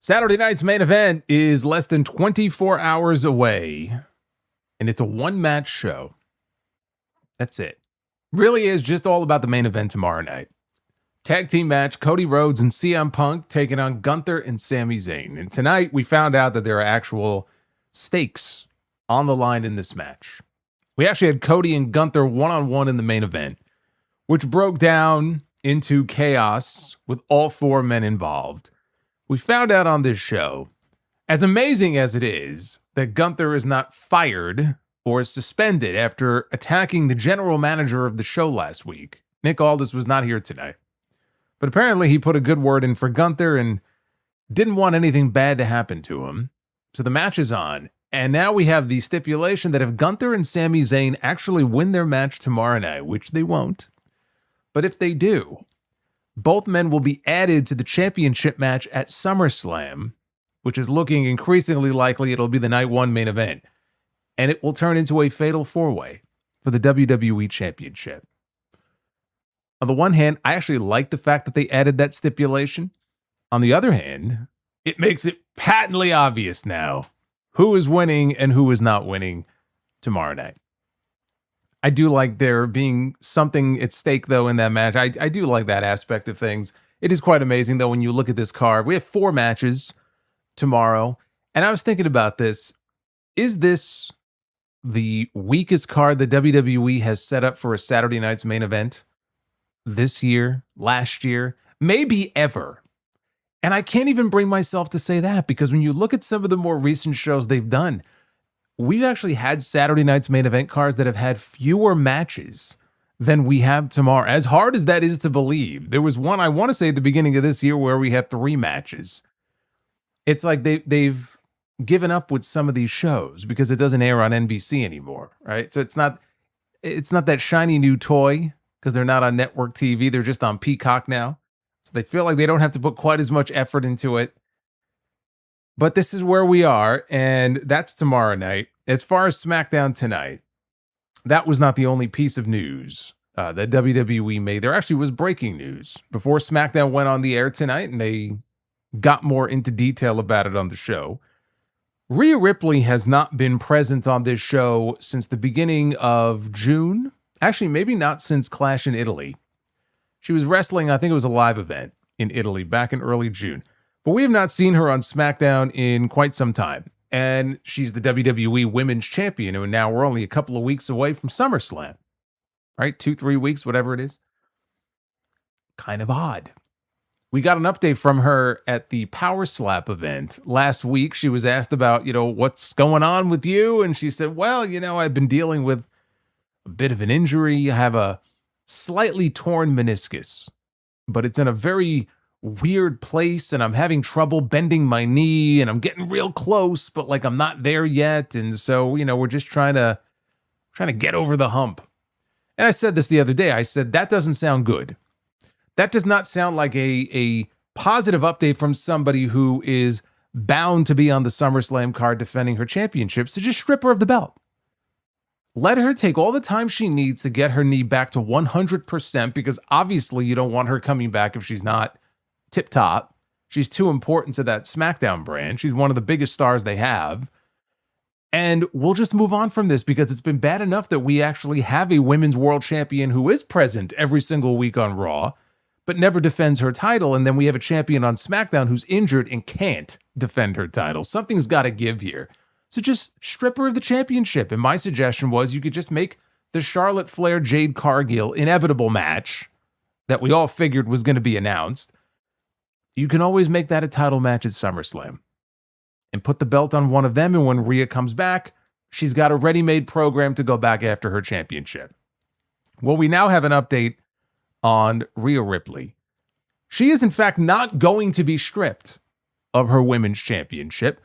Saturday night's main event is less than 24 hours away, and it's a one-match show. That's it. Really is just all about the main event tomorrow night. Tag team match, Cody Rhodes and CM Punk taking on Gunther and Sami Zayn. And tonight we found out that there are actual stakes on the line in this match. We actually had Cody and Gunther one-on-one in the main event, which broke down into chaos with all four men involved. We found out on this show, as amazing as it is, that Gunther is not fired or suspended after attacking the general manager of the show last week. Nick Aldis was not here tonight. But apparently he put a good word in for Gunther and didn't want anything bad to happen to him. So the match is on. And now we have the stipulation that if Gunther and Sami Zayn actually win their match tomorrow night, which they won't, but if they do, both men will be added to the championship match at SummerSlam, which is looking increasingly likely it'll be the night one main event. And it will turn into a fatal four-way for the WWE Championship. On the one hand, I actually like the fact that they added that stipulation. On the other hand, it makes it patently obvious now who is winning and who is not winning tomorrow night. I do like there being something at stake, though, in that match. I do like that aspect of things. It is quite amazing, though, when you look at this card. We have 4 matches tomorrow, and I was thinking about this. Is this the weakest card the WWE has set up for a Saturday night's main event this year, last year, maybe ever? And I can't even bring myself to say that, because when you look at some of the more recent shows they've done, we've actually had Saturday night's main event cards that have had fewer matches than we have tomorrow. As hard as that is to believe, there was one, I want to say at the beginning of this year, where we have 3 matches. It's like they've given up with some of these shows because it doesn't air on NBC anymore, right? So it's not that shiny new toy because they're not on network TV. They're just on Peacock now. So they feel like they don't have to put quite as much effort into it. But this is where we are, and that's tomorrow night. As far as SmackDown tonight, that was not the only piece of news that WWE made. There actually was breaking news before SmackDown went on the air tonight, and they got more into detail about it on the show. Rhea Ripley has not been present on this show since the beginning of June. Actually, maybe not since Clash in Italy. She was wrestling, I think it was a live event in Italy back in early June. But we have not seen her on SmackDown in quite some time. And she's the WWE Women's Champion, and now we're only a couple of weeks away from SummerSlam. Right? 2-3 weeks, whatever it is. Kind of odd. We got an update from her at the Power Slap event last week. She was asked about, what's going on with you? And she said, well, I've been dealing with a bit of an injury. I have a slightly torn meniscus, but it's in a very weird place, and I'm having trouble bending my knee, and I'm getting real close, but I'm not there yet. And so, we're just trying to get over the hump. And I said this the other day. I said, that doesn't sound good. That does not sound like a positive update from somebody who is bound to be on the SummerSlam card defending her championship. So just strip her of the belt. Let her take all the time she needs to get her knee back to 100%, because obviously you don't want her coming back if she's not tip-top. She's too important to that SmackDown brand. She's one of the biggest stars they have. And we'll just move on from this, because it's been bad enough that we actually have a women's world champion who is present every single week on Raw, but never defends her title. And then we have a champion on SmackDown who's injured and can't defend her title. Something's got to give here. So just strip her of the championship. And my suggestion was you could just make the Charlotte Flair Jade Cargill inevitable match that we all figured was going to be announced. You can always make that a title match at SummerSlam and put the belt on one of them. And when Rhea comes back, she's got a ready-made program to go back after her championship. Well, we now have an update on Rhea Ripley. She is, in fact, not going to be stripped of her women's championship.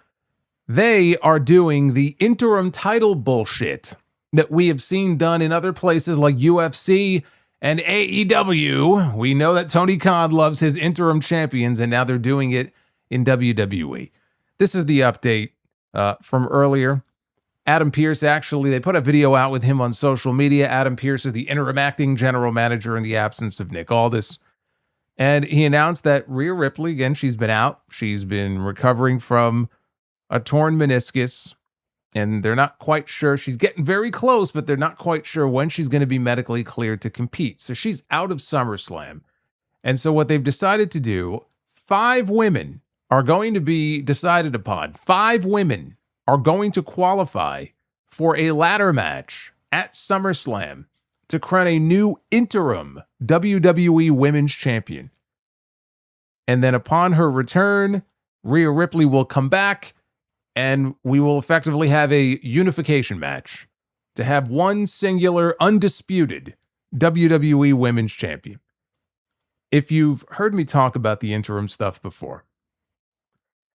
They are doing the interim title bullshit that we have seen done in other places like UFC and AEW. We know that Tony Khan loves his interim champions, and now they're doing it in WWE. This is the update from earlier. Adam Pearce, actually, they put a video out with him on social media. Adam Pearce is the interim acting general manager in the absence of Nick Aldis. And he announced that Rhea Ripley, again, she's been out. She's been recovering from a torn meniscus. And they're not quite sure. She's getting very close, but they're not quite sure when she's going to be medically cleared to compete. So she's out of SummerSlam. And so what they've decided to do, 5 women are going to be decided upon. 5 women are going to qualify for a ladder match at SummerSlam to crown a new interim WWE Women's Champion. And then upon her return, Rhea Ripley will come back and we will effectively have a unification match to have one singular, undisputed WWE Women's Champion. If you've heard me talk about the interim stuff before,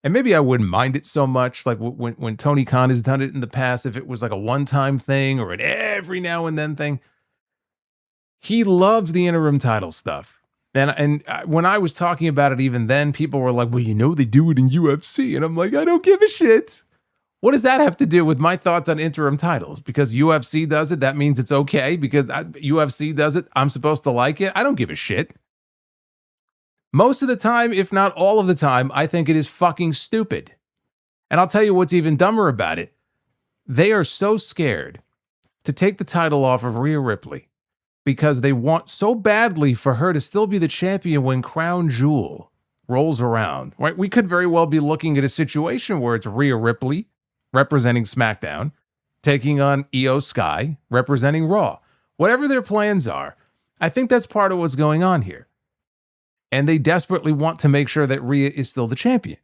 and maybe I wouldn't mind it so much, like when Tony Khan has done it in the past, if it was like a one-time thing or an every now and then thing, he loves the interim title stuff. And when I was talking about it even then, people were like, well, you know, they do it in UFC. And I'm like, I don't give a shit. What does that have to do with my thoughts on interim titles? Because UFC does it, that means it's okay. Because UFC does it, I'm supposed to like it. I don't give a shit. Most of the time, if not all of the time, I think it is fucking stupid. And I'll tell you what's even dumber about it. They are so scared to take the title off of Rhea Ripley because they want so badly for her to still be the champion when Crown Jewel rolls around. Right? We could very well be looking at a situation where it's Rhea Ripley representing SmackDown, taking on Io Sky representing Raw. Whatever their plans are, I think that's part of what's going on here. And they desperately want to make sure that Rhea is still the champion.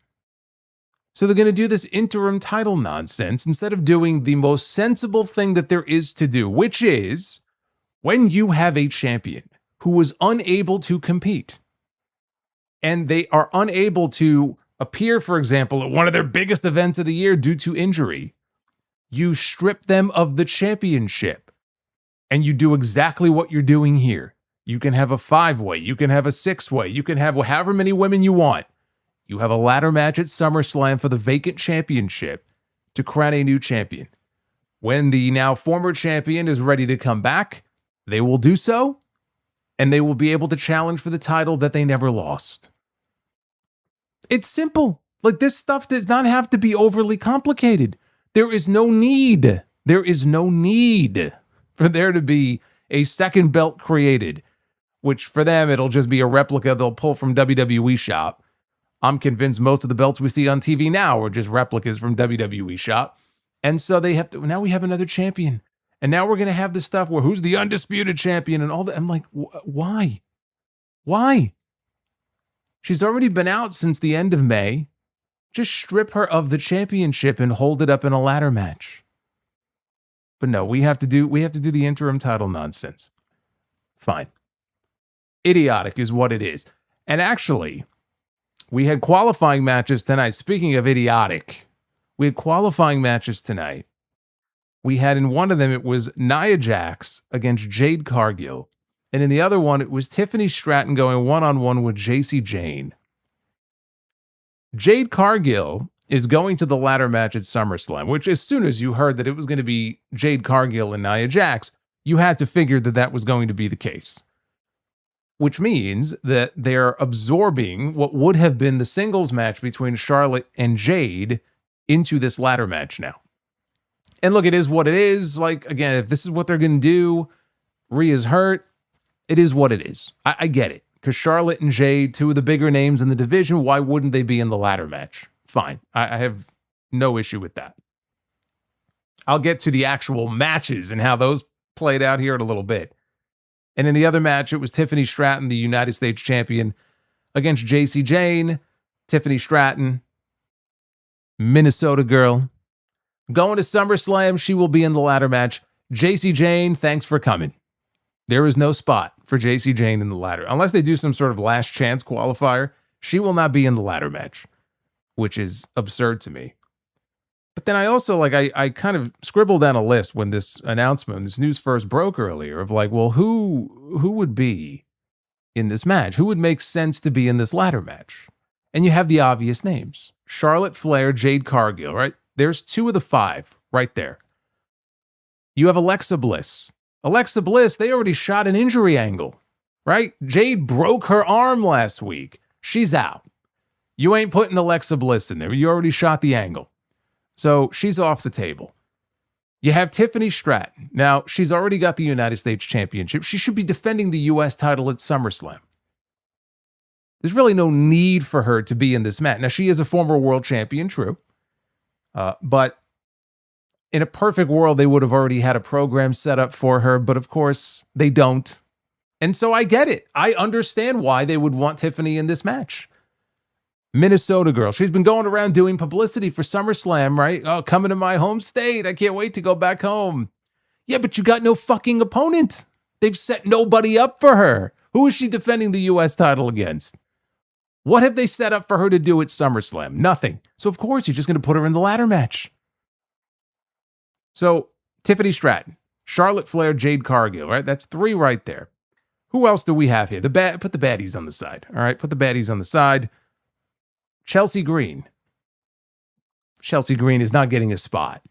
So they're going to do this interim title nonsense instead of doing the most sensible thing that there is to do, which is when you have a champion who was unable to compete and they are unable to appear, for example, at one of their biggest events of the year due to injury, you strip them of the championship and you do exactly what you're doing here. You can have a 5-way, you can have a 6-way, you can have however many women you want. You have a ladder match at SummerSlam for the vacant championship to crown a new champion. When the now former champion is ready to come back, they will do so, and they will be able to challenge for the title that they never lost. It's simple. Like, this stuff does not have to be overly complicated. There is no need. There is no need for there to be a second belt created, which for them, it'll just be a replica they'll pull from WWE Shop. I'm convinced most of the belts we see on TV now are just replicas from WWE Shop. And so they have to, now we have another champion. And now we're going to have this stuff where who's the undisputed champion and all that. I'm like, why? Why? She's already been out since the end of May. Just strip her of the championship and hold it up in a ladder match. But no, we have to do the interim title nonsense. Fine. Idiotic is what it is. And actually, we had qualifying matches tonight. Speaking of idiotic, we had qualifying matches tonight. We had in one of them, it was Nia Jax against Jade Cargill. And in the other one, it was Tiffany Stratton going one-on-one with Jacy Jayne. Jade Cargill is going to the ladder match at SummerSlam, which as soon as you heard that it was going to be Jade Cargill and Nia Jax, you had to figure that that was going to be the case. Which means that they're absorbing what would have been the singles match between Charlotte and Jade into this ladder match now. And look, it is what it is. Like, again, if this is what they're going to do, Rhea's hurt, it is what it is. I get it. Because Charlotte and Jade, two of the bigger names in the division, why wouldn't they be in the ladder match? Fine. I have no issue with that. I'll get to the actual matches and how those played out here in a little bit. And in the other match, it was Tiffany Stratton, the United States champion, against Jacy Jayne. Tiffany Stratton, Minnesota girl. Going to SummerSlam, she will be in the ladder match. Jacy Jayne, thanks for coming. There is no spot for Jacy Jayne in the ladder. Unless they do some sort of last chance qualifier, she will not be in the ladder match, which is absurd to me. But then I also, I kind of scribbled down a list when this announcement, this news first broke earlier of like, well, who would be in this match? Who would make sense to be in this ladder match? And you have the obvious names. Charlotte Flair, Jade Cargill, right? There's 2 of the 5 right there. You have Alexa Bliss. Alexa Bliss, they already shot an injury angle right? Jade broke her arm last week. She's out. You ain't putting Alexa Bliss in there. You already shot the angle. So she's off the table. You have Tiffany Stratton. Now, she's already got the United States Championship. She should be defending the U.S. title at SummerSlam. There's really no need for her to be in this match. Now, she is a former world champion, true. But in a perfect world, they would have already had a program set up for her. But of course, they don't. And so I get it. I understand why they would want Tiffany in this match. Minnesota girl. She's been going around doing publicity for SummerSlam, right? Oh, coming to my home state. I can't wait to go back home. Yeah, but you got no fucking opponent. They've set nobody up for her. Who is she defending the U.S. title against? What have they set up for her to do at SummerSlam? Nothing. So, of course, you're just going to put her in the ladder match. So, Tiffany Stratton, Charlotte Flair, Jade Cargill, right? That's 3 right there. Who else do we have here? Put the baddies on the side, all right? Put the baddies on the side. Chelsea Green. Chelsea Green is not getting a spot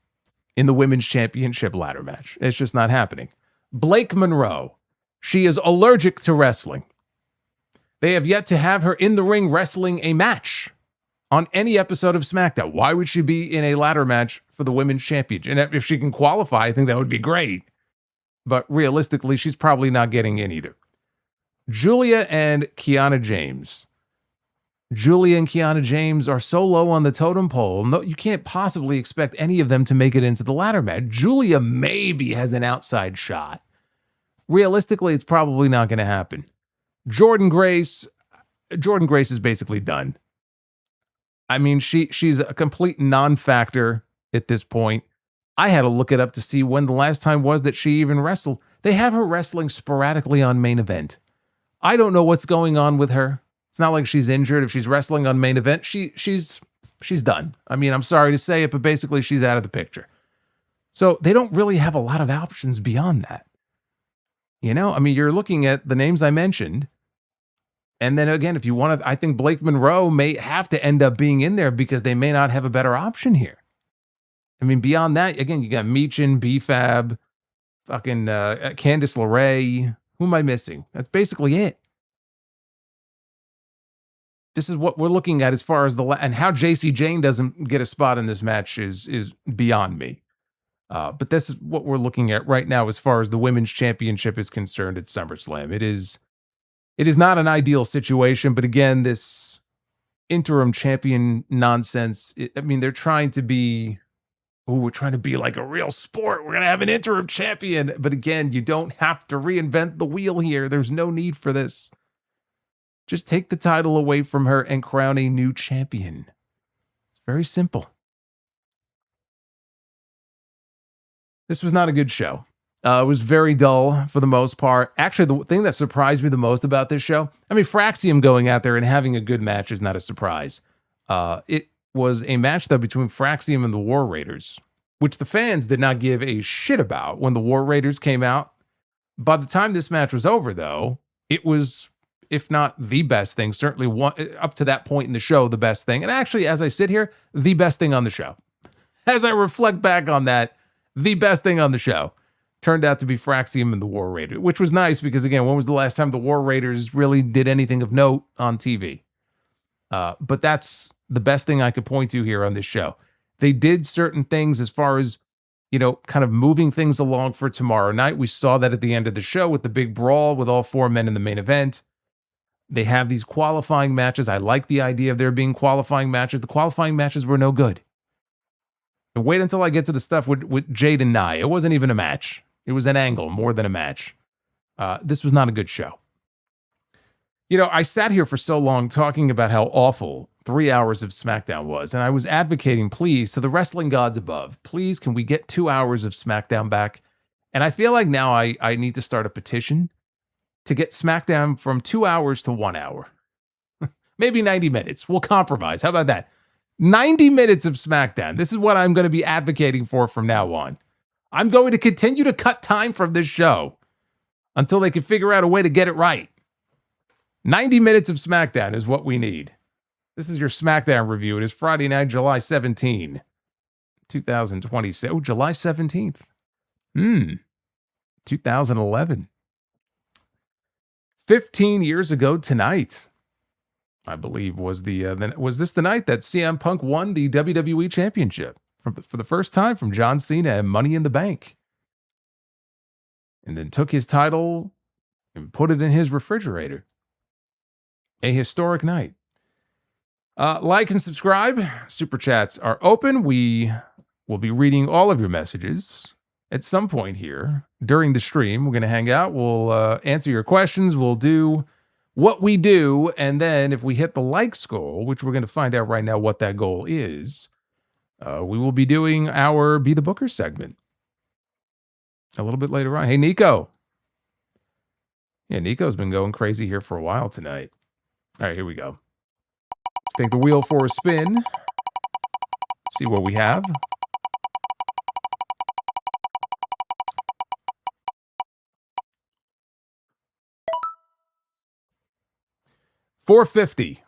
in the Women's Championship ladder match. It's just not happening. Blake Monroe. She is allergic to wrestling. They have yet to have her in the ring wrestling a match on any episode of SmackDown. Why would she be in a ladder match for the Women's Championship? And if she can qualify, I think that would be great. But realistically, she's probably not getting in either. Julia and Kiana James. Julia and Kiana James are so low on the totem pole. No, you can't possibly expect any of them to make it into the ladder match. Julia maybe has an outside shot. Realistically, it's probably not going to happen. Jordan Grace is basically done. I mean, she's a complete non-factor at this point. I had to look it up to see when the last time was that she even wrestled. They have her wrestling sporadically on Main Event. I don't know what's going on with her. It's not like she's injured. If she's wrestling on Main Event, she's done. I mean, I'm sorry to say it, but basically she's out of the picture. So they don't really have a lot of options beyond that. You know, I mean, you're looking at the names I mentioned. And then again, if you want to, I think Blake Monroe may have to end up being in there because they may not have a better option here. I mean, beyond that, again, you got Meechin, B-Fab, fucking Candice LeRae. Who am I missing? That's basically it. This is what we're looking at as far as and how JC Jane doesn't get a spot in this match is beyond me. But this is what we're looking at right now as far as the Women's Championship is concerned at SummerSlam. It is not an ideal situation, but again, this interim champion nonsense, they're trying to be, we're trying to be like a real sport. We're going to have an interim champion. But again, you don't have to reinvent the wheel here. There's no need for this. Just take the title away from her and crown a new champion. It's very simple. This was not a good show. It was very dull for the most part. Actually, the thing that surprised me the most about this show, Fraxium going out there and having a good match is not a surprise. It was a match, though, between Fraxium and the War Raiders, which the fans did not give a shit about when the War Raiders came out. By the time this match was over, though, it was, if not the best thing, certainly up to that point in the show, the best thing. And actually, as I sit here, the best thing on the show. As I reflect back on that, the best thing on the show turned out to be Fraxium and the War Raiders, which was nice because, again, when was the last time the War Raiders really did anything of note on TV? But that's the best thing I could point to here on this show. They did certain things as far as, kind of moving things along for tomorrow night. We saw that at the end of the show with the big brawl with all 4 men in the main event. They have these qualifying matches. I like the idea of there being qualifying matches. The qualifying matches were no good. And wait until I get to the stuff with Jade and Nia. It wasn't even a match. It was an angle more than a match. This was not a good show. I sat here for so long talking about how awful 3 hours of SmackDown was, and I was advocating, please, to the wrestling gods above, please, can we get 2 hours of SmackDown back? And I feel like now I need to start a petition to get SmackDown from 2 hours to 1 hour. Maybe 90 minutes. We'll compromise. How about that? 90 minutes of SmackDown. This is what I'm going to be advocating for from now on. I'm going to continue to cut time from this show until they can figure out a way to get it right. 90 minutes of SmackDown is what we need. This is your SmackDown review. It is Friday night, July 17, 2026. Oh, July 17th. 2011. 15 years ago tonight, I believe, was this the night that CM Punk won the WWE Championship for the first time from John Cena and Money in the Bank, and then took his title and put it in his refrigerator. A historic night. Like and subscribe. Super chats are open. We will be reading all of your messages at some point here during the stream. We're going to hang out. We'll answer your questions. We'll do what we do. And then if we hit the likes goal, which we're going to find out right now what that goal is, we will be doing our Be the Booker segment a little bit later on. Hey, Nico. Yeah, Nico's been going crazy here for a while tonight. All right, here we go. Let's take the wheel for a spin. See what we have. $450.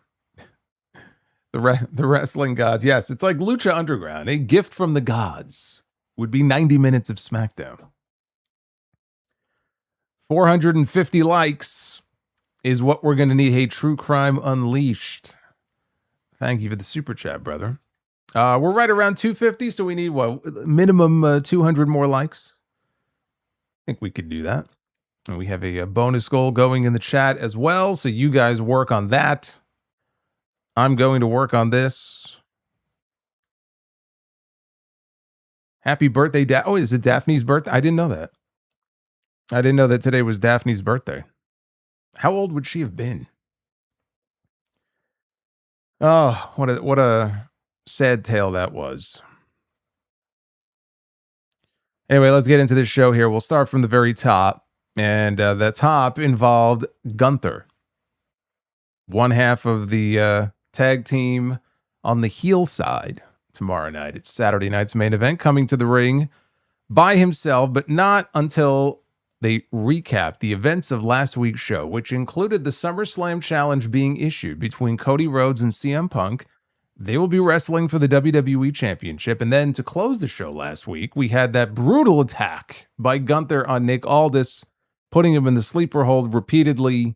The wrestling gods. Yes, it's like Lucha Underground. A gift from the gods would be 90 minutes of SmackDown. 450 likes is what we're going to need. Hey, True Crime Unleashed. Thank you for the super chat, brother. We're right around 250, so we need, what, minimum 200 more likes? I think we could do that. And we have a bonus goal going in the chat as well, so you guys work on that. I'm going to work on this. Happy birthday, oh, is it Daphne's birthday? I didn't know that. I didn't know that today was Daphne's birthday. How old would she have been? Oh, what a sad tale that was. Anyway, let's get into this show here. We'll start from the very top. And the top involved Gunther. One half of the tag team on the heel side tomorrow night. It's Saturday night's main event, coming to the ring by himself, but not until they recap the events of last week's show, which included the SummerSlam challenge being issued between Cody Rhodes and CM Punk. They will be wrestling for the WWE Championship. And then to close the show last week, we had that brutal attack by Gunther on Nick Aldis, putting him in the sleeper hold repeatedly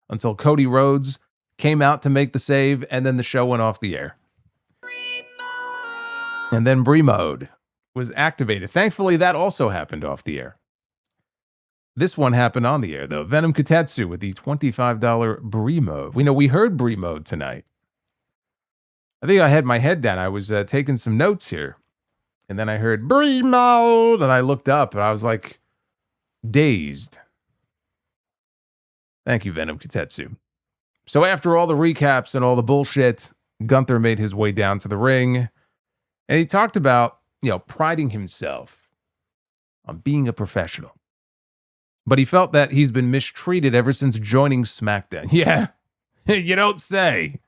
until Cody Rhodes came out to make the save, and then the show went off the air. And then Brie mode was activated. Thankfully, that also happened off the air. This one happened on the air, though. Venom Katetsu with the $25 Brie mode. We heard Brie mode tonight. I think I had my head down. I was taking some notes here. And then I heard Brie mode, and I looked up, and I was like, dazed. Thank you, Venom Katetsu. So after all the recaps and all the bullshit, Gunther made his way down to the ring. And he talked about, priding himself on being a professional. But he felt that he's been mistreated ever since joining SmackDown. Yeah, you don't say.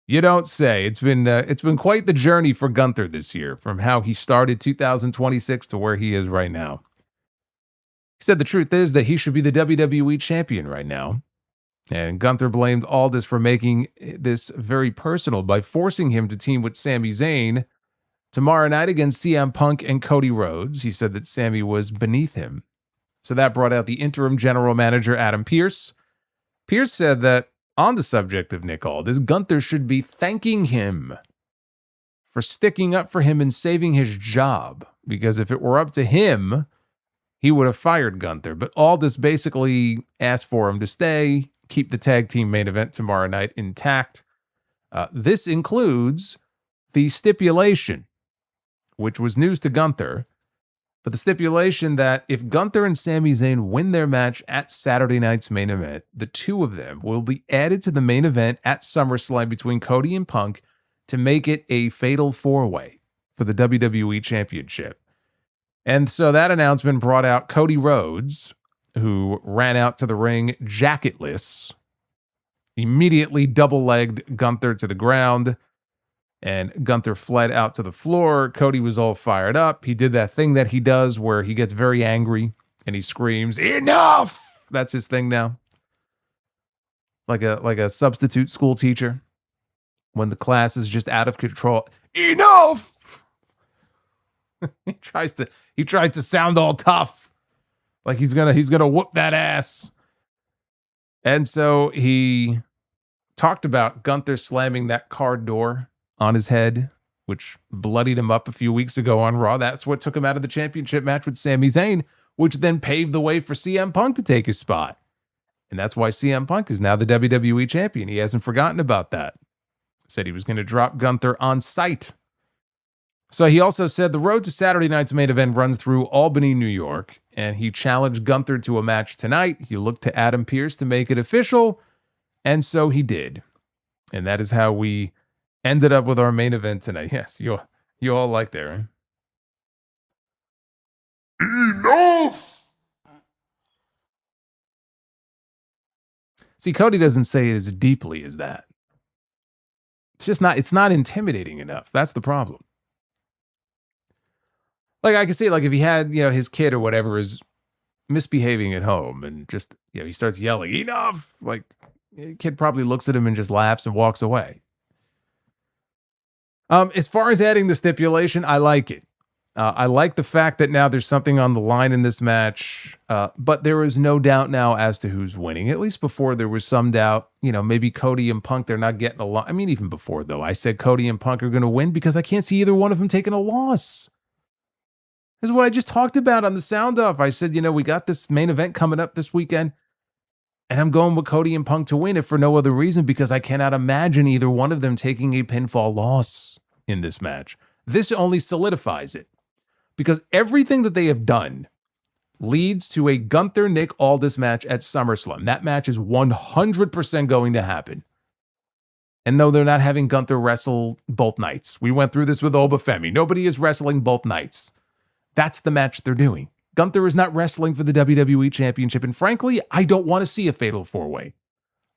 You don't say. It's been quite the journey for Gunther this year, from how he started 2026 to where he is right now. He said the truth is that he should be the WWE champion right now. And Gunther blamed Aldis for making this very personal by forcing him to team with Sami Zayn tomorrow night against CM Punk and Cody Rhodes. He said that Sami was beneath him. So that brought out the interim general manager, Adam Pearce. Pearce said that on the subject of Nick Aldis, Gunther should be thanking him for sticking up for him and saving his job. Because if it were up to him, he would have fired Gunther. But Aldis basically asked for him to stay, keep the tag team main event tomorrow night intact. This includes the stipulation, which was news to Gunther, but the stipulation that if Gunther and Sami Zayn win their match at Saturday night's main event, the two of them will be added to the main event at SummerSlam between Cody and Punk to make it a fatal four-way for the WWE Championship. And so that announcement brought out Cody Rhodes, who ran out to the ring jacketless, immediately double-legged Gunther to the ground, and Gunther fled out to the floor. Cody was all fired up. He did that thing that he does where he gets very angry and he screams, "Enough!" That's his thing now. Like a substitute school teacher when the class is just out of control. Enough! He tries to sound all tough. Like he's gonna whoop that ass. And so he talked about Gunther slamming that car door on his head, which bloodied him up a few weeks ago on Raw. That's what took him out of the championship match with Sami Zayn, which then paved the way for CM Punk to take his spot. And that's why CM Punk is now the WWE champion. He hasn't forgotten about that. Said he was going to drop Gunther on sight. So he also said the road to Saturday night's main event runs through Albany, New York, and he challenged Gunther to a match tonight. He looked to Adam Pearce to make it official, and so he did. And that is how we ended up with our main event tonight. Yes, you all like that, right? Enough! See, Cody doesn't say it as deeply as that. It's not intimidating enough. That's the problem. Like, I can see, like, if he had, his kid or whatever is misbehaving at home and just, he starts yelling, enough! Like, the kid probably looks at him and just laughs and walks away. As far as adding the stipulation, I like it. I like the fact that now there's something on the line in this match, but there is no doubt now as to who's winning. At least before there was some doubt, maybe Cody and Punk, they're not getting along. I mean, even before, though, I said Cody and Punk are going to win because I can't see either one of them taking a loss. This is what I just talked about on the sound off. I said, we got this main event coming up this weekend, and I'm going with Cody and Punk to win, if for no other reason, because I cannot imagine either one of them taking a pinfall loss in this match. This only solidifies it. Because everything that they have done leads to a Gunther-Nick Aldis match at SummerSlam. That match is 100% going to happen. And no, they're not having Gunther wrestle both nights. We went through this with Obafemi. Nobody is wrestling both nights. That's the match they're doing. Gunther is not wrestling for the WWE Championship. And frankly, I don't want to see a fatal four-way.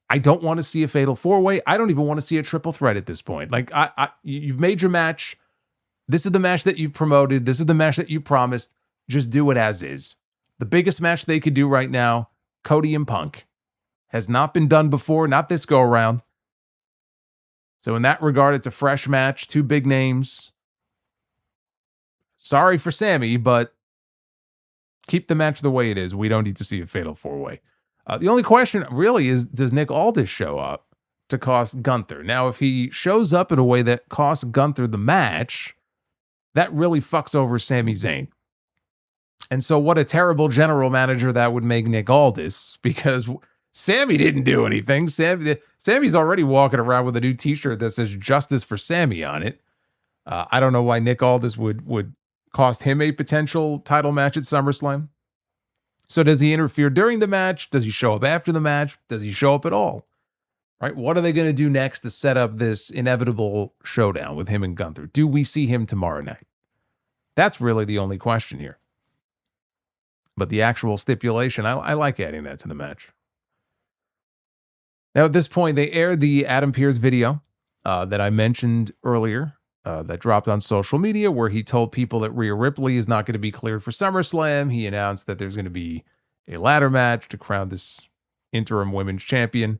I don't want to see a fatal four-way. I don't even want to see a triple threat at this point. Like, you've made your match. This is the match that you've promoted. This is the match that you promised. Just do it as is. The biggest match they could do right now, Cody and Punk, has not been done before, not this go around. So in that regard, it's a fresh match, two big names. Sorry for Sammy, but keep the match the way it is. We don't need to see a fatal four-way. The only question really is, does Nick Aldis show up to cost Gunther? Now, if he shows up in a way that costs Gunther the match, that really fucks over Sami Zayn. And so what a terrible general manager that would make Nick Aldis, because Sammy didn't do anything. Sammy's already walking around with a new t-shirt that says Justice for Sammy on it. I don't know why Nick Aldis would cost him a potential title match at SummerSlam. So does he interfere during the match? Does he show up after the match? Does he show up at all? Right? What are they going to do next to set up this inevitable showdown with him and Gunther? Do we see him tomorrow night? That's really the only question here. But the actual stipulation, I like adding that to the match. Now, at this point, they aired the Adam Pearce video that I mentioned earlier that dropped on social media, where he told people that Rhea Ripley is not going to be cleared for SummerSlam. He announced that there's going to be a ladder match to crown this interim women's champion.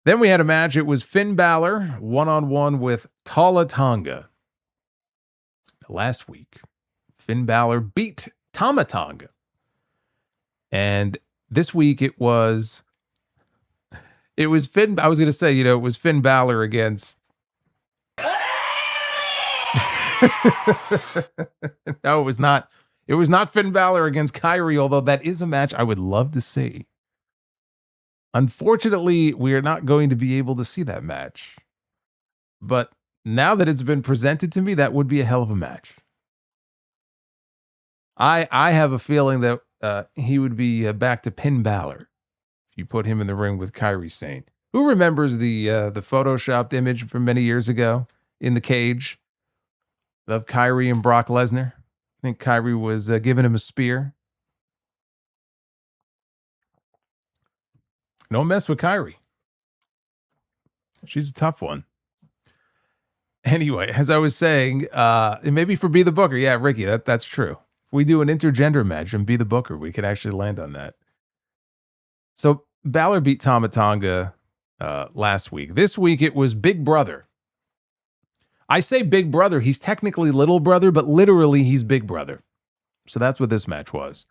Then we had a match. It was Finn Bálor one-on-one with Talla Tonga. Last week, Finn Bálor beat Tama Tonga. And this week it was Finn. I was going to say, it was Finn Bálor against. No, it was not. It was not Finn Bálor against Kyrie, although that is a match I would love to see. Unfortunately, we are not going to be able to see that match. But now that it's been presented to me, that would be a hell of a match. I have a feeling that he would be back to Finn Bálor if you put him in the ring with Kyrie Sane. Who remembers the photoshopped image from many years ago in the cage of Kyrie and Brock Lesnar? I think Kyrie was giving him a spear. Don't mess with Kyrie. She's a tough one. Anyway, as I was saying, and maybe for Be the Booker, yeah, Ricky, that's true. If we do an intergender match and Be the Booker, we could actually land on that. So Bálor beat Tama Tonga last week. This week it was Big Brother. I say Big Brother. He's technically Little Brother, but literally he's Big Brother. So that's what this match was.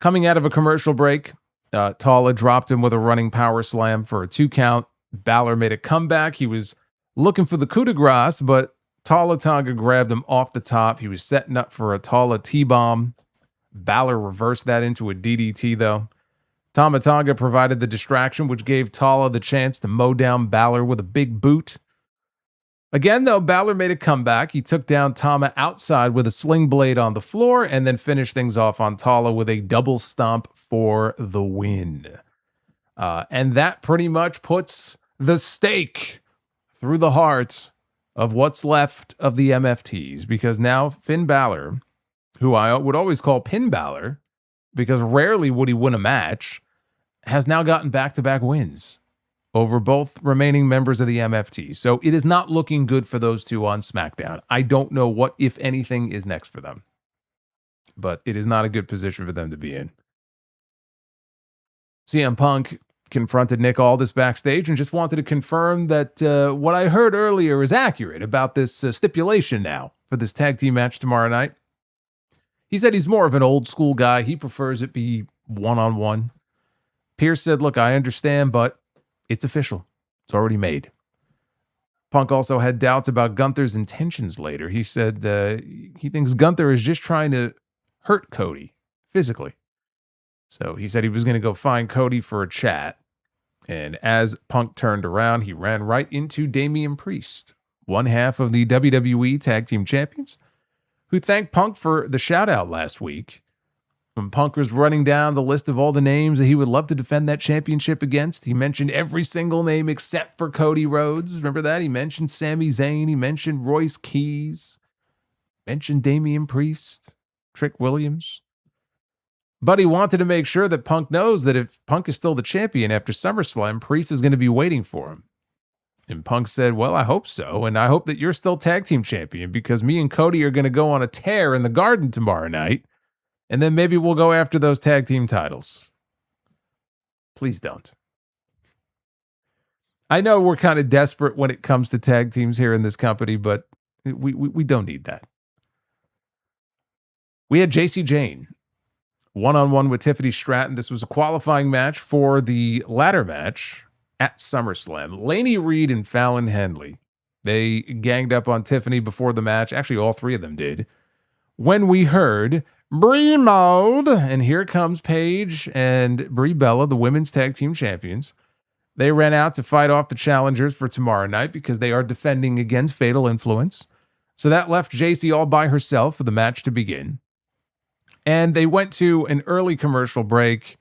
Coming out of a commercial break, Talla dropped him with a running power slam for a 2 count. Bálor made a comeback. He was looking for the coup de grace, but Tonga grabbed him off the top. He was setting up for a Talla T-bomb. Bálor reversed that into a DDT, though. Tonga provided the distraction, which gave Talla the chance to mow down Bálor with a big boot. Again, though, Bálor made a comeback. He took down Tama outside with a sling blade on the floor and then finished things off on Talla with a double stomp for the win. And that pretty much puts the stake through the heart of what's left of the MFTs, because now Finn Bálor, who I would always call Pin Bálor, because rarely would he win a match, has now gotten back-to-back wins over both remaining members of the MFT. So it is not looking good for those two on SmackDown. I don't know what, if anything, is next for them, but it is not a good position for them to be in. CM Punk confronted Nick Aldis backstage and just wanted to confirm that what I heard earlier is accurate about this stipulation now for this tag team match tomorrow night. He said he's more of an old school guy. He prefers it be one-on-one. Pierce said, look, I understand, but it's official. It's already made. Punk also had doubts about Gunther's intentions later. He said he thinks Gunther is just trying to hurt Cody physically. So he said he was going to go find Cody for a chat. And as Punk turned around, he ran right into Damian Priest, one half of the WWE Tag Team Champions, who thanked Punk for the shout-out last week. When Punk was running down the list of all the names that he would love to defend that championship against, he mentioned every single name except for Cody Rhodes. Remember that? He mentioned Sami Zayn. He mentioned Royce Keys. Mentioned Damian Priest. Trick Williams. But he wanted to make sure that Punk knows that if Punk is still the champion after SummerSlam, Priest is going to be waiting for him. And Punk said, well, I hope so. And I hope that you're still tag team champion, because me and Cody are going to go on a tear in the Garden tomorrow night. And then maybe we'll go after those tag team titles. Please don't. I know we're kind of desperate when it comes to tag teams here in this company, but we don't need that. We had JC Jane one-on-one with Tiffany Stratton. This was a qualifying match for the ladder match at SummerSlam. Laney Reed and Fallon Henley, they ganged up on Tiffany before the match. Actually, all three of them did. When we heard Brie mode, and here comes Paige and Brie Bella, the women's tag team champions. They ran out to fight off the challengers for tomorrow night because they are defending against Fatal Influence. So that left JC all by herself for the match to begin. And they went to an early commercial break.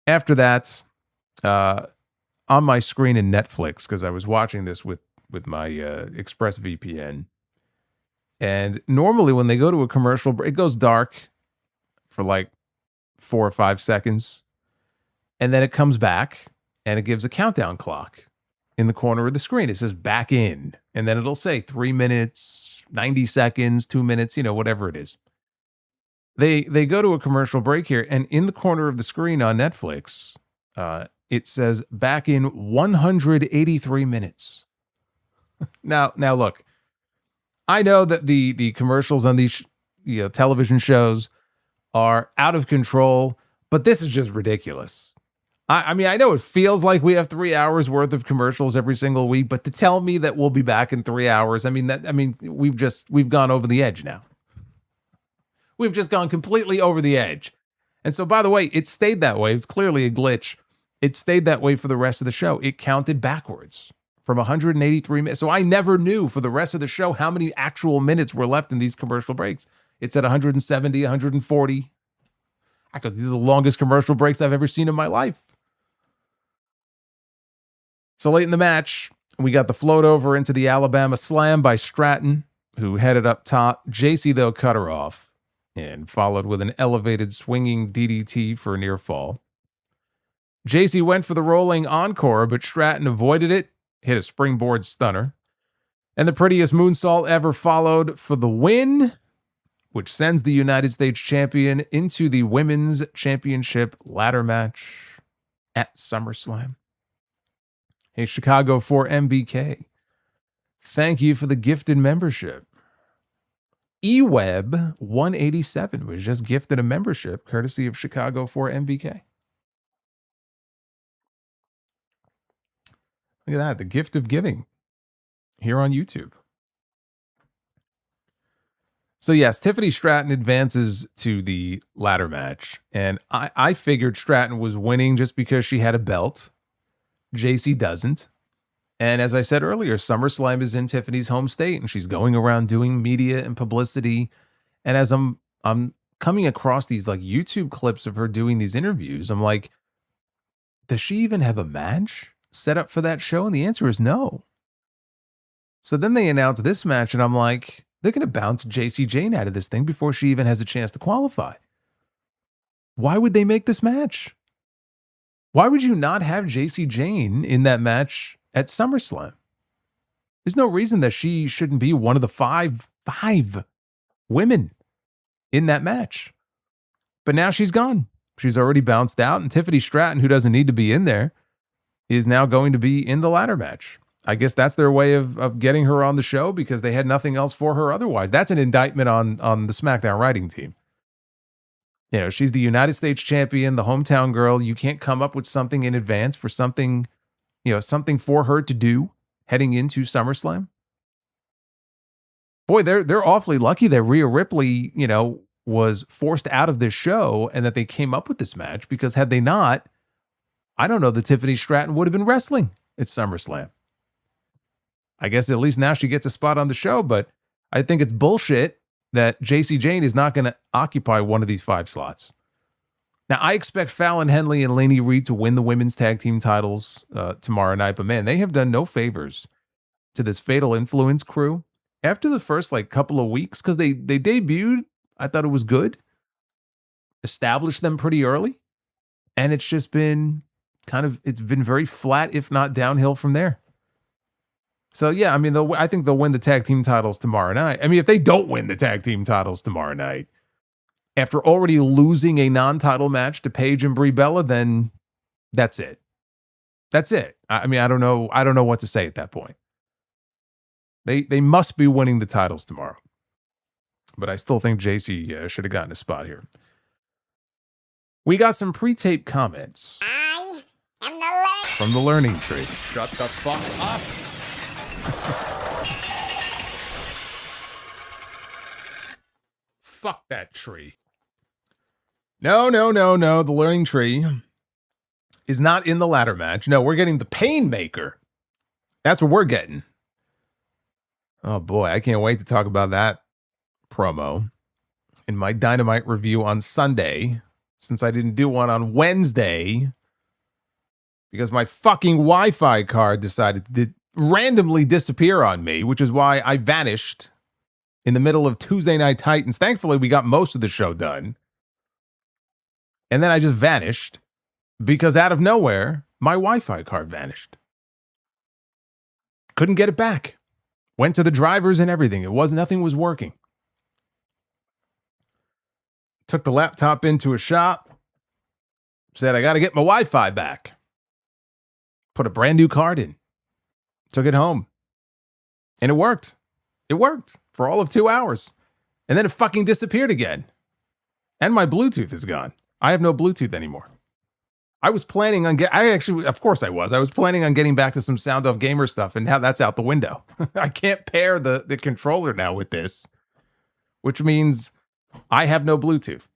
After that, on my screen in Netflix, because I was watching this with my ExpressVPN. And normally when they go to a commercial break, it goes dark for like 4 or 5 seconds. And then it comes back and it gives a countdown clock in the corner of the screen. It says back in. And then it'll say 3 minutes, 90 seconds, 2 minutes, whatever it is. They go to a commercial break here, and in the corner of the screen on Netflix, it says back in 183 minutes. Now look, I know that the commercials on these television shows are out of control, but this is just ridiculous. I mean, I know it feels like we have 3 hours worth of commercials every single week, but to tell me that we'll be back in 3 hours, we've gone over the edge now. We've just gone completely over the edge. And so, by the way, it stayed that way. It's clearly a glitch. It stayed that way for the rest of the show. It counted backwards from 183 minutes. So I never knew for the rest of the show how many actual minutes were left in these commercial breaks. It's at 170, 140. These are the longest commercial breaks I've ever seen in my life. So late in the match, we got the float over into the Alabama Slam by Stratton, who headed up top. JC, though, cut her off and followed with an elevated swinging DDT for a near fall. JC went for the rolling encore, but Stratton avoided it, hit a springboard stunner. And the prettiest moonsault ever followed for the win, which sends the United States champion into the Women's Championship ladder match at SummerSlam. Hey, Chicago 4 MBK. Thank you for the gifted membership. eWeb187 was just gifted a membership courtesy of Chicago for MVK. Look at that, the gift of giving here on YouTube. So yes, Tiffany Stratton advances to the ladder match. And I figured Stratton was winning just because she had a belt. JC doesn't. And as I said earlier, SummerSlam is in Tiffany's home state, and she's going around doing media and publicity. And as I'm coming across these like YouTube clips of her doing these interviews, I'm like, does she even have a match set up for that show? And the answer is no. So then they announced this match, and I'm like, they're going to bounce JC Jane out of this thing before she even has a chance to qualify. Why would they make this match? Why would you not have JC Jane in that match at SummerSlam? There's no reason that she shouldn't be one of the five women in that match. But now she's gone. She's already bounced out, and Tiffany Stratton, who doesn't need to be in there, is now going to be in the ladder match. I guess that's their way of getting her on the show because they had nothing else for her otherwise. That's an indictment on the SmackDown writing team. You know, she's the United States champion, the hometown girl. You can't come up with something in advance for something, you know, something for her to do heading into SummerSlam. Boy, they're awfully lucky that Rhea Ripley, you know, was forced out of this show and that they came up with this match, because had they not, I don't know that Tiffany Stratton would have been wrestling at SummerSlam. I guess at least now she gets a spot on the show, but I think it's bullshit that JC Jane is not going to occupy one of these 5 slots. Now, I expect Fallon Henley and Lainey Reed to win the women's tag team titles tomorrow night, but man, they have done no favors to this Fatal Influence crew. After the first like couple of weeks, because they debuted, I thought it was good. Established them pretty early, and it's just been it's been very flat, if not downhill from there. So, yeah, I mean, I think they'll win the tag team titles tomorrow night. I mean, if they don't win the tag team titles tomorrow night, after already losing a non-title match to Paige and Brie Bella, then that's it. That's it. I mean, I don't know what to say at that point. They must be winning the titles tomorrow. But I still think JC should have gotten a spot here. We got some pre-tape comments. I am from the learning tree. Shut the fuck up. Fuck that tree. No. The learning tree is not in the ladder match. No, we're getting the Painmaker. That's what we're getting. Oh boy, I can't wait to talk about that promo in my Dynamite review on Sunday, since I didn't do one on Wednesday because my fucking Wi-Fi card decided to randomly disappear on me, which is why I vanished in the middle of Tuesday Night Titans. Thankfully, we got most of the show done. And then I just vanished because out of nowhere, my Wi-Fi card vanished. Couldn't get it back. Went to the drivers and everything. Nothing was working. Took the laptop into a shop. Said, I got to get my Wi-Fi back. Put a brand new card in. Took it home. And it worked. It worked for all of 2 hours. And then it fucking disappeared again. And my Bluetooth is gone. I have no Bluetooth anymore. I was planning on of course I was planning on getting back to some Sound Off Gamer stuff, and now that's out the window. I can't pair the controller now with this, which means I have no Bluetooth.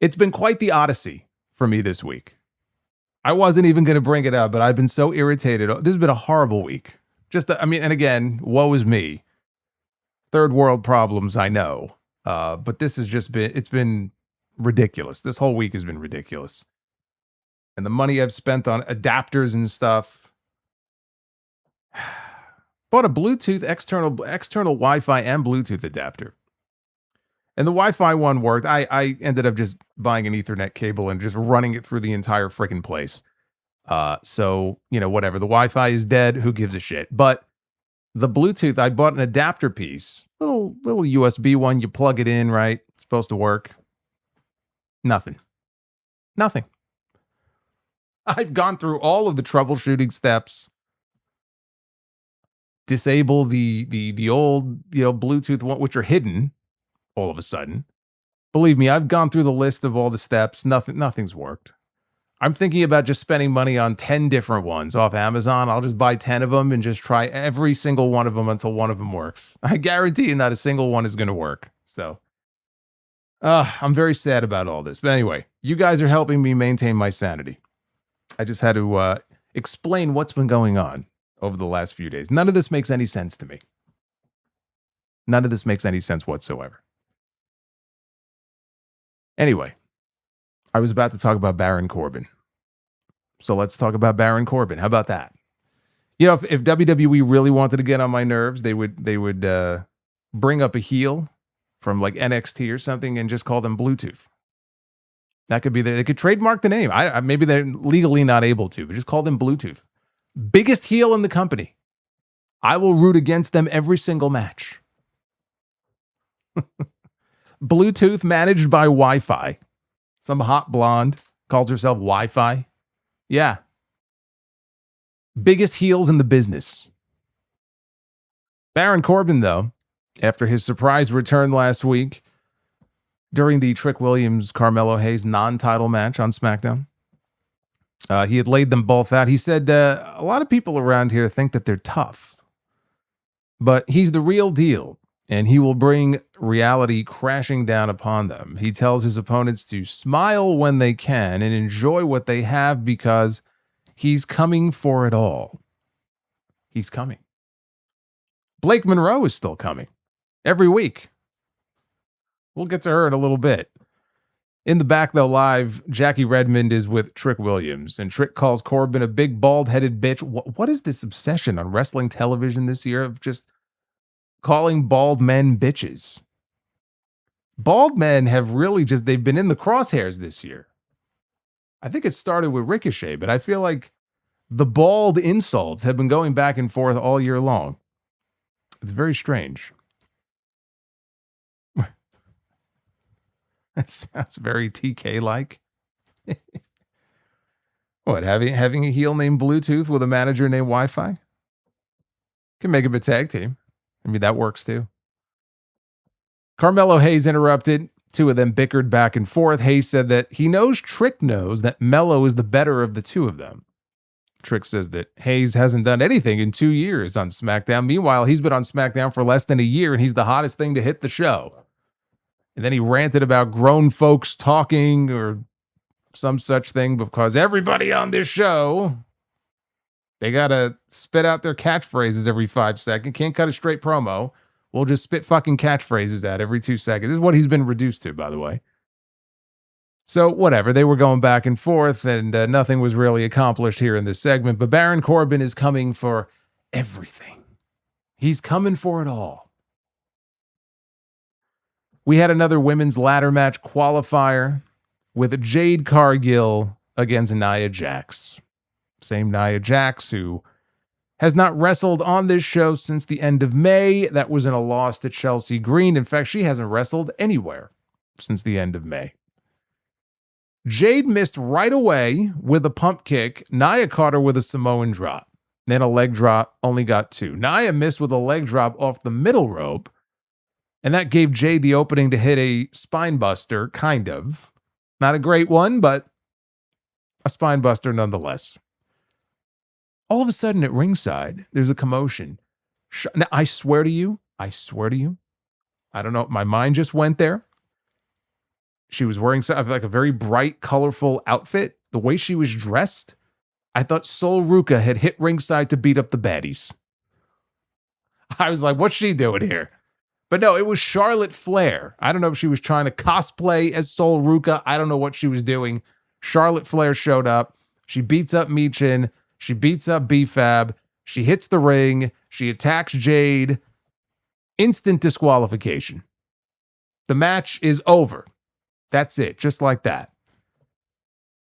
It's been quite the odyssey for me this week. I wasn't even going to bring it up, but I've been so irritated. This has been a horrible week. And again, woe is me. Third world problems, I know. But this has it's been ridiculous. This whole week has been ridiculous. And the money I've spent on adapters and stuff. Bought a Bluetooth external Wi-Fi and Bluetooth adapter. And the Wi-Fi one worked. I ended up just buying an Ethernet cable and just running it through the entire freaking place. So, whatever. The Wi-Fi is dead. Who gives a shit? But the Bluetooth, I bought an adapter piece. Little USB one. You plug it in, right? It's supposed to work. Nothing. I've gone through all of the troubleshooting steps. disable the old, Bluetooth one, which are hidden all of a sudden. Believe me, I've gone through the list of all the steps. Nothing's worked. I'm thinking about just spending money on 10 different ones off Amazon. I'll just buy 10 of them and just try every single one of them until one of them works. I guarantee you not a single one is going to work. So I'm very sad about all this. But anyway, you guys are helping me maintain my sanity. I just had to explain what's been going on over the last few days. None of this makes any sense to me. None of this makes any sense whatsoever. Anyway, I was about to talk about Baron Corbin. So let's talk about Baron Corbin. How about that? If WWE really wanted to get on my nerves, they would bring up a heel from like NXT or something and just call them Bluetooth. That could be they could trademark the name. Maybe they're legally not able to, but just call them Bluetooth. Biggest heel in the company. I will root against them every single match. Bluetooth managed by Wi-Fi. Some hot blonde calls herself Wi-Fi. Yeah. Biggest heels in the business. Baron Corbin, though, after his surprise return last week during the Trick Williams-Carmelo Hayes non-title match on SmackDown, he had laid them both out. He said, a lot of people around here think that they're tough, but he's the real deal, and he will bring reality crashing down upon them. He tells his opponents to smile when they can and enjoy what they have because he's coming for it all. He's coming. Blake Monroe is still coming every week. We'll get to her in a little bit. In the back, though, live, Jackie Redmond is with Trick Williams, and Trick calls Corbin a big bald-headed bitch. What is this obsession on wrestling television this year of just calling bald men bitches? Bald men have really they've been in the crosshairs this year. I think it started with Ricochet, but I feel like the bald insults have been going back and forth all year long. It's very strange. That sounds very TK-like. What, having a heel named Bluetooth with a manager named Wi-Fi? Can make him a tag team. I mean, that works too. Carmelo Hayes interrupted. Two of them bickered back and forth. Hayes said that he knows Trick knows that Melo is the better of the two of them. Trick says that Hayes hasn't done anything in 2 years on SmackDown. Meanwhile, he's been on SmackDown for less than a year, and he's the hottest thing to hit the show. And then he ranted about grown folks talking or some such thing because everybody on this show, they got to spit out their catchphrases every 5 seconds. Can't cut a straight promo. We'll just spit fucking catchphrases out every 2 seconds. This is what he's been reduced to, by the way. So whatever, they were going back and forth, and nothing was really accomplished here in this segment. But Baron Corbin is coming for everything. He's coming for it all. We had another women's ladder match qualifier with Jade Cargill against Nia Jax. Same Nia Jax, who has not wrestled on this show since the end of May. That was in a loss to Chelsea Green. In fact, she hasn't wrestled anywhere since the end of May. Jade missed right away with a pump kick. Nia caught her with a Samoan drop. Then a leg drop, only got 2. Nia missed with a leg drop off the middle rope. And that gave Jade the opening to hit a spine buster, kind of. Not a great one, but a spine buster nonetheless. All of a sudden at ringside, there's a commotion. Now, I swear to you, I don't know, my mind just went there. She was wearing like a very bright, colorful outfit. The way she was dressed, I thought Sol Ruca had hit ringside to beat up the baddies. I was like, what's she doing here? But no, it was Charlotte Flair. I don't know if she was trying to cosplay as Sol Ruca. I don't know what she was doing. Charlotte Flair showed up. She beats up Michin. She beats up B-Fab. She hits the ring. She attacks Jade. Instant disqualification. The match is over. That's it. Just like that.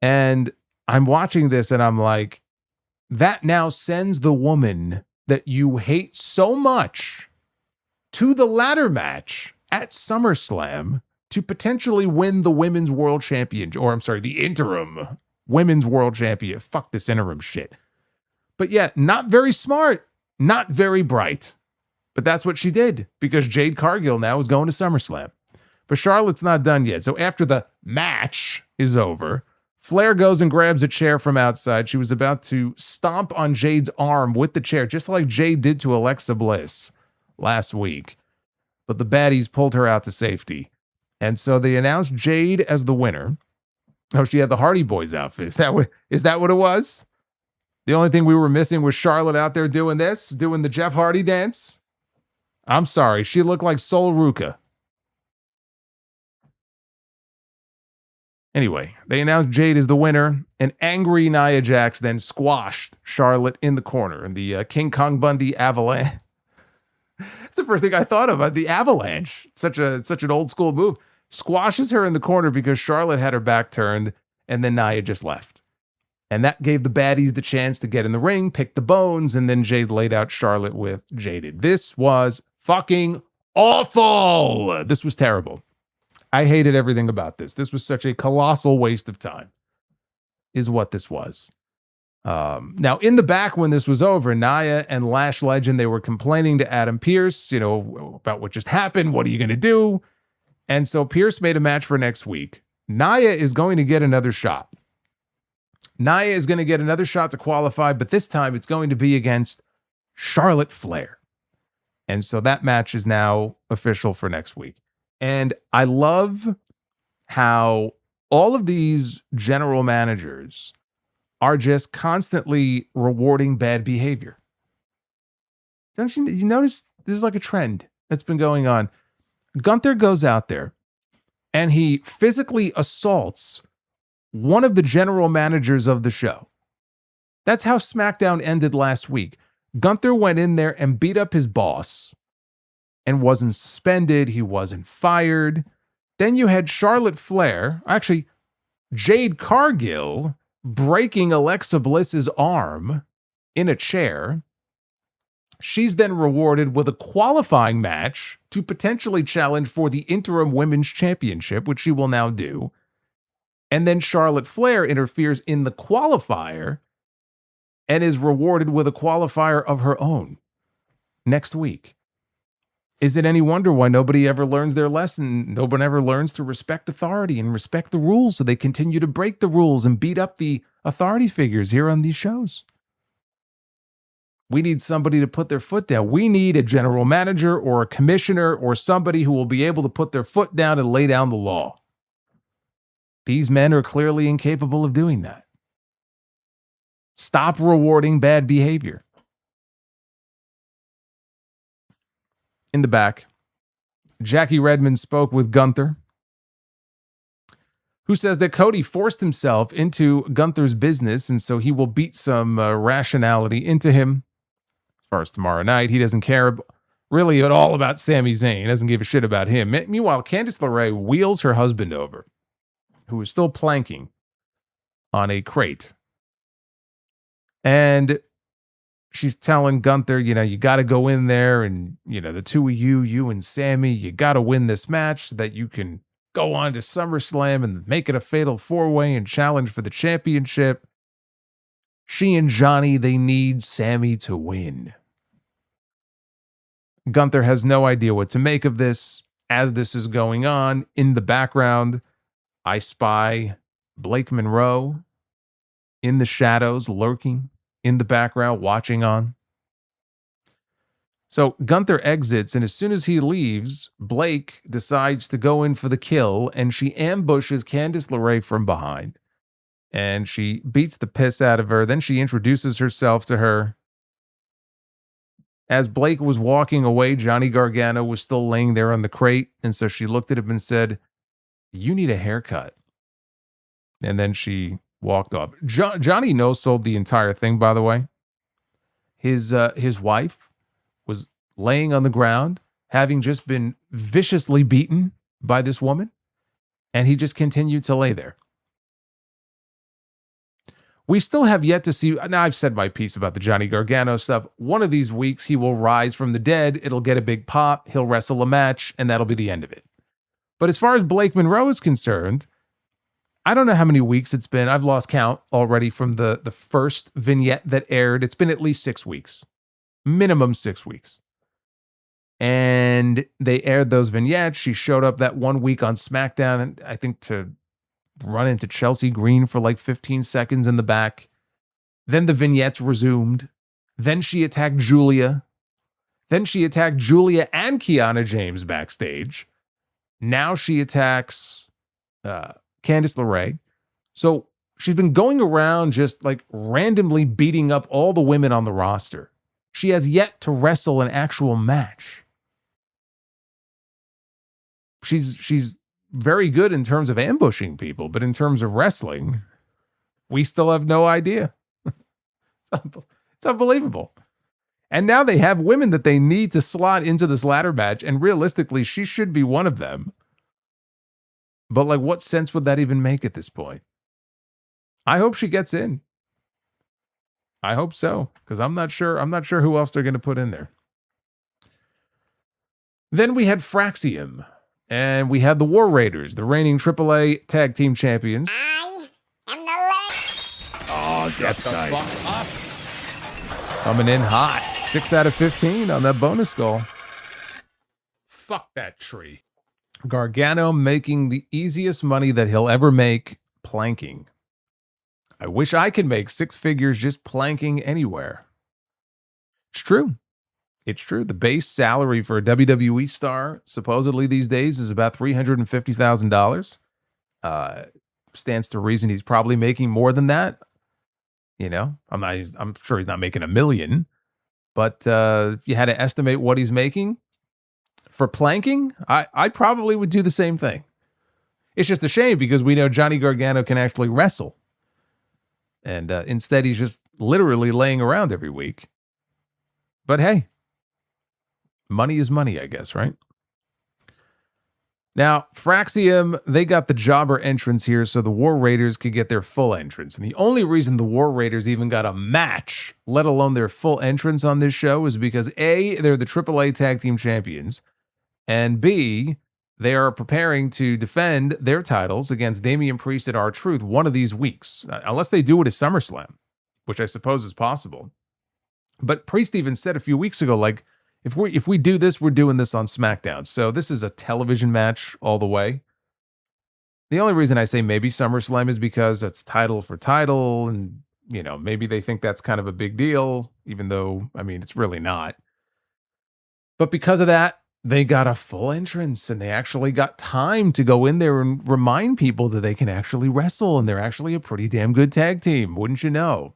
And I'm watching this and I'm like, that now sends the woman that you hate so much to the ladder match at SummerSlam to potentially win the women's world championship, or I'm sorry, the interim women's world champion. Fuck this interim shit. But yeah, not very smart. Not very bright, but that's what she did because Jade Cargill now is going to SummerSlam. But Charlotte's not done yet. So after the match is over, Flair goes and grabs a chair from outside. She was about to stomp on Jade's arm with the chair, just like Jade did to Alexa Bliss last week. But the baddies pulled her out to safety. And so they announced Jade as the winner. Oh, she had the Hardy Boys outfit. Is that what it was? The only thing we were missing was Charlotte out there doing this, doing the Jeff Hardy dance. I'm sorry. She looked like Sol Ruca. Anyway, they announced Jade as the winner, and angry Nia Jax then squashed Charlotte in the corner in the King Kong Bundy avalanche. That's the first thing I thought of, the avalanche. Such an old school move. Squashes her in the corner because Charlotte had her back turned, and then Nia just left. And that gave the baddies the chance to get in the ring, pick the bones, and then Jade laid out Charlotte with Jaded. This was fucking awful. This was terrible. I hated everything about this. This was such a colossal waste of time, is what this was. Now, in the back when this was over, Nia and Lash Legend, they were complaining to Adam Pearce, about what just happened. What are you going to do? And so Pearce made a match for next week. Nia is going to get another shot. Nia is going to get another shot to qualify, but this time it's going to be against Charlotte Flair. And so that match is now official for next week. And I love how all of these general managers are just constantly rewarding bad behavior. Don't you notice there's like a trend that's been going on? Gunther goes out there and he physically assaults one of the general managers of the show. That's how SmackDown ended last week. Gunther went in there and beat up his boss and wasn't suspended. He wasn't fired. Then you had Charlotte Flair, actually Jade Cargill, breaking Alexa Bliss's arm in a chair. She's then rewarded with a qualifying match to potentially challenge for the interim women's championship, which she will now do. And then Charlotte Flair interferes in the qualifier and is rewarded with a qualifier of her own next week. Is it any wonder why nobody ever learns their lesson? No one ever learns to respect authority and respect the rules, so they continue to break the rules and beat up the authority figures here on these shows. We need somebody to put their foot down. We need a general manager or a commissioner or somebody who will be able to put their foot down and lay down the law. These men are clearly incapable of doing that. Stop rewarding bad behavior. In the back, Jackie Redmond spoke with Gunther, who says that Cody forced himself into Gunther's business, and so he will beat some rationality into him. As far as tomorrow night, he doesn't care really at all about Sami Zayn. He doesn't give a shit about him. Meanwhile, Candice LeRae wheels her husband over, who is still planking on a crate. And she's telling Gunther, you got to go in there and, the two of you and Sammy, you got to win this match so that you can go on to SummerSlam and make it a fatal four-way and challenge for the championship. She and Johnny, they need Sammy to win. Gunther has no idea what to make of this. As this is going on, in the background, I spy Blake Monroe in the shadows, lurking in the background, watching on. So Gunther exits, and as soon as he leaves, Blake decides to go in for the kill, and she ambushes Candice LeRae from behind. And she beats the piss out of her. Then she introduces herself to her. As Blake was walking away, Johnny Gargano was still laying there on the crate, and so she looked at him and said, "You need a haircut." And then she walked off. Johnny no-sold the entire thing, by the way. His wife was laying on the ground, having just been viciously beaten by this woman, and he just continued to lay there. We still have yet to see. Now, I've said my piece about the Johnny Gargano stuff. One of these weeks, he will rise from the dead. It'll get a big pop. He'll wrestle a match, and that'll be the end of it. But as far as Blake Monroe is concerned, I don't know how many weeks it's been. I've lost count already from the first vignette that aired. It's been at least 6 weeks. Minimum 6 weeks. And they aired those vignettes. She showed up that 1 week on SmackDown, I think, to run into Chelsea Green for like 15 seconds in the back. Then the vignettes resumed. Then she attacked Julia. Then she attacked Julia and Kiana James backstage. Now she attacks Candice LeRae. So she's been going around just like randomly beating up all the women on the roster. She has yet to wrestle an actual match. She's very good in terms of ambushing people, but in terms of wrestling, we still have no idea. It's unbelievable. And now they have women that they need to slot into this ladder match, and realistically, she should be one of them. But like, what sense would that even make at this point? I hope she gets in. I hope so, because I'm not sure who else they're going to put in there. Then we had Fraxium, and we had the War Raiders, the reigning AAA tag team champions. I am the last. Oh, Death Side. Coming in hot. 6 out of 15 on that bonus skull. Fuck that tree. Gargano making the easiest money that he'll ever make planking. I wish I could make 6 figures just planking anywhere. It's true. It's true. The base salary for a WWE star supposedly these days is about $350,000. Stands to reason he's probably making more than that. You know, I'm sure he's not making $1 million, but if you had to estimate what he's making for planking, I probably would do the same thing. It's just a shame because we know Johnny Gargano can actually wrestle. And instead, he's just literally laying around every week. But hey, money is money, I guess, right? Now, Fraxium, they got the jobber entrance here so the War Raiders could get their full entrance. And the only reason the War Raiders even got a match, let alone their full entrance on this show, is because A, they're the AAA Tag Team Champions, and B, they are preparing to defend their titles against Damian Priest and R-Truth one of these weeks, unless they do it at SummerSlam, which I suppose is possible. But Priest even said a few weeks ago, like, if we do this, we're doing this on SmackDown. So this is a television match all the way. The only reason I say maybe SummerSlam is because it's title for title, and you know, maybe they think that's kind of a big deal, even though, I mean, it's really not. But because of that, they got a full entrance, and they actually got time to go in there and remind people that they can actually wrestle, and they're actually a pretty damn good tag team, wouldn't you know?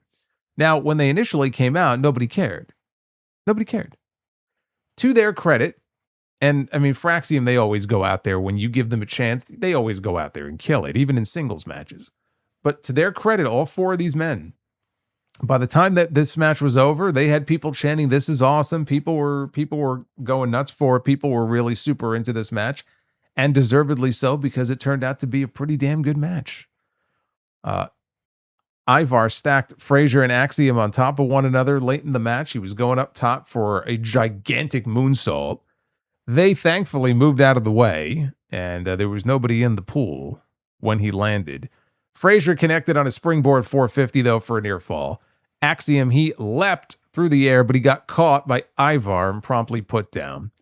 Now, when they initially came out, nobody cared. Nobody cared. To their credit, and I mean, Fraxium, they always go out there when you give them a chance. They always go out there and kill it, even in singles matches. But to their credit, all 4 of these men, by the time that this match was over, they had people chanting, "This is awesome." People were going nuts for it. People were really super into this match, and deservedly so, because it turned out to be a pretty damn good match. Ivar stacked Frazier and Axiom on top of one another late in the match. He was going up top for a gigantic moonsault. They thankfully moved out of the way, and there was nobody in the pool when he landed. Frazier connected on a springboard 450, though, for a near fall. Axiom, he leapt through the air, but he got caught by Ivar and promptly put down.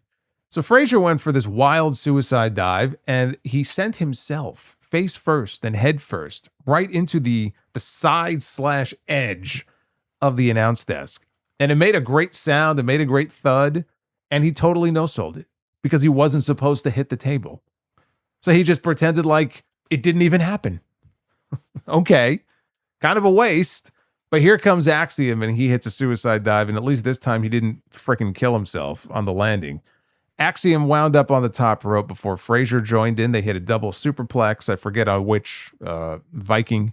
So Frazier went for this wild suicide dive, and he sent himself face first and head first right into the side/edge of the announce desk. And it made a great sound, it made a great thud, and he totally no-sold it because he wasn't supposed to hit the table. So he just pretended like it didn't even happen. Okay, kind of a waste, but here comes Axiom and he hits a suicide dive, and at least this time he didn't freaking kill himself on the landing. Axiom wound up on the top rope before Frazier joined in. They hit a double superplex. I forget on which Viking.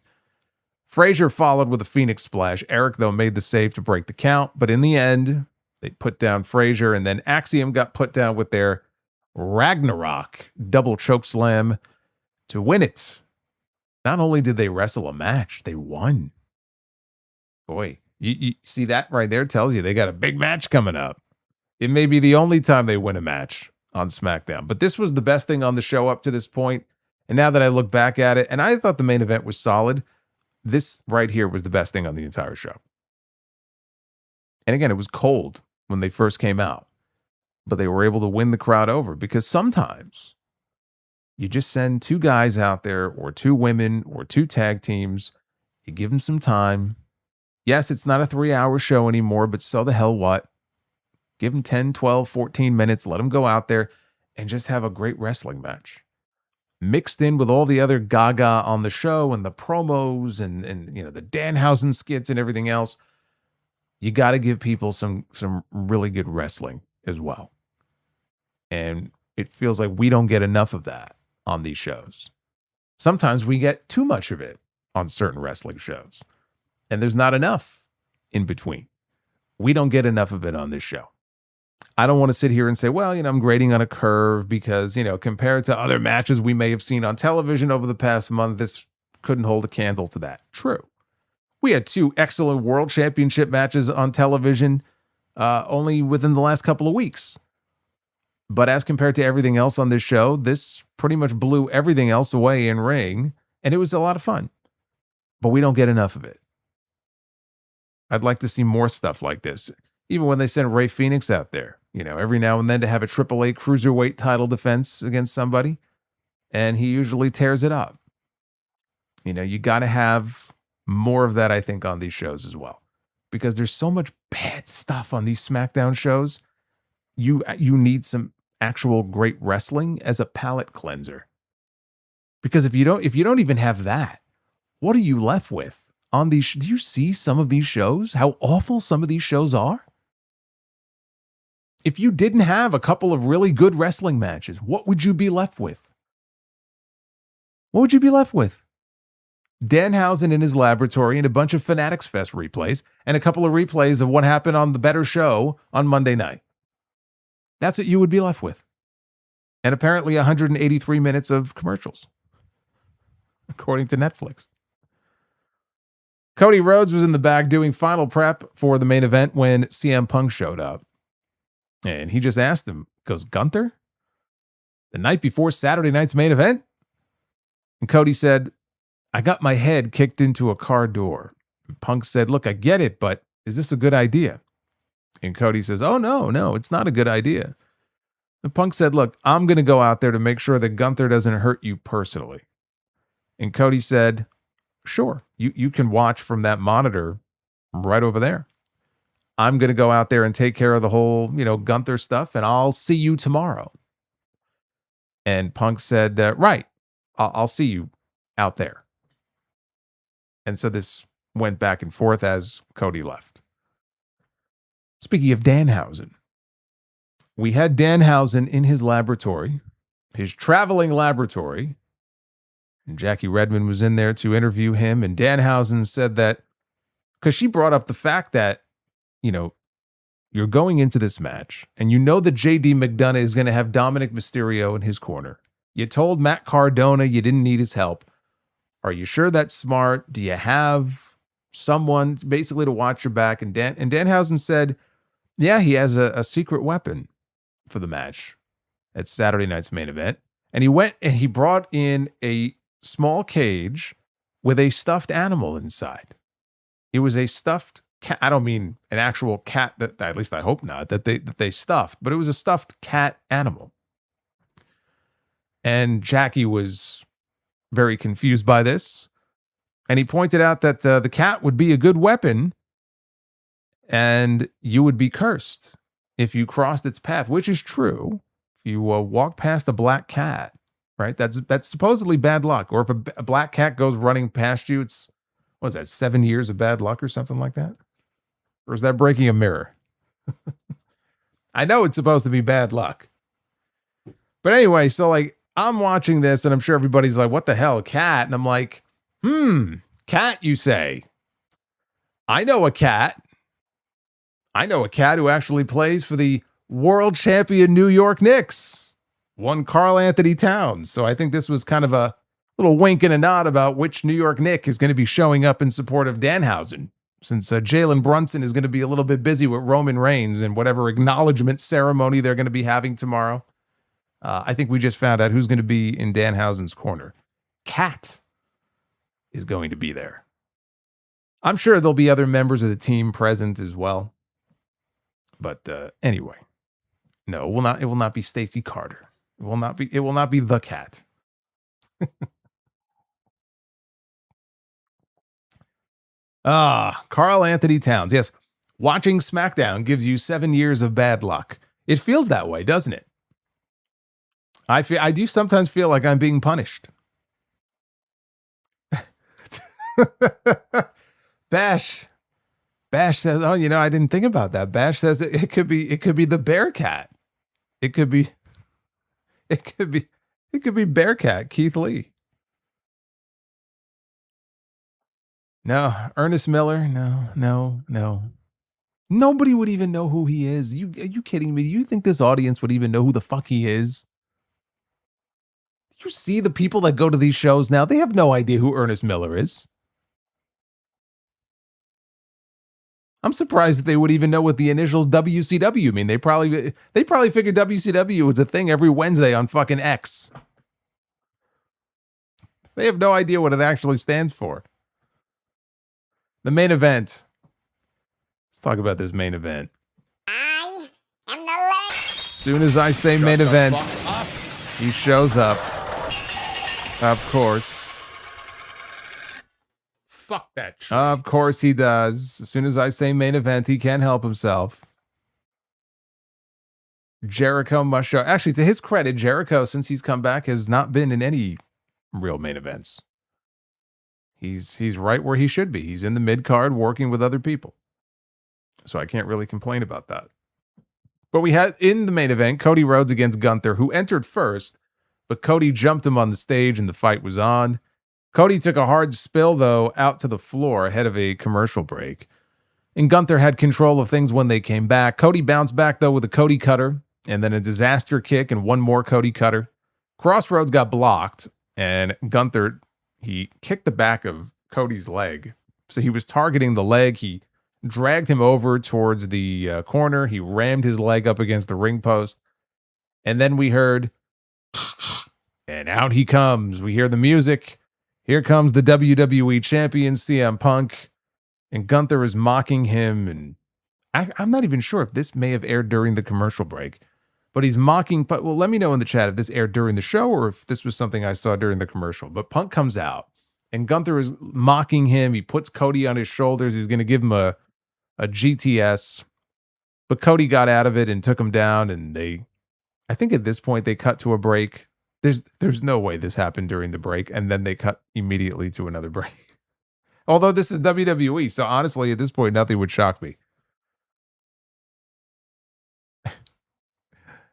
Frazier followed with a Phoenix Splash. Eric, though, made the save to break the count. But in the end, they put down Frazier, and then Axiom got put down with their Ragnarok double chokeslam to win it. Not only did they wrestle a match, they won. Boy, you see that right there tells you they got a big match coming up. It may be the only time they win a match on SmackDown. But this was the best thing on the show up to this point. And now that I look back at it, and I thought the main event was solid, this right here was the best thing on the entire show. And again, it was cold. when they first came out. But they were able to win the crowd over because sometimes you just send 2 guys out there or 2 women or 2 tag teams. You give them some time. Yes, it's not a 3-hour show anymore, but so the hell what? Give them 10, 12, 14 minutes. Let them go out there and just have a great wrestling match. Mixed in with all the other gaga on the show and the promos and the Danhausen skits and everything else. You got to give people some really good wrestling as well. And it feels like we don't get enough of that on these shows. Sometimes we get too much of it on certain wrestling shows. And there's not enough in between. We don't get enough of it on this show. I don't want to sit here and say, well, I'm grading on a curve because, compared to other matches we may have seen on television over the past month, this couldn't hold a candle to that. True. We had 2 excellent world championship matches on television only within the last couple of weeks. But as compared to everything else on this show, this pretty much blew everything else away in ring, and it was a lot of fun. But we don't get enough of it. I'd like to see more stuff like this. Even when they send Rey Fenix out there, every now and then to have a AAA cruiserweight title defense against somebody, and he usually tears it up. You got to have more of that, I think, on these shows as well, because there's so much bad stuff on these SmackDown shows. You need some actual great wrestling as a palate cleanser, because if you don't even have that, what are you left with on these? Do you see some of these shows? How awful some of these shows are. If you didn't have a couple of really good wrestling matches, what would you be left with? What would you be left with? Danhausen in his laboratory and a bunch of Fanatics Fest replays and a couple of replays of what happened on the better show on Monday night. That's what you would be left with. And apparently 183 minutes of commercials, according to Netflix. Cody Rhodes was in the back doing final prep for the main event when CM Punk showed up. And he just asked him, goes, Gunther? The night before Saturday night's main event? And Cody said, I got my head kicked into a car door. And Punk said, look, I get it, but is this a good idea? And Cody says, oh, no, it's not a good idea. And Punk said, look, I'm going to go out there to make sure that Gunther doesn't hurt you personally. And Cody said, sure, you can watch from that monitor right over there. I'm going to go out there and take care of the whole, Gunther stuff, and I'll see you tomorrow. And Punk said, right, I'll see you out there. And so this went back and forth as Cody left. Speaking of Danhausen, we had Danhausen in his laboratory, his traveling laboratory, and Jackie Redmond was in there to interview him. And Danhausen said that, because she brought up the fact that, you're going into this match and that JD McDonough is going to have Dominic Mysterio in his corner. You told Matt Cardona you didn't need his help. Are you sure that's smart? Do you have someone basically to watch your back? And Danhausen said, yeah, he has a secret weapon for the match at Saturday night's main event. And he went and he brought in a small cage with a stuffed animal inside. It was a stuffed cat. I don't mean an actual cat, that at least I hope not, that they stuffed, but it was a stuffed cat animal. And Jackie was very confused by this. And he pointed out that the cat would be a good weapon and you would be cursed if you crossed its path, which is true. If you walk past a black cat, right? That's supposedly bad luck. Or if a black cat goes running past you, it's, what is that, 7 years of bad luck or something like that? Or is that breaking a mirror? I know it's supposed to be bad luck. But anyway, so I'm watching this and I'm sure everybody's like, what the hell, a cat? And I'm like, cat, you say? I know a cat. I know a cat who actually plays for the world champion New York Knicks. One Karl Anthony Towns. So I think this was kind of a little wink and a nod about which New York Knick is going to be showing up in support of Danhausen, since Jalen Brunson is going to be a little bit busy with Roman Reigns and whatever acknowledgement ceremony they're going to be having tomorrow. I think we just found out who's going to be in Danhausen's corner. Cat is going to be there. I'm sure there'll be other members of the team present as well. But anyway, no, it will not. It will not be Stacey Carter. It will not be. It will not be the cat. Carl Anthony Towns. Yes, watching SmackDown gives you 7 years of bad luck. It feels that way, doesn't it? I do sometimes feel like I'm being punished. Bash says, "Oh, I didn't think about that." Bash says it could be the Bearcat. It could be Bearcat Keith Lee. No, Ernest Miller. No. Nobody would even know who he is. Are you kidding me? Do you think this audience would even know who the fuck he is? Do you see the people that go to these shows now? They have no idea who Ernest Miller is. I'm surprised that they would even know what the initials WCW mean. They probably figured WCW was a thing every Wednesday on fucking X. They have no idea what it actually stands for. The main event. Let's talk about this main event. I am the Lord. As soon as I say main event, he shows up. Of course. Fuck that tree. Of course he does. As soon as I say main event, he can't help himself. Jericho must show. Actually, to his credit, Jericho, since he's come back, has not been in any real main events. He's right where he should be. He's in the mid-card working with other people. So I can't really complain about that. But we had in the main event, Cody Rhodes against Gunther, who entered first, but Cody jumped him on the stage and the fight was on. Cody took a hard spill, though, out to the floor ahead of a commercial break. And Gunther had control of things when they came back. Cody bounced back, though, with a Cody cutter and then a disaster kick and one more Cody cutter. Crossroads got blocked, and Gunther, he kicked the back of Cody's leg. So he was targeting the leg. He dragged him over towards the corner. He rammed his leg up against the ring post. And then we heard, and out he comes. We hear the music. Here comes the WWE champion, CM Punk, and Gunther is mocking him. And I'm not even sure if this may have aired during the commercial break, but he's mocking. But well, let me know in the chat if this aired during the show or if this was something I saw during the commercial. But Punk comes out, and Gunther is mocking him. He puts Cody on his shoulders. He's going to give him a GTS, but Cody got out of it and took him down. And I think at this point they cut to a break. There's no way this happened during the break, and then they cut immediately to another break. Although this is WWE, so honestly, at this point, nothing would shock me.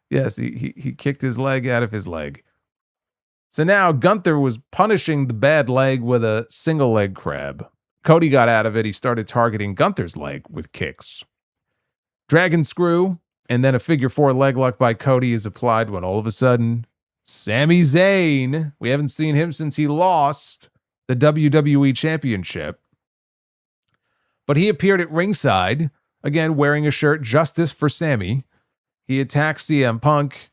Yes, he kicked his leg out of his leg. So now Gunther was punishing the bad leg with a single leg crab. Cody got out of it. He started targeting Gunther's leg with kicks. Dragon screw, and then a figure four leg lock by Cody is applied when all of a sudden, Sami Zayn, we haven't seen him since he lost the WWE Championship, but he appeared at ringside, again wearing a shirt, Justice for Sami. He attacks CM Punk.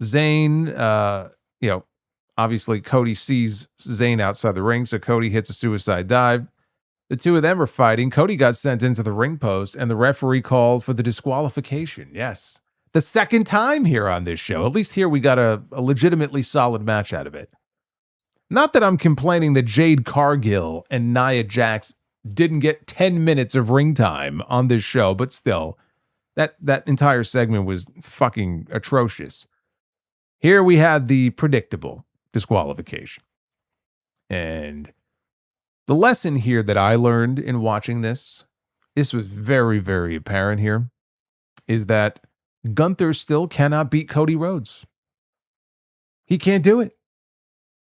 Zayn, obviously Cody sees Zayn outside the ring, so Cody hits a suicide dive. The two of them are fighting. Cody got sent into the ring post, and the referee called for the disqualification. Yes. The second time here on this show. At least here we got a legitimately solid match out of it. Not that I'm complaining that Jade Cargill and Nia Jax didn't get 10 minutes of ring time on this show, but still, that entire segment was fucking atrocious. Here we had the predictable disqualification. And the lesson here that I learned in watching this was very, very apparent here, is that Gunther still cannot beat Cody Rhodes. He can't do it.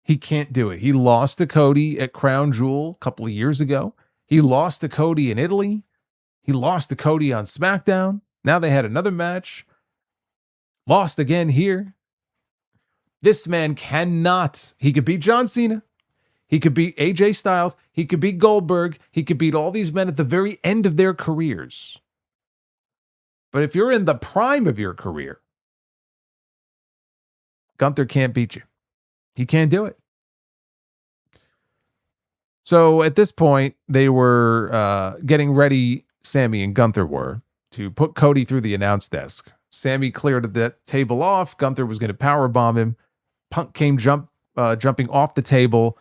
He can't do it. He lost to Cody at Crown Jewel a couple of years ago. He lost to Cody in Italy. He lost to Cody on SmackDown. Now they had another match. Lost again here. This man cannot. He could beat John Cena. He could beat AJ Styles. He could beat Goldberg. He could beat all these men at the very end of their careers. But if you're in the prime of your career, Gunther can't beat you. He can't do it. So at this point, they were getting ready, Sami and Gunther were, to put Cody through the announce desk. Sammy cleared the table off. Gunther was going to powerbomb him. Punk came jumping off the table.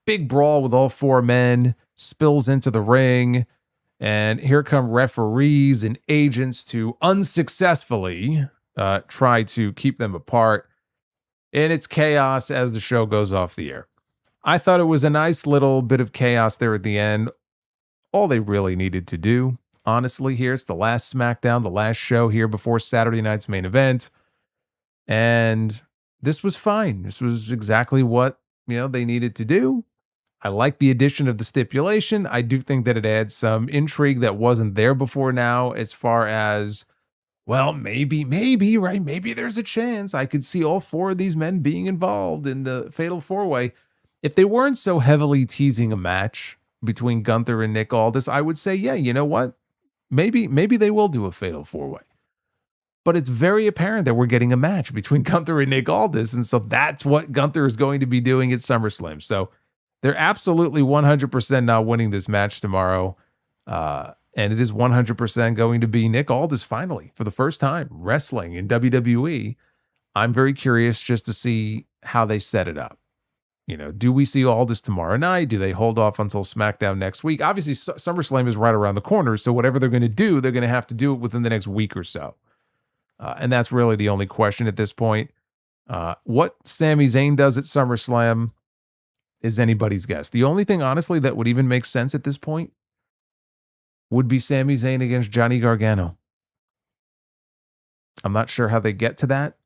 Big brawl with all four men. Spills into the ring. And here come referees and agents to unsuccessfully try to keep them apart. And it's chaos as the show goes off the air. I thought it was a nice little bit of chaos there at the end. All they really needed to do, honestly, here, it's the last SmackDown, the last show here before Saturday night's main event. And this was fine. This was exactly what, they needed to do. I like the addition of the stipulation. I do think that it adds some intrigue that wasn't there before now, as far as, well, maybe, right? Maybe there's a chance I could see all four of these men being involved in the Fatal 4-Way. If they weren't so heavily teasing a match between Gunther and Nick Aldis, I would say, yeah, you know what? Maybe they will do a Fatal 4-Way. But it's very apparent that we're getting a match between Gunther and Nick Aldis, and so that's what Gunther is going to be doing at SummerSlam. So they're absolutely 100% not winning this match tomorrow. And it is 100% going to be Nick Aldis finally, for the first time, wrestling in WWE. I'm very curious just to see how they set it up. Do we see Aldis tomorrow night? Do they hold off until SmackDown next week? Obviously, SummerSlam is right around the corner, so whatever they're going to do, they're going to have to do it within the next week or so. And that's really the only question at this point. What Sami Zayn does at SummerSlam is anybody's guess. The only thing, honestly, that would even make sense at this point would be Sami Zayn against Johnny Gargano. I'm not sure how they get to that.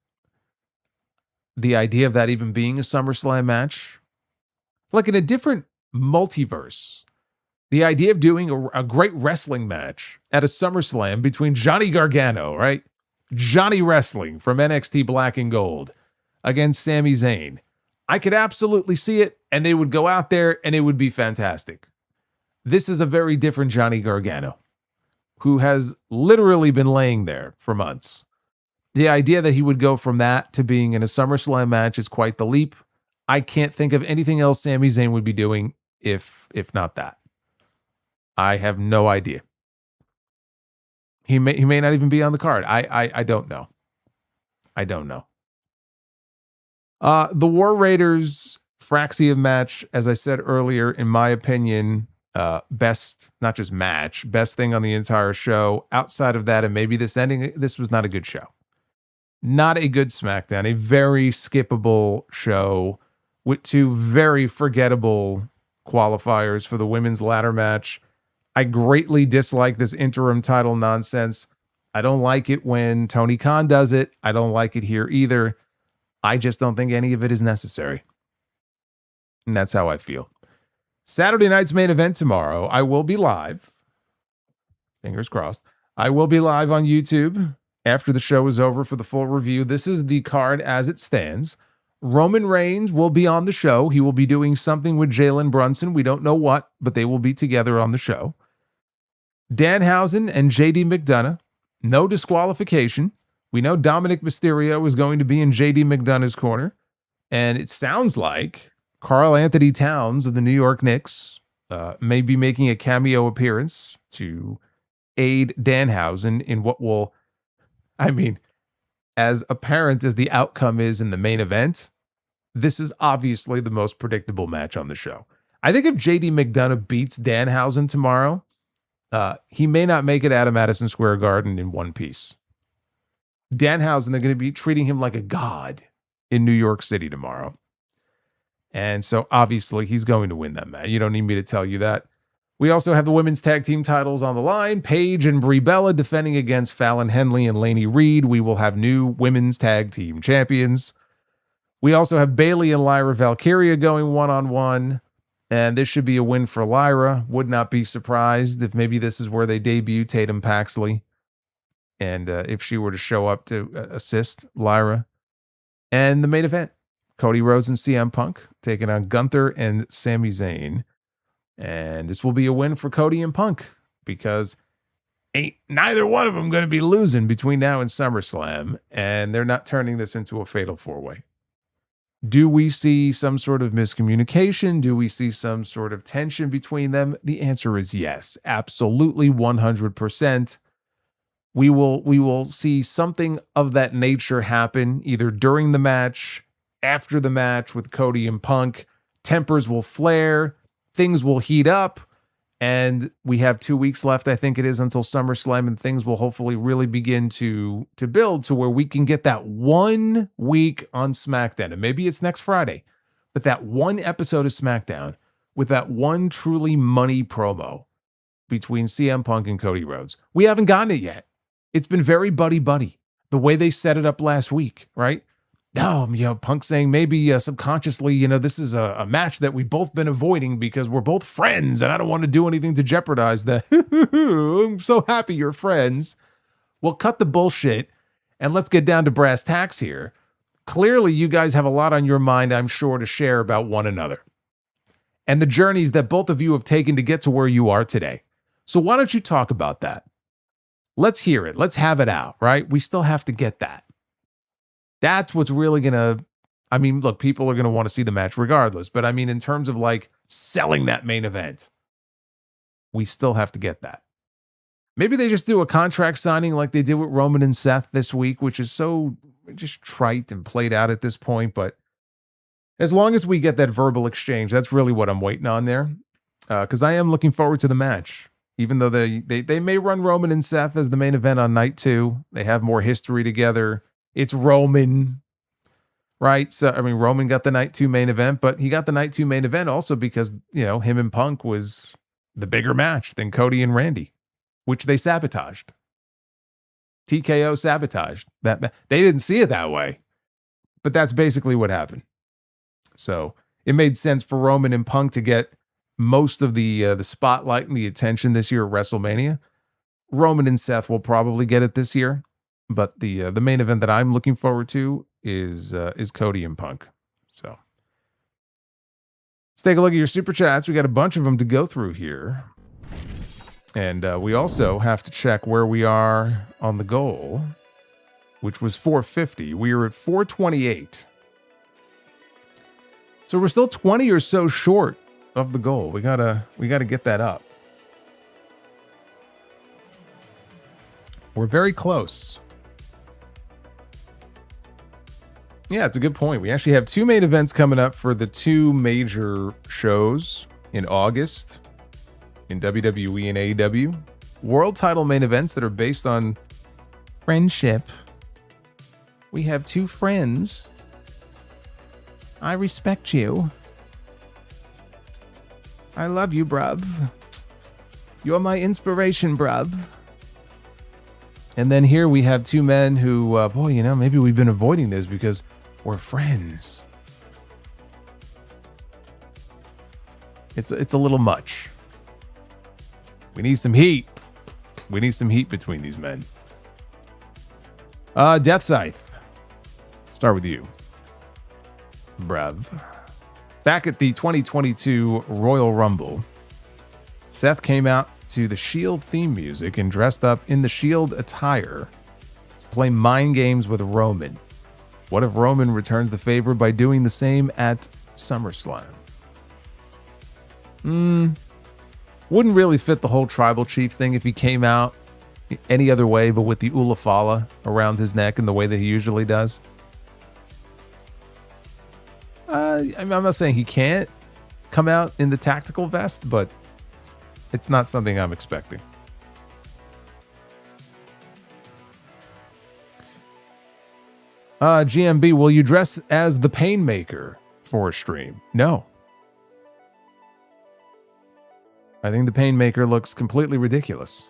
The idea of that even being a SummerSlam match, like in a different multiverse, the idea of doing a great wrestling match at a SummerSlam between Johnny Gargano, right? Johnny Wrestling from NXT Black and Gold against Sami Zayn. I could absolutely see it, and they would go out there, and it would be fantastic. This is a very different Johnny Gargano, who has literally been laying there for months. The idea that he would go from that to being in a SummerSlam match is quite the leap. I can't think of anything else Sami Zayn would be doing if not that. I have no idea. He may not even be on the card. I don't know. I don't know. The War Raiders Fraxium match, as I said earlier, in my opinion, best, not just match, best thing on the entire show. Outside of that, and maybe this ending, this was not a good show. Not a good SmackDown. A very skippable show with two very forgettable qualifiers for the women's ladder match. I greatly dislike this interim title nonsense. I don't like it when Tony Khan does it. I don't like it here either. I just don't think any of it is necessary. And that's how I feel. Saturday night's main event tomorrow. I will be live. Fingers crossed. I will be live on YouTube after the show is over for the full review. This is the card as it stands. Roman Reigns will be on the show. He will be doing something with Jalen Brunson. We don't know what, but they will be together on the show. Danhausen and JD McDonough. No disqualification. We know Dominic Mysterio is going to be in JD McDonough's corner. And it sounds like Karl Anthony Towns of the New York Knicks may be making a cameo appearance to aid Danhausen in what will, as apparent as the outcome is in the main event, this is obviously the most predictable match on the show. I think if JD McDonough beats Danhausen tomorrow, he may not make it out of Madison Square Garden in one piece. Danhausen, they're going to be treating him like a god in New York City tomorrow. And so obviously he's going to win that match. You don't need me to tell you that. We also have the women's tag team titles on the line. Paige and Brie Bella defending against Fallon Henley and Lainey Reed. We will have new women's tag team champions. We also have Bayley and Lyra Valkyria going one-on-one. And this should be a win for Lyra. Would not be surprised if maybe this is where they debut Tatum Paxley. And if she were to show up to assist Lyra. And the main event, Cody Rhodes and CM Punk taking on Gunther and Sami Zayn. And this will be a win for Cody and Punk because ain't neither one of them going to be losing between now and SummerSlam. And they're not turning this into a fatal four-way. Do we see some sort of miscommunication? Do we see some sort of tension between them? The answer is yes, absolutely 100%. we will see something of that nature happen either during the match, after the match with Cody and Punk. Tempers will flare, things will heat up, and we have 2 weeks left, I think it is, until SummerSlam, and things will hopefully really begin to build to where we can get that 1 week on SmackDown. And maybe it's next Friday, but that one episode of SmackDown with that one truly money promo between CM Punk and Cody Rhodes. We haven't gotten it yet. It's been very buddy-buddy, the way they set it up last week, right? Punk saying maybe subconsciously, this is a match that we've both been avoiding because we're both friends and I don't want to do anything to jeopardize that. I'm so happy you're friends. Well, cut the bullshit and let's get down to brass tacks here. Clearly, you guys have a lot on your mind, I'm sure, to share about one another and the journeys that both of you have taken to get to where you are today. So why don't you talk about that? Let's hear it. Let's have it out, right? We still have to get that. That's what's really going to, look, people are going to want to see the match regardless. But in terms of like selling that main event, we still have to get that. Maybe they just do a contract signing like they did with Roman and Seth this week, which is so just trite and played out at this point. But as long as we get that verbal exchange, that's really what I'm waiting on there. Because I am looking forward to the match. Even though they may run Roman and Seth as the main event on night 2. They have more history together. It's Roman, right? So, Roman got the night 2 main event, but he got the night 2 main event also because, him and Punk was the bigger match than Cody and Randy, which they sabotaged. TKO sabotaged that. They didn't see it that way, but that's basically what happened. So it made sense for Roman and Punk to get most of the spotlight and the attention this year at WrestleMania. Roman and Seth will probably get it this year. But the main event that I'm looking forward to is Cody and Punk. So let's take a look at your super chats. We got a bunch of them to go through here, and we also have to check where we are on the goal, which was 450. We are at 428, so we're still 20 or so short of the goal. We gotta get that up. We're very close. Yeah, it's a good point. We actually have 2 main events coming up for the 2 major shows in August in WWE and AEW. World title main events that are based on friendship. We have 2 friends. I respect you. I love you, bruv. You're my inspiration, bruv. And then here we have 2 men who, maybe we've been avoiding this because we're friends. It's a little much. We need some heat. We need some heat between these men. Death Scythe. Start with you. Bruv. Back at the 2022 Royal Rumble, Seth came out to the Shield theme music and dressed up in the Shield attire to play mind games with Roman. What if Roman returns the favor by doing the same at SummerSlam? Wouldn't really fit the whole tribal chief thing if he came out any other way but with the Ulafala around his neck in the way that he usually does. I'm not saying he can't come out in the tactical vest, but it's not something I'm expecting. GMB, will you dress as the Painmaker for a stream? No. I think the Painmaker looks completely ridiculous.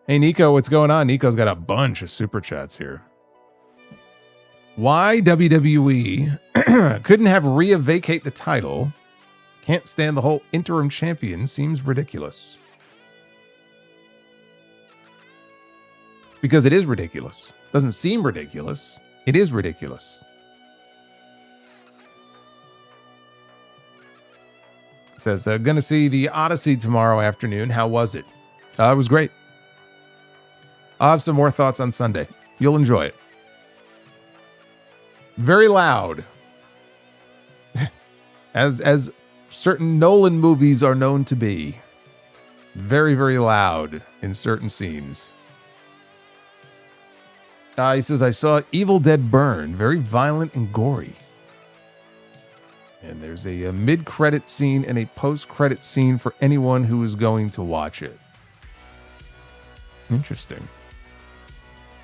Hey, Nico, what's going on? Nico's got a bunch of super chats here. Why WWE couldn't have Rhea vacate the title? Can't stand the whole interim champion. Seems ridiculous. Because it is ridiculous. Doesn't seem ridiculous. It is ridiculous. It says, gonna see the Odyssey tomorrow afternoon. How was it? It was great. I'll have some more thoughts on Sunday. You'll enjoy it. Very loud. as certain Nolan movies are known to be. Very, very loud in certain scenes. He says, I saw Evil Dead Burn. Very violent and gory. And there's a mid-credit scene and a post-credit scene for anyone who is going to watch it. Interesting.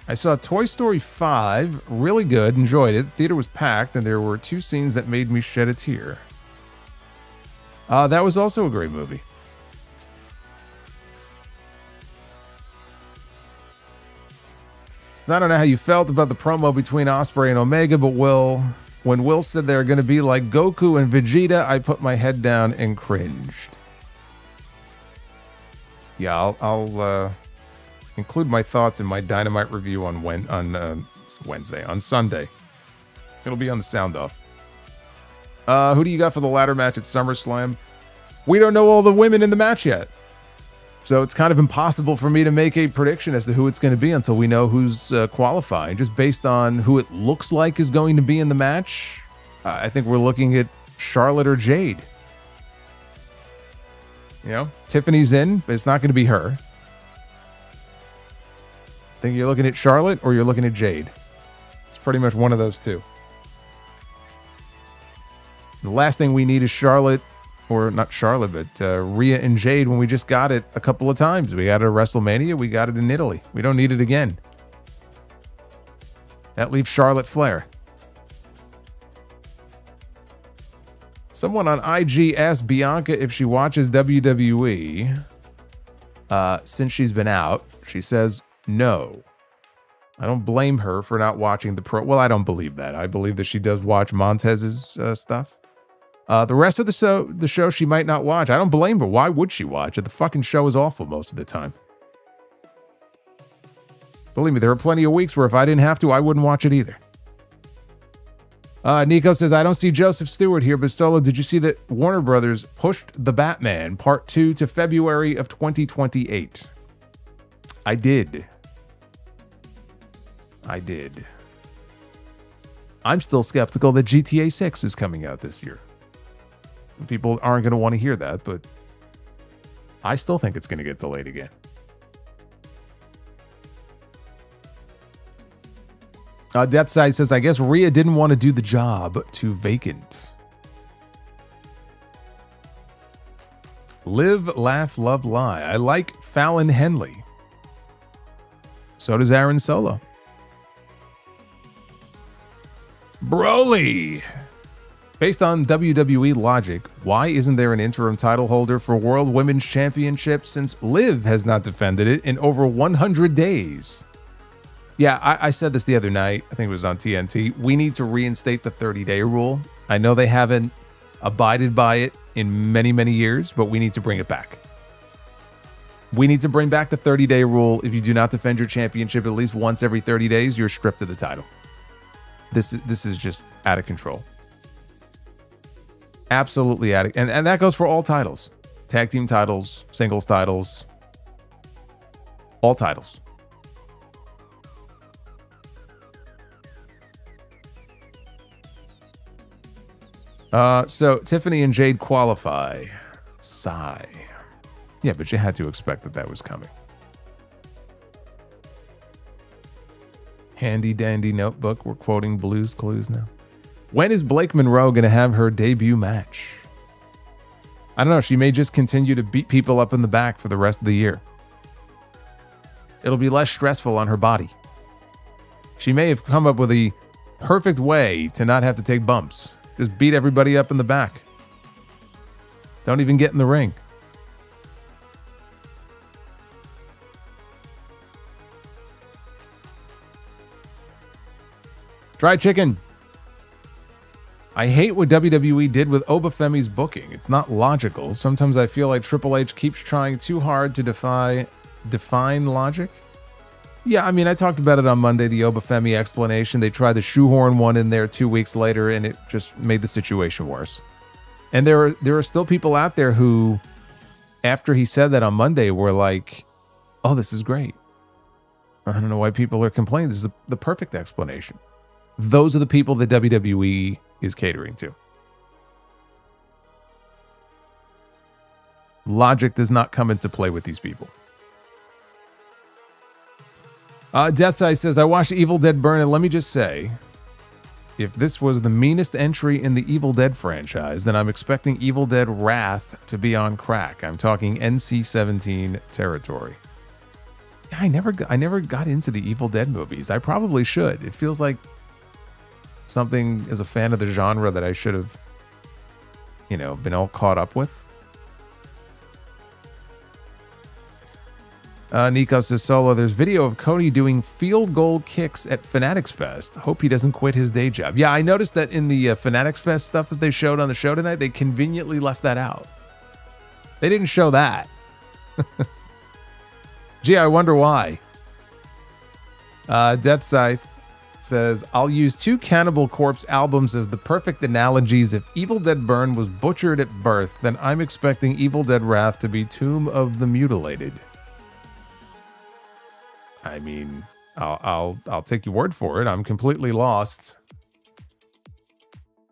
I saw Toy Story 5. Really good. Enjoyed it. The theater was packed, and there were 2 scenes that made me shed a tear. That was also a great movie. I don't know how you felt about the promo between Ospreay and Omega, but when Will said they're going to be like Goku and Vegeta, I put my head down and cringed. Yeah, I'll include my thoughts in my Dynamite review on Sunday. It'll be on the sound off. Who do you got for the ladder match at SummerSlam? We don't know all the women in the match yet. So it's kind of impossible for me to make a prediction as to who it's going to be until we know who's qualifying. Just based on who it looks like is going to be in the match, I think we're looking at Charlotte or Jade. You know, Tiffany's in, but it's not going to be her. Think you're looking at Charlotte or you're looking at Jade. It's pretty much one of those two. The last thing we need is Charlotte. Or not Charlotte, but Rhea and Jade when we just got it a couple of times. We got it at WrestleMania. We got it in Italy. We don't need it again. That leaves Charlotte Flair. Someone on IG asked Bianca if she watches WWE since she's been out. She says no. I don't blame her for not watching the pro. Well, I don't believe that. I believe that she does watch Montez's stuff. The rest of the show she might not watch. I don't blame her. Why would she watch it? The fucking show is awful most of the time. Believe me, there are plenty of weeks where if I didn't have to, I wouldn't watch it either. Nico says, I don't see Joseph Stewart here, but Solo, did you see that Warner Brothers pushed The Batman Part 2 to February of 2028? I did. I'm still skeptical that GTA 6 is coming out this year. People aren't going to want to hear that, but I still think it's going to get delayed again. Deathside says, I guess Rhea didn't want to do the job too vacant. Live, laugh, love, lie. I like Fallon Henley. So does Aaron Solo. Broly. Based on WWE logic, why isn't there an interim title holder for World Women's Championship since Liv has not defended it in over 100 days? Yeah, I said this the other night. I think it was on TNT. We need to reinstate the 30-day rule. I know they haven't abided by it in many, many years, but we need to bring it back. We need to bring back the 30-day rule. If you do not defend your championship at least once every 30 days, you're stripped of the title. This is just out of control. Absolutely out of, and that goes for all titles. Tag team titles, singles titles, all titles. So Tiffany and Jade qualify. Sigh. Yeah, but you had to expect that was coming. Handy dandy notebook. We're quoting Blue's Clues now. When is Blake Monroe going to have her debut match? I don't know. She may just continue to beat people up in the back for the rest of the year. It'll be less stressful on her body. She may have come up with a perfect way to not have to take bumps. Just beat everybody up in the back. Don't even get in the ring. Fried chicken. I hate what WWE did with Obafemi's booking. It's not logical. Sometimes I feel like Triple H keeps trying too hard to define logic. Yeah, I mean, I talked about it on Monday, the Obafemi explanation. They tried to shoehorn one in there 2 weeks later, and it just made the situation worse. And there are still people out there who, after he said that on Monday, were like, oh, this is great. I don't know why people are complaining. This is the perfect explanation. Those are the people that WWE is catering to. Logic does not come into play with these people. Deathside says, I watched Evil Dead Burn, and let me just say, if this was the meanest entry in the Evil Dead franchise, then I'm expecting Evil Dead Wrath to be on crack. I'm talking NC-17 territory. I never got into the Evil Dead movies. I probably should. It feels like something as a fan of the genre that I should have, been all caught up with. Nico says, Solo, there's video of Cody doing field goal kicks at Fanatics Fest. Hope he doesn't quit his day job. Yeah, I noticed that in the Fanatics Fest stuff that they showed on the show tonight, they conveniently left that out. They didn't show that. Gee, I wonder why. Death Scythe says, I'll use 2 Cannibal Corpse albums as the perfect analogies. If Evil Dead Burn was butchered at birth, then I'm expecting Evil Dead Wrath to be Tomb of the Mutilated. I mean, I'll take your word for it. I'm completely lost.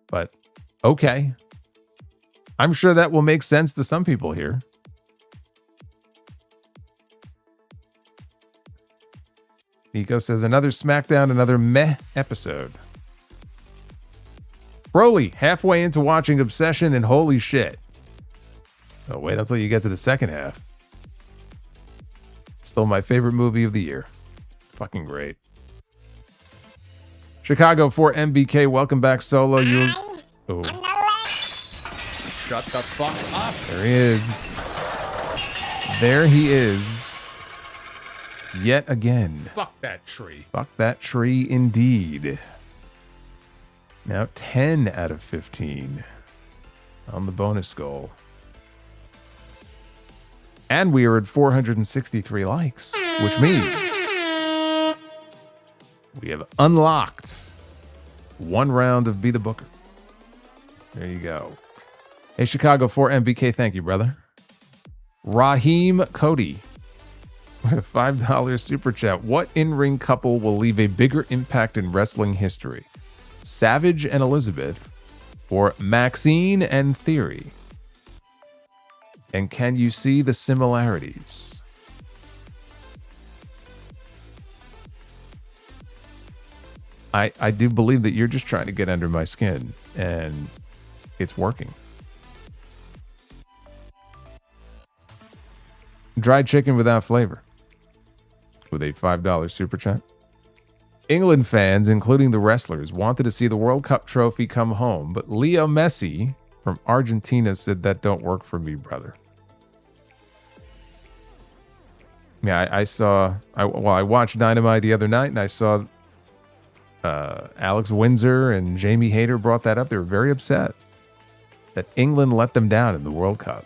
But okay. I'm sure that will make sense to some people here. Nico says, another SmackDown, another meh episode. Broly, halfway into watching Obsession, and holy shit. Oh, wait until you get to the second half. Still my favorite movie of the year. Fucking great. Chicago 4 MBK, welcome back, Solo. You. Oh. Shut the fuck up. There he is. There he is. Yet again. Fuck that tree. Fuck that tree indeed. Now 10 out of 15 on the bonus goal. And we are at 463 likes, which means we have unlocked 1 round of Be the Booker. There you go. Hey, Chicago 4 MBK, thank you, brother. Raheem Cody with a $5 super chat. What in-ring couple will leave a bigger impact in wrestling history? Savage and Elizabeth, or Maxine and Theory? And can you see the similarities? I do believe that you're just trying to get under my skin, and it's working. Dried chicken without flavor with a $5 super chat. England fans, including the wrestlers, wanted to see the World Cup trophy come home, but Leo Messi from Argentina said that don't work for me, brother. Yeah, I watched Dynamite the other night, and I saw Alex Windsor and Jamie Hayter brought that up. They were very upset that England let them down in the World Cup.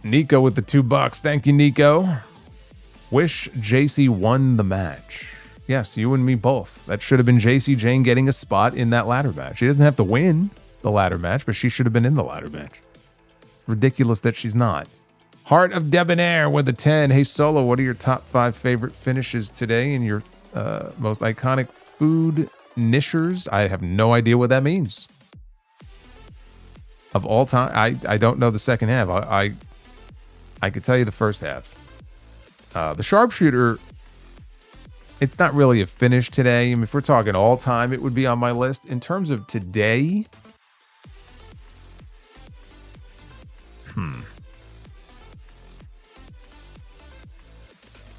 Nico with the $2. Thank you, Nico. Wish JC won the match. Yes, you and me both. That should have been JC Jane getting a spot in that ladder match. She doesn't have to win the ladder match, but she should have been in the ladder match. Ridiculous that she's not. Heart of Debonair with a 10. Hey, Solo, what are your top 5 favorite finishes today and your most iconic food nishers? I have no idea what that means. Of all time, I don't know the second half. I could tell you the first half. The sharpshooter, it's not really a finish today. I mean, if we're talking all time, it would be on my list. In terms of today,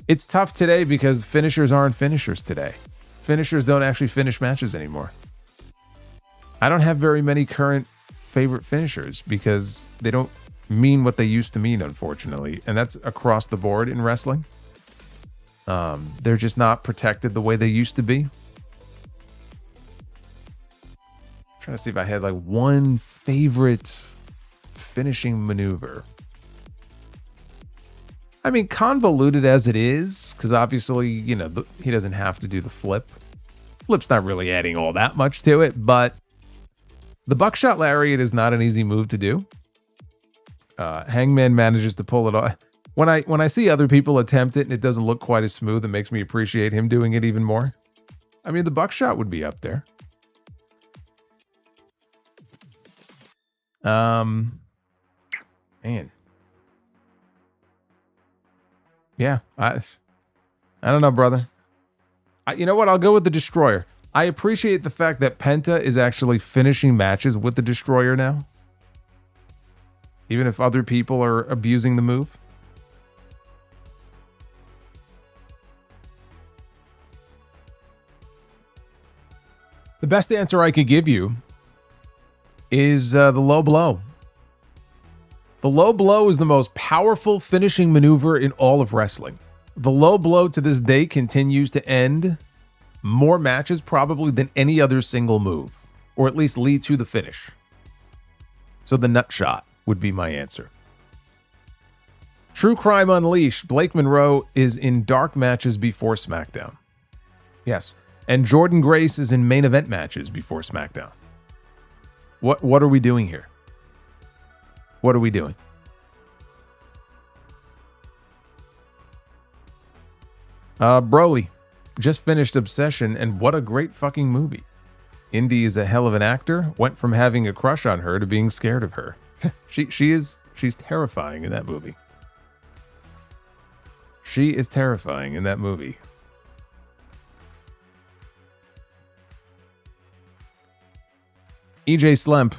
it's tough today because finishers aren't finishers today. Finishers don't actually finish matches anymore. I don't have very many current favorite finishers because they don't mean what they used to mean, unfortunately. And that's across the board in wrestling. They're just not protected the way they used to be. I'm trying to see if I had like one favorite finishing maneuver. I mean, convoluted as it is, because obviously, you know, he doesn't have to do the flip. Flip's not really adding all that much to it, but the buckshot lariat is not an easy move to do. Hangman manages to pull it off. When I see other people attempt it and it doesn't look quite as smooth, it makes me appreciate him doing it even more. I mean, the buckshot would be up there. Man. Yeah, I don't know, brother. You know what? I'll go with the Destroyer. I appreciate the fact that Penta is actually finishing matches with the Destroyer now. Even if other people are abusing the move. The best answer I could give you is the low blow. The low blow is the most powerful finishing maneuver in all of wrestling. The low blow to this day continues to end more matches probably than any other single move, or at least lead to the finish. So the nut shot would be my answer. True Crime Unleashed. Blake Monroe is in dark matches before SmackDown. Yes. And Jordan Grace is in main event matches before SmackDown. What are we doing here? What are we doing? Broly just finished Obsession, and what a great fucking movie. Indy is a hell of an actor. Went from having a crush on her to being scared of her. She's terrifying in that movie. She is terrifying in that movie. EJ Slemp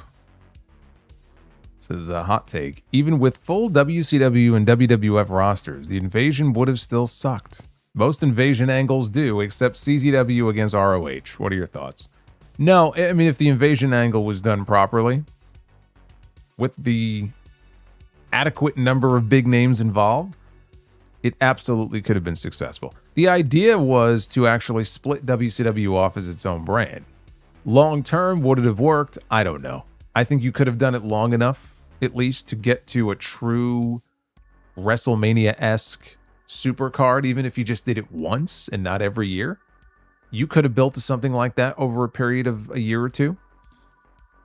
says a hot take. Even with full WCW and WWF rosters, the Invasion would have still sucked. Most Invasion angles do, except CZW against ROH. What are your thoughts? No, I mean, if the Invasion angle was done properly, with the adequate number of big names involved, it absolutely could have been successful. The idea was to actually split WCW off as its own brand. Long term, would it have worked? I don't know. I think you could have done it long enough, at least, to get to a true WrestleMania-esque super card, even if you just did it once and not every year. You could have built to something like that over a period of a year or two.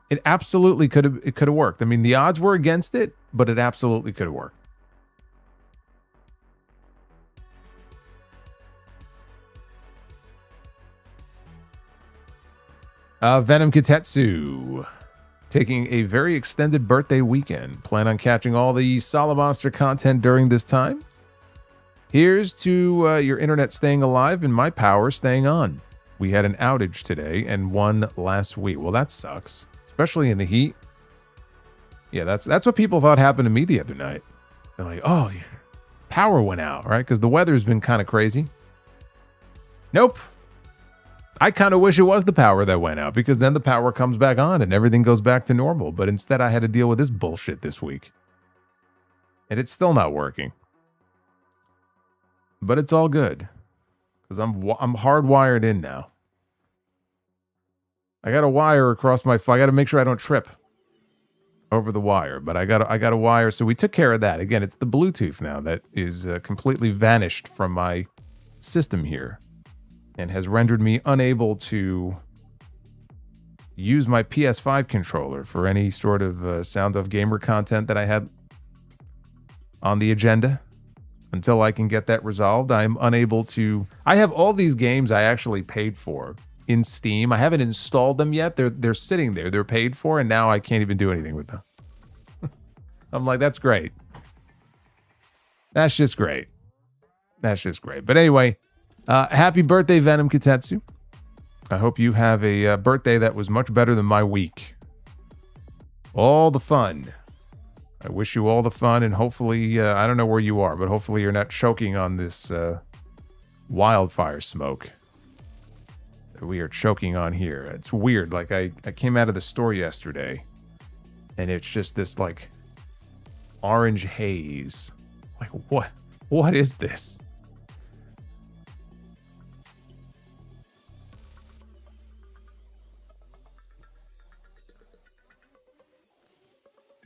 It absolutely could have worked. I mean, the odds were against it, but it absolutely could have worked. Venom Kitetsu, taking a very extended birthday weekend. Plan on catching all the Solomonster content during this time. Here's to your internet staying alive and my power staying on. We had an outage today and one last week. Well, that sucks, especially in the heat. Yeah, that's what people thought happened to me the other night. They're like, oh, power went out, right? Because the weather's been kind of crazy. Nope. I kind of wish it was the power that went out, because then the power comes back on and everything goes back to normal. But instead, I had to deal with this bullshit this week. And it's still not working. But it's all good, because I'm hardwired in now. I got a wire across my... I got to make sure I don't trip over the wire, but I got a wire, so we took care of that. Again, it's the Bluetooth now that is completely vanished from my system here, and has rendered me unable to use my PS5 controller for any sort of Sound of Gamer content that I had on the agenda. Until I can get that resolved, I'm unable to... I have all these games I actually paid for in Steam. I haven't installed them yet. They're sitting there. They're paid for, and now I can't even do anything with them. I'm like, that's great. That's just great. That's just great. But anyway... happy birthday, Venom Kitetsu. I hope you have a birthday that was much better than my week. All the fun. I wish you all the fun, and hopefully, I don't know where you are, but hopefully you're not choking on this wildfire smoke that we are choking on here. It's weird. Like, I came out of the store yesterday, and it's just this, like, orange haze. Like, what is this?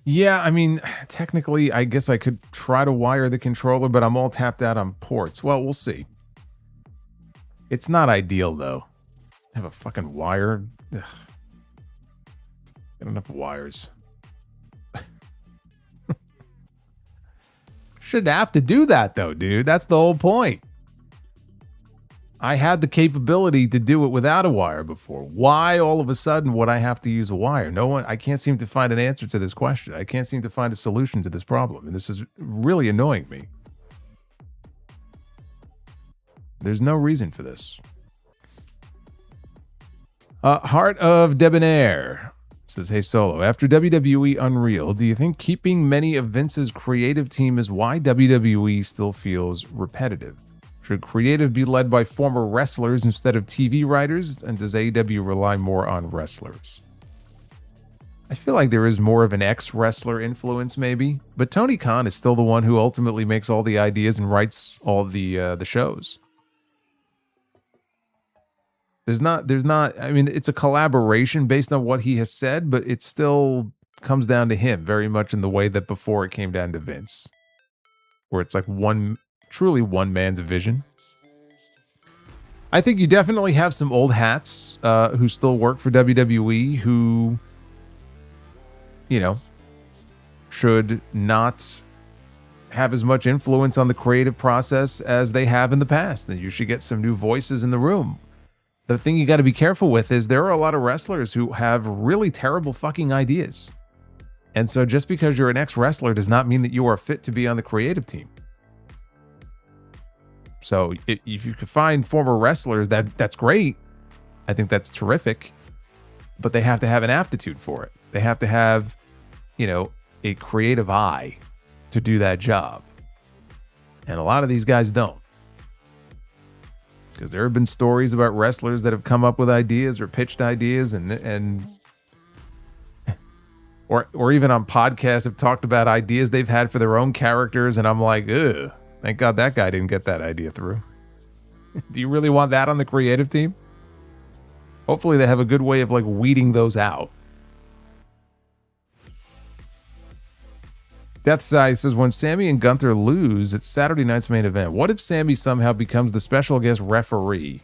Yeah, I mean, technically, I guess I could try to wire the controller, but I'm all tapped out on ports. Well, we'll see. It's not ideal, though. I have a fucking wire. Ugh. Get enough wires. Shouldn't have to do that, though, dude. That's the whole point. I had the capability to do it without a wire before. Why all of a sudden would I have to use a wire? I can't seem to find an answer to this question. I can't seem to find a solution to this problem. And this is really annoying me. There's no reason for this. Heart of Debonair says, hey Solo, after WWE Unreal, do you think keeping many of Vince's creative team is why WWE still feels repetitive? Should creative be led by former wrestlers instead of TV writers? And does AEW rely more on wrestlers? I feel like there is more of an ex-wrestler influence maybe, but Tony Khan is still the one who ultimately makes all the ideas and writes all the shows. There's not, I mean, it's a collaboration based on what he has said, but it still comes down to him very much in the way that before it came down to Vince, where it's like truly one man's vision. I think you definitely have some old hats who still work for WWE who, should not have as much influence on the creative process as they have in the past. Then you should get some new voices in the room. The thing you got to be careful with is there are a lot of wrestlers who have really terrible fucking ideas. And so just because you're an ex-wrestler does not mean that you are fit to be on the creative team. So if you could find former wrestlers, that's great. I think that's terrific. But they have to have an aptitude for it. They have to have, a creative eye to do that job. And a lot of these guys don't. Because there have been stories about wrestlers that have come up with ideas or pitched ideas or even on podcasts have talked about ideas they've had for their own characters. And I'm like, ugh, thank God that guy didn't get that idea through. Do you really want that on the creative team? Hopefully they have a good way of weeding those out. Death Side says, when Sammy and Gunther lose at Saturday night's main event, what if Sammy somehow becomes the special guest referee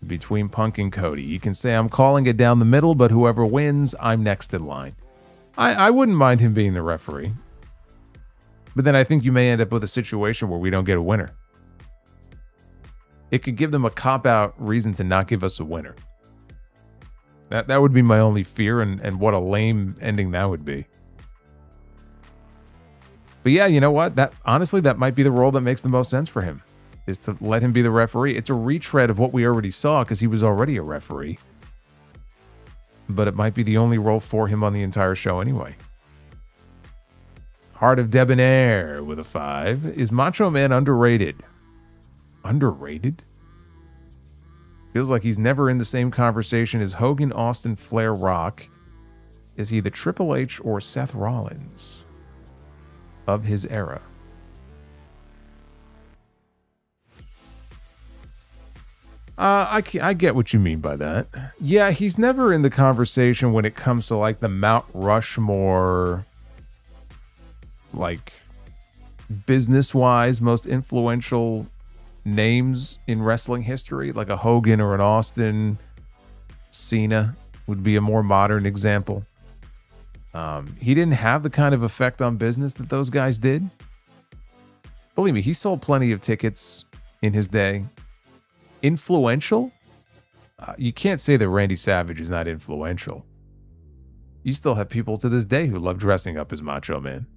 between Punk and Cody? You can say, I'm calling it down the middle, but whoever wins, I'm next in line. I wouldn't mind him being the referee. But then I think you may end up with a situation where we don't get a winner. It could give them a cop-out reason to not give us a winner. That would be my only fear, and what a lame ending that would be. But yeah, you know what? Honestly, that might be the role that makes the most sense for him, is to let him be the referee. It's a retread of what we already saw because he was already a referee. But it might be the only role for him on the entire show anyway. Heart of Debonair with a 5. Is Macho Man underrated? Underrated? Feels like he's never in the same conversation as Hogan, Austin, Flair, Rock. Is he the Triple H or Seth Rollins of his era? I get what you mean by that. Yeah, he's never in the conversation when it comes to the Mount Rushmore, business-wise, most influential names in wrestling history, like a Hogan or an Austin. Cena would be a more modern example. He didn't have the kind of effect on business that those guys did. Believe me, he sold plenty of tickets in his day. Influential? You can't say that Randy Savage is not influential. You still have people to this day who love dressing up as Macho Man.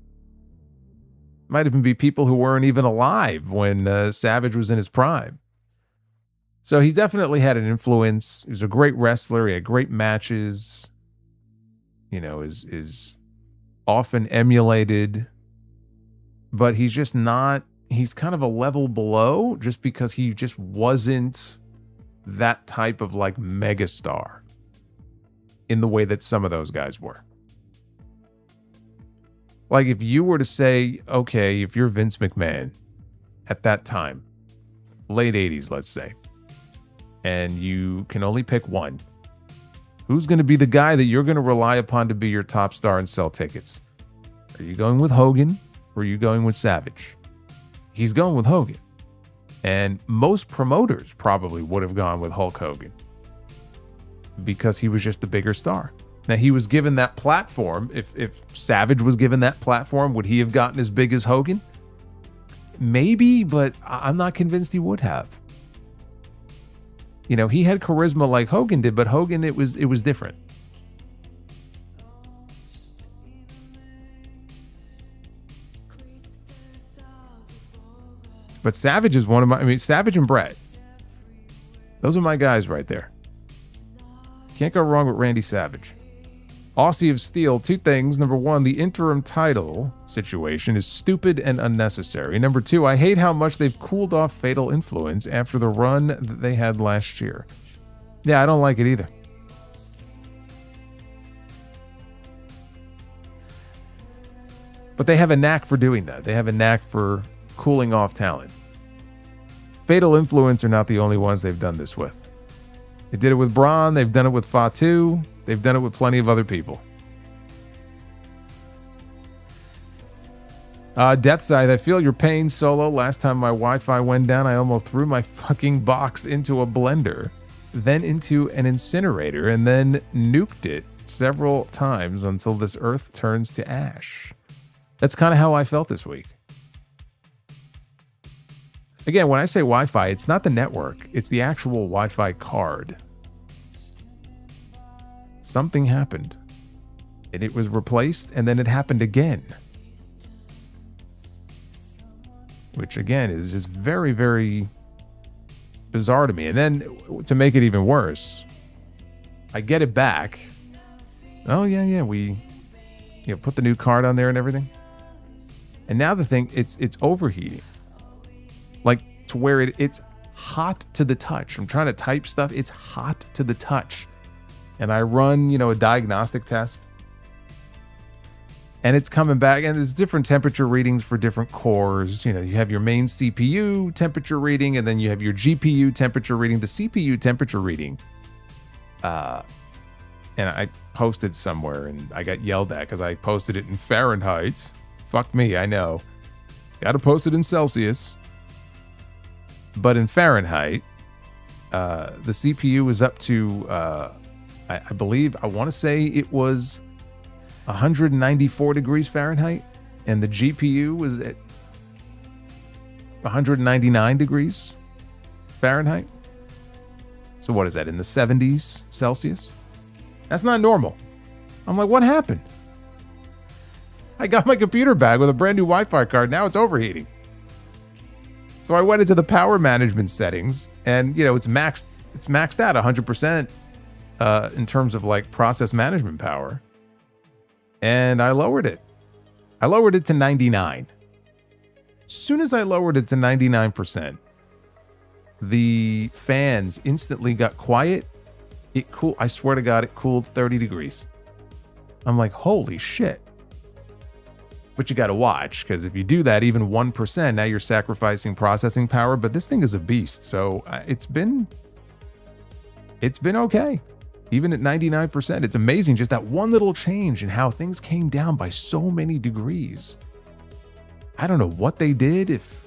Might even be people who weren't even alive when Savage was in his prime. So he's definitely had an influence. He was a great wrestler. He had great matches. Is often emulated. But he's just not... He's kind of a level below just because he just wasn't that type of megastar in the way that some of those guys were. If you were to say, okay, if you're Vince McMahon at that time, late 80s, let's say, and you can only pick one, who's going to be the guy that you're going to rely upon to be your top star and sell tickets? Are you going with Hogan or are you going with Savage? He's going with Hogan. And most promoters probably would have gone with Hulk Hogan because he was just the bigger star. Now, he was given that platform. If Savage was given that platform, would he have gotten as big as Hogan? Maybe, but I'm not convinced he would have. You know, he had charisma like Hogan did, but Hogan, it was different. But Savage is one of my, I mean, Savage and Brett. Those are my guys right there. Can't go wrong with Randy Savage. Aussie of Steel, two things. Number one, the interim title situation is stupid and unnecessary. Number two, I hate how much they've cooled off Fatal Influence after the run that they had last year. Yeah, I don't like it either. But they have a knack for doing that. They have a knack for cooling off talent. Fatal Influence are not the only ones they've done this with. They did it with Braun. They've done it with Fatu. They've done it with plenty of other people. Deathside, I feel your pain, Solo. Last time my Wi-Fi went down, I almost threw my fucking box into a blender, then into an incinerator, and then nuked it several times until this earth turns to ash. That's kind of how I felt this week. Again, when I say Wi-Fi, it's not the network. It's the actual Wi-Fi card. Something happened. And it was replaced, and then it happened again. Which, again, is just very, very bizarre to me. And then, to make it even worse, I get it back. Oh, yeah, we put the new card on there and everything. And now the thing, it's overheating. Like, to where it's hot to the touch. I'm trying to type stuff. It's hot to the touch. And I run, a diagnostic test. And it's coming back. And there's different temperature readings for different cores. You have your main CPU temperature reading. And then you have your GPU temperature reading. The CPU temperature reading. And I posted somewhere. And I got yelled at because I posted it in Fahrenheit. Fuck me, I know. Got to post it in Celsius. But in Fahrenheit, the CPU was up to, I believe, I want to say it was 194 degrees Fahrenheit. And the GPU was at 199 degrees Fahrenheit. So what is that, in the 70s Celsius? That's not normal. I'm like, what happened? I got my computer back with a brand new Wi-Fi card. Now it's overheating. So I went into the power management settings, and it's maxed out 100% in terms of like process management power. And I lowered it. I lowered it to 99. As soon as I lowered it to 99%, the fans instantly got quiet. I swear to God, it cooled 30 degrees. I'm like, holy shit. But you got to watch, because if you do that, even 1%, now you're sacrificing processing power. But this thing is a beast, so it's been okay. Even at 99%, it's amazing just that one little change in how things came down by so many degrees. I don't know what they did. It's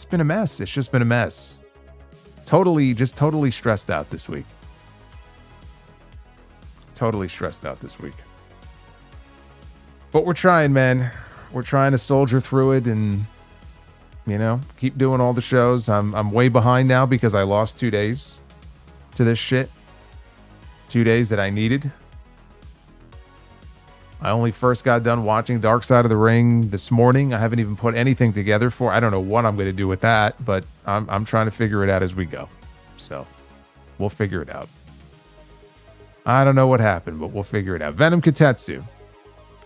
been a mess. It's just been a mess. Totally stressed out this week. Totally stressed out this week. But we're trying, man. We're trying to soldier through it and, keep doing all the shows. I'm way behind now because I lost 2 days to this shit. 2 days that I needed. I only first got done watching Dark Side of the Ring this morning. I haven't even put anything together for. I don't know what I'm going to do with that, but I'm trying to figure it out as we go. So we'll figure it out. I don't know what happened, but we'll figure it out. Venom Katetsu.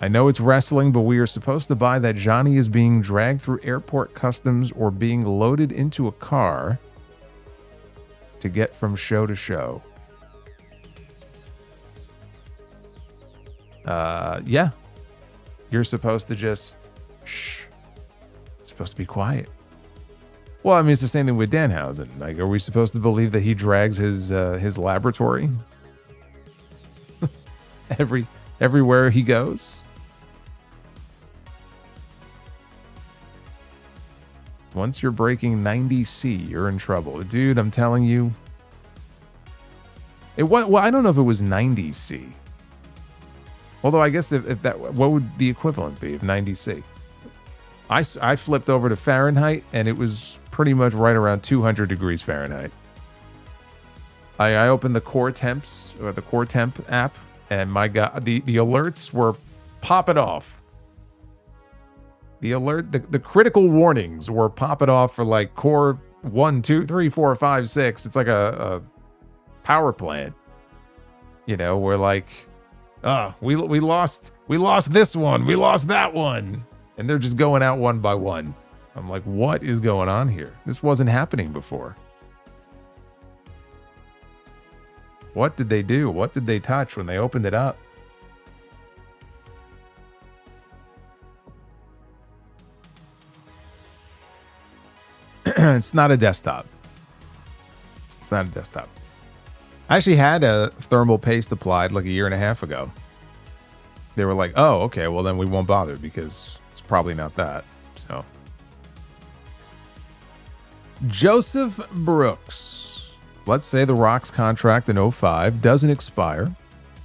I know it's wrestling, but we are supposed to buy that Johnny is being dragged through airport customs or being loaded into a car to get from show to show. Yeah. You're supposed to just shh. You're supposed to be quiet. Well, I mean, it's the same thing with Danhausen. Like, are we supposed to believe that he drags his laboratory everywhere he goes? Once you're breaking 90C, you're in trouble. Dude, I'm telling you. Well, I don't know if it was 90C. Although I guess if that, what would the equivalent be of 90C? I flipped over to Fahrenheit, and it was pretty much right around 200 degrees Fahrenheit. I opened the core temps, or the core temp app, and my God, the alerts were popping off. The critical warnings were popping off for like core 1, 2, 3, 4, 5, 6. It's like a power plant. You know, we're like, we lost this one, we lost that one, and they're just going out one by one. I'm like, what is going on here? This wasn't happening before. What did they do? What did they touch when they opened it up? It's not a desktop. It's not a desktop. I actually had a thermal paste applied like a year and a half ago. They were like, oh, okay, well then we won't bother because it's probably not that. So, Joseph Brooks. Let's say The Rock's contract in 2005 doesn't expire,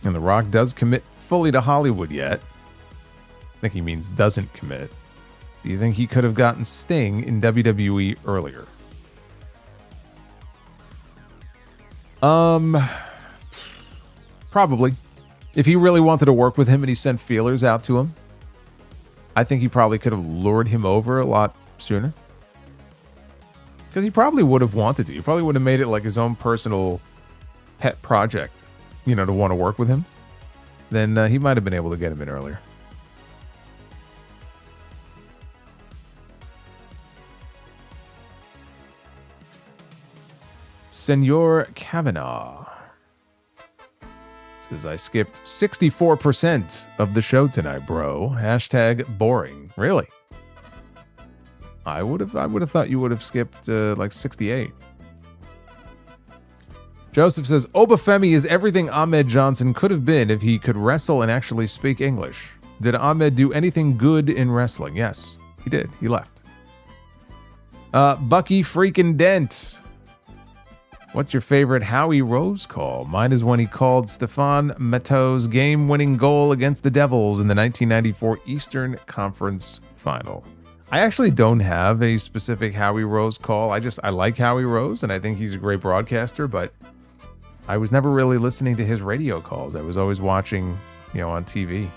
and The Rock does commit fully to Hollywood yet. I think he means doesn't commit. Do you think he could have gotten Sting in WWE earlier? Probably. If he really wanted to work with him and he sent feelers out to him, I think he probably could have lured him over a lot sooner. Because he probably would have wanted to. He probably would have made it like his own personal pet project, you know, to want to work with him. Then he might have been able to get him in earlier. Senor Kavanaugh says, I skipped 64% of the show tonight, bro. Hashtag boring. Really? I would have thought you would have skipped like 68. Joseph says, Obafemi is everything Ahmed Johnson could have been if he could wrestle and actually speak English. Did Ahmed do anything good in wrestling? Yes, he did. He left. Bucky freaking Dent. What's your favorite Howie Rose call? Mine is when he called Stefan Mato's game-winning goal against the Devils in the 1994 Eastern Conference Final. I actually don't have a specific Howie Rose call. I like Howie Rose, and I think he's a great broadcaster, but I was never really listening to his radio calls. I was always watching, you know, on TV.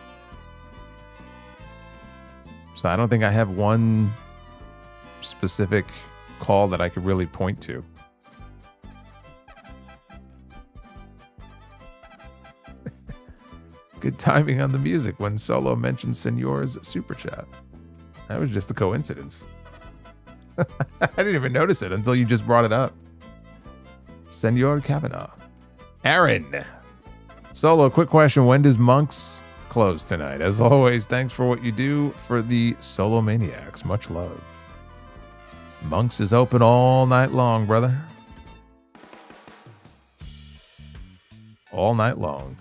So I don't think I have one specific call that I could really point to. Good timing on the music when Solo mentioned Senor's super chat. That was just a coincidence. I didn't even notice it until you just brought it up. Senor Kavanaugh. Aaron. Solo, quick question. When does Monks close tonight? As always, thanks for what you do for the Solo Maniacs. Much love. Monks is open all night long, brother. All night long.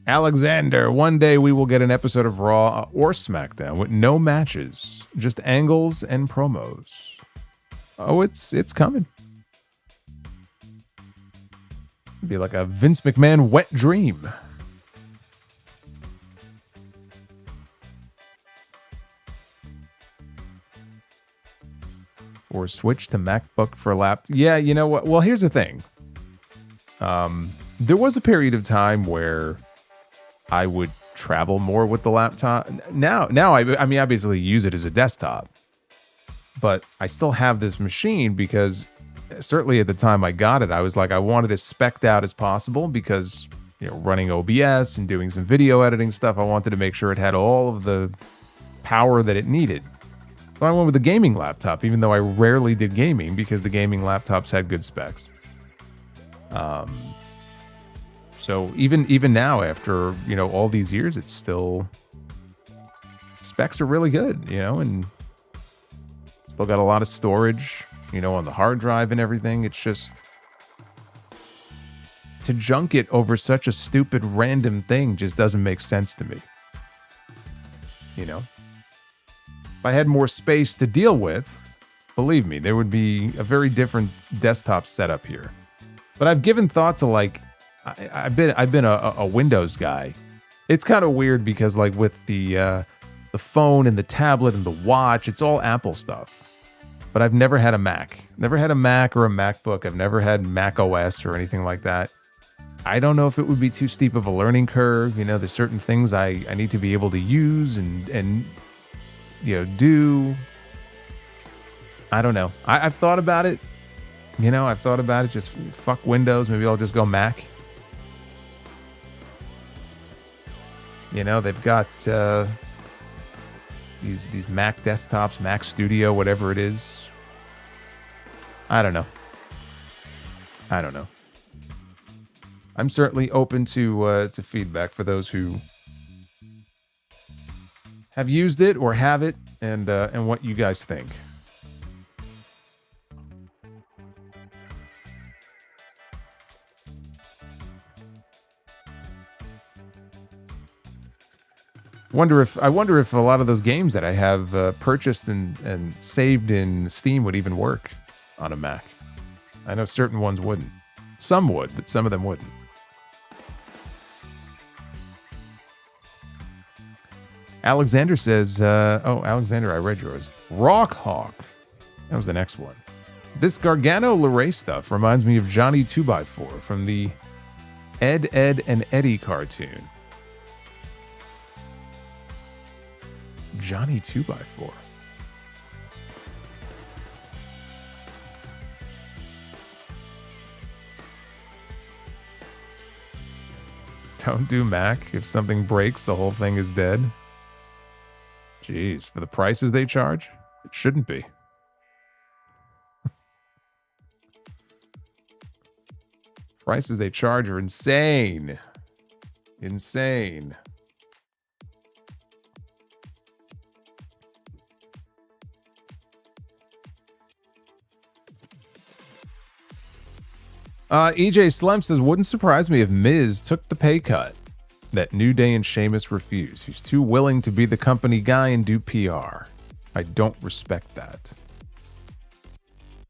Alexander, one day we will get an episode of Raw or SmackDown with no matches, just angles and promos. Oh, it's coming. It'd be like a Vince McMahon wet dream. Or switch to MacBook for laptop. Yeah, you know what? Well, here's the thing. There was a period of time where I would travel more with the laptop. Now I mean, I basically use it as a desktop. But I still have this machine because certainly at the time I got it, I was like, I wanted it specced out as possible because, you know, running OBS and doing some video editing stuff, I wanted to make sure it had all of the power that it needed. So I went with the gaming laptop, even though I rarely did gaming because the gaming laptops had good specs. So even now, after, you know, all these years, it's still, specs are really good, you know, and still got a lot of storage, you know, on the hard drive and everything. It's just, to junk it over such a stupid random thing just doesn't make sense to me. You know, if I had more space to deal with, believe me, there would be a very different desktop setup here. But I've given thought to like I've been a Windows guy. It's kind of weird because like with the phone and the tablet and the watch, it's all Apple stuff. But I've never had a Mac. Never had a Mac or a MacBook. I've never had Mac OS or anything like that. I don't know if it would be too steep of a learning curve. You know, there's certain things I need to be able to use and you know, do. I don't know. I've thought about it. You know, I've thought about it. Just fuck Windows. Maybe I'll just go Mac. You know, they've got these Mac desktops, Mac Studio, whatever it is. I don't know. I'm certainly open to feedback for those who have used it or have it, and what you guys think. I wonder if a lot of those games that I have purchased and saved in Steam would even work on a Mac. I know certain ones wouldn't. Some would, but some of them wouldn't. Alexander says, Alexander, I read yours. Rock Hawk. That was the next one. This Gargano LeRae stuff reminds me of Johnny 2x4 from the Ed, and Eddie cartoon. Johnny 2x4. Don't do Mac. If something breaks, the whole thing is dead. Jeez, for the prices they charge, it shouldn't be. Prices they charge are insane. Insane. EJ Slem says, wouldn't surprise me if Miz took the pay cut that New Day and Sheamus refuse. He's too willing to be the company guy and do PR. I don't respect that.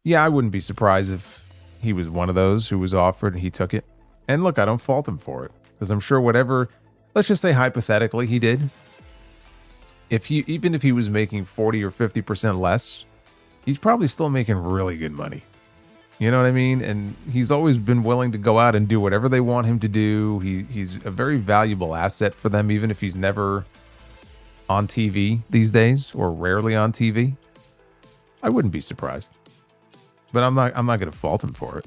Yeah, I wouldn't be surprised if he was one of those who was offered and he took it. And look, I don't fault him for it, because I'm sure whatever, let's just say hypothetically he did, even if he was making 40 or 50% less, he's probably still making really good money. You know what I mean? And he's always been willing to go out and do whatever they want him to do. He's a very valuable asset for them, even if he's never on TV these days, or rarely on TV. I wouldn't be surprised. But I'm not going to fault him for it.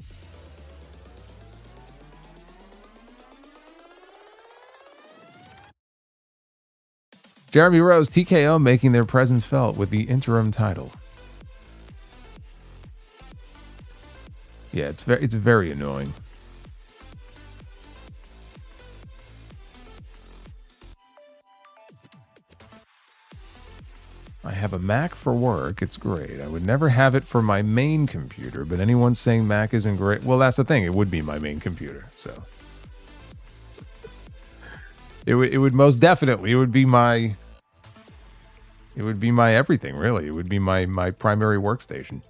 Jeremy Rose, TKO making their presence felt with the interim title. Yeah, it's very annoying. I have a Mac for work. It's great. I would never have it for my main computer, but anyone saying Mac isn't great, well, that's the thing. It would be my main computer, so it would most definitely. It would be my everything, really. It would be my primary workstation.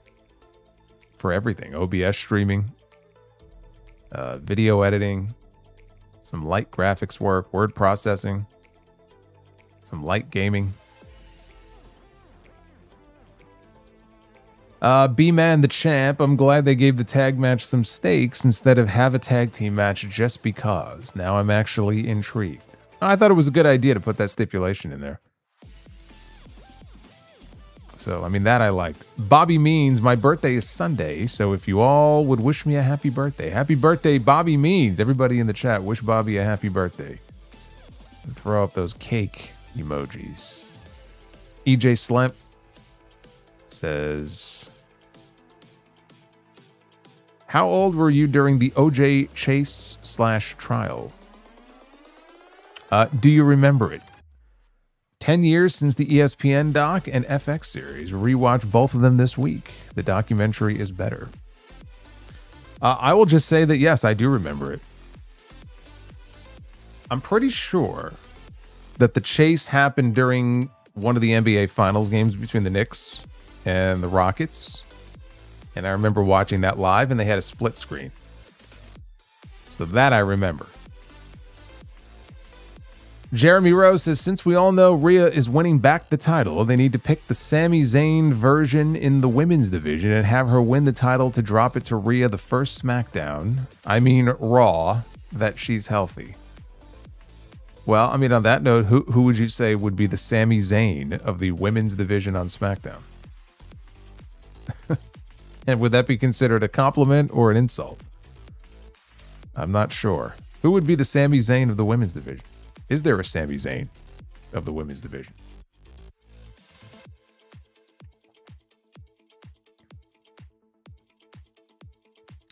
For everything. OBS streaming, video editing, some light graphics work, word processing, some light gaming. B-Man the Champ, I'm glad they gave the tag match some stakes instead of have a tag team match just because. Now I'm actually intrigued. I thought it was a good idea to put that stipulation in there. So, I mean, that I liked. Bobby Means, my birthday is Sunday, so if you all would wish me a happy birthday. Happy birthday, Bobby Means. Everybody in the chat, wish Bobby a happy birthday. And throw up those cake emojis. EJ Slemp says, how old were you during the OJ chase / trial? Do you remember it? 10 years since the ESPN doc and FX series. Rewatch both of them this week. The documentary is better. I will just say that, yes, I do remember it. I'm pretty sure that the chase happened during one of the NBA Finals games between the Knicks and the Rockets. And I remember watching that live, and they had a split screen. So that I remember. Jeremy Rose says, since we all know Rhea is winning back the title, they need to pick the Sami Zayn version in the women's division and have her win the title to drop it to Rhea the first SmackDown. I mean Raw, that she's healthy. Well, I mean, on that note, who would you say would be the Sami Zayn of the women's division on SmackDown? And would that be considered a compliment or an insult? I'm not sure. Who would be the Sami Zayn of the women's division? Is there a Sami Zayn of the women's division?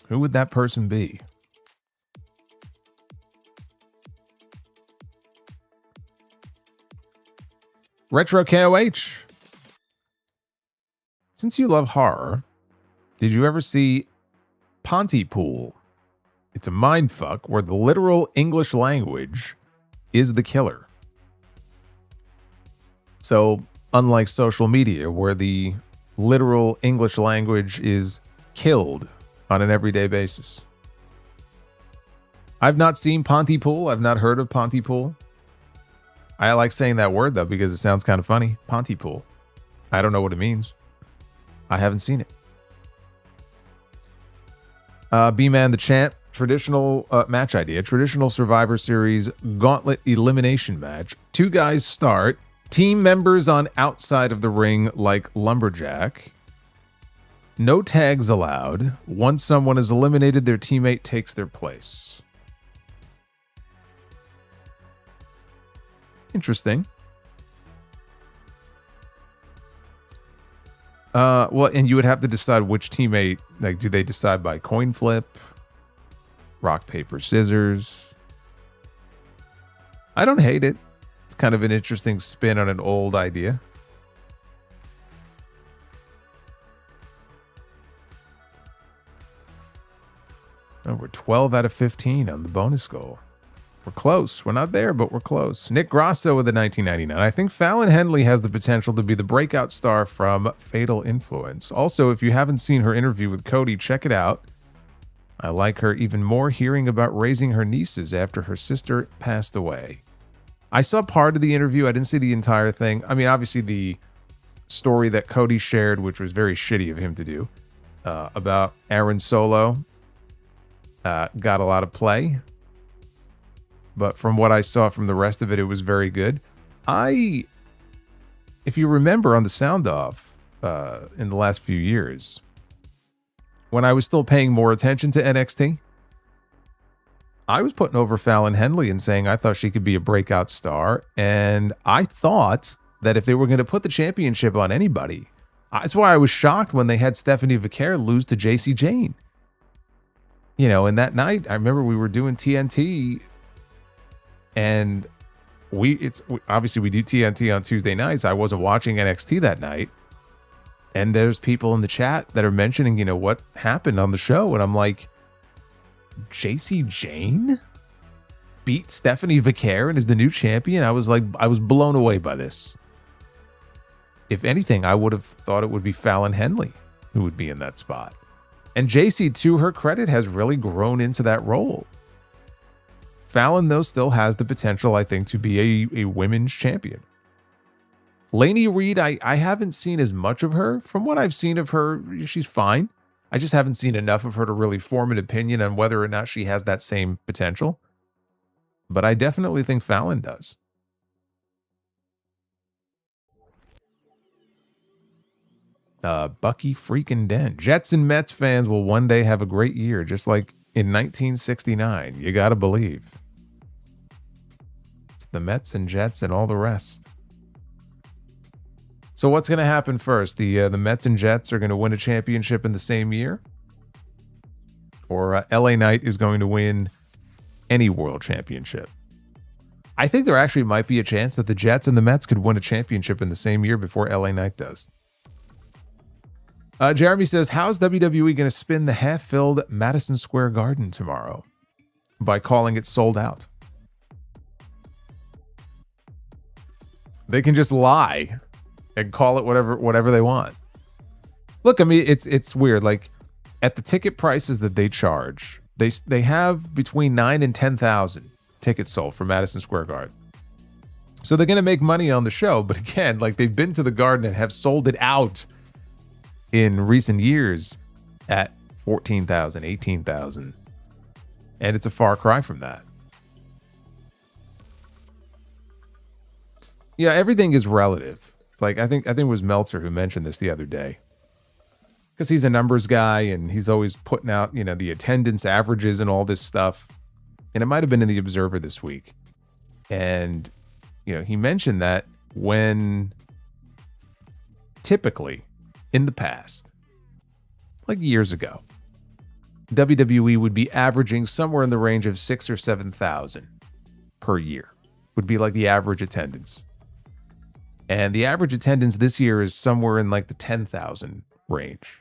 Who would that person be? Retro KOH. Since you love horror, did you ever see Pontypool? It's a mindfuck where the literal English language is the killer. So, unlike social media, where the literal English language is killed on an everyday basis. I've not seen Pontypool. I've not heard of Pontypool. I like saying that word, though, because it sounds kind of funny. Pontypool. I don't know what it means. I haven't seen it. B-Man the Champ. Traditional match idea. Traditional Survivor Series gauntlet elimination match. 2 guys start. Team members on outside of the ring like lumberjack. No tags allowed. Once someone is eliminated, their teammate takes their place. Interesting. Well, and you would have to decide which teammate. Like, do they decide by coin flip? Rock, paper, scissors. I don't hate it. It's kind of an interesting spin on an old idea. Oh, we're 12 out of 15 on the bonus goal. We're close. We're not there, but we're close. Nick Grasso with the 1999. I think Fallon Henley has the potential to be the breakout star from Fatal Influence. Also, if you haven't seen her interview with Cody, check it out. I like her even more hearing about raising her nieces after her sister passed away. I saw part of the interview. I didn't see the entire thing. I mean, obviously the story that Cody shared, which was very shitty of him to do, about Aaron Solo, got a lot of play. But from what I saw from the rest of it, it was very good. If you remember on the Sound Off in the last few years, when I was still paying more attention to NXT, I was putting over Fallon Henley and saying I thought she could be a breakout star. And I thought that if they were going to put the championship on anybody, that's why I was shocked when they had Stephanie Vaquer lose to JC Jane. You know, and that night, I remember we were doing TNT, and obviously we do TNT on Tuesday nights. I wasn't watching NXT that night. And there's people in the chat that are mentioning, you know, what happened on the show. And I'm like, JC Jane beat Stephanie Vaquer and is the new champion? I was blown away by this. If anything, I would have thought it would be Fallon Henley who would be in that spot. And JC, to her credit, has really grown into that role. Fallon, though, still has the potential, I think, to be a women's champion. Lainey Reed, I haven't seen as much of her. From what I've seen of her, she's fine. I just haven't seen enough of her to really form an opinion on whether or not she has that same potential. But I definitely think Fallon does. Bucky freaking Dent. Jets and Mets fans will one day have a great year, just like in 1969. You gotta believe. It's the Mets and Jets and all the rest. So what's going to happen first? The Mets and Jets are going to win a championship in the same year? Or LA Knight is going to win any world championship? I think there actually might be a chance that the Jets and the Mets could win a championship in the same year before LA Knight does. Jeremy says, how's WWE going to spin the half-filled Madison Square Garden tomorrow? By calling it sold out. They can just lie and call it whatever they want. Look, I mean, it's weird. Like, at the ticket prices that they charge, They have between 9 and 10,000 tickets sold for Madison Square Garden. So they're going to make money on the show, but again, like they've been to the Garden and have sold it out in recent years at 14,000, 18,000. And it's a far cry from that. Yeah, everything is relative. It's like I think it was Meltzer who mentioned this the other day. Because he's a numbers guy and he's always putting out, the attendance averages and all this stuff. And it might have been in the Observer this week. And he mentioned that when typically in the past, like years ago, WWE would be averaging somewhere in the range of 6,000 or 7,000 per year, would be like the average attendance. And the average attendance this year is somewhere in like the 10,000 range.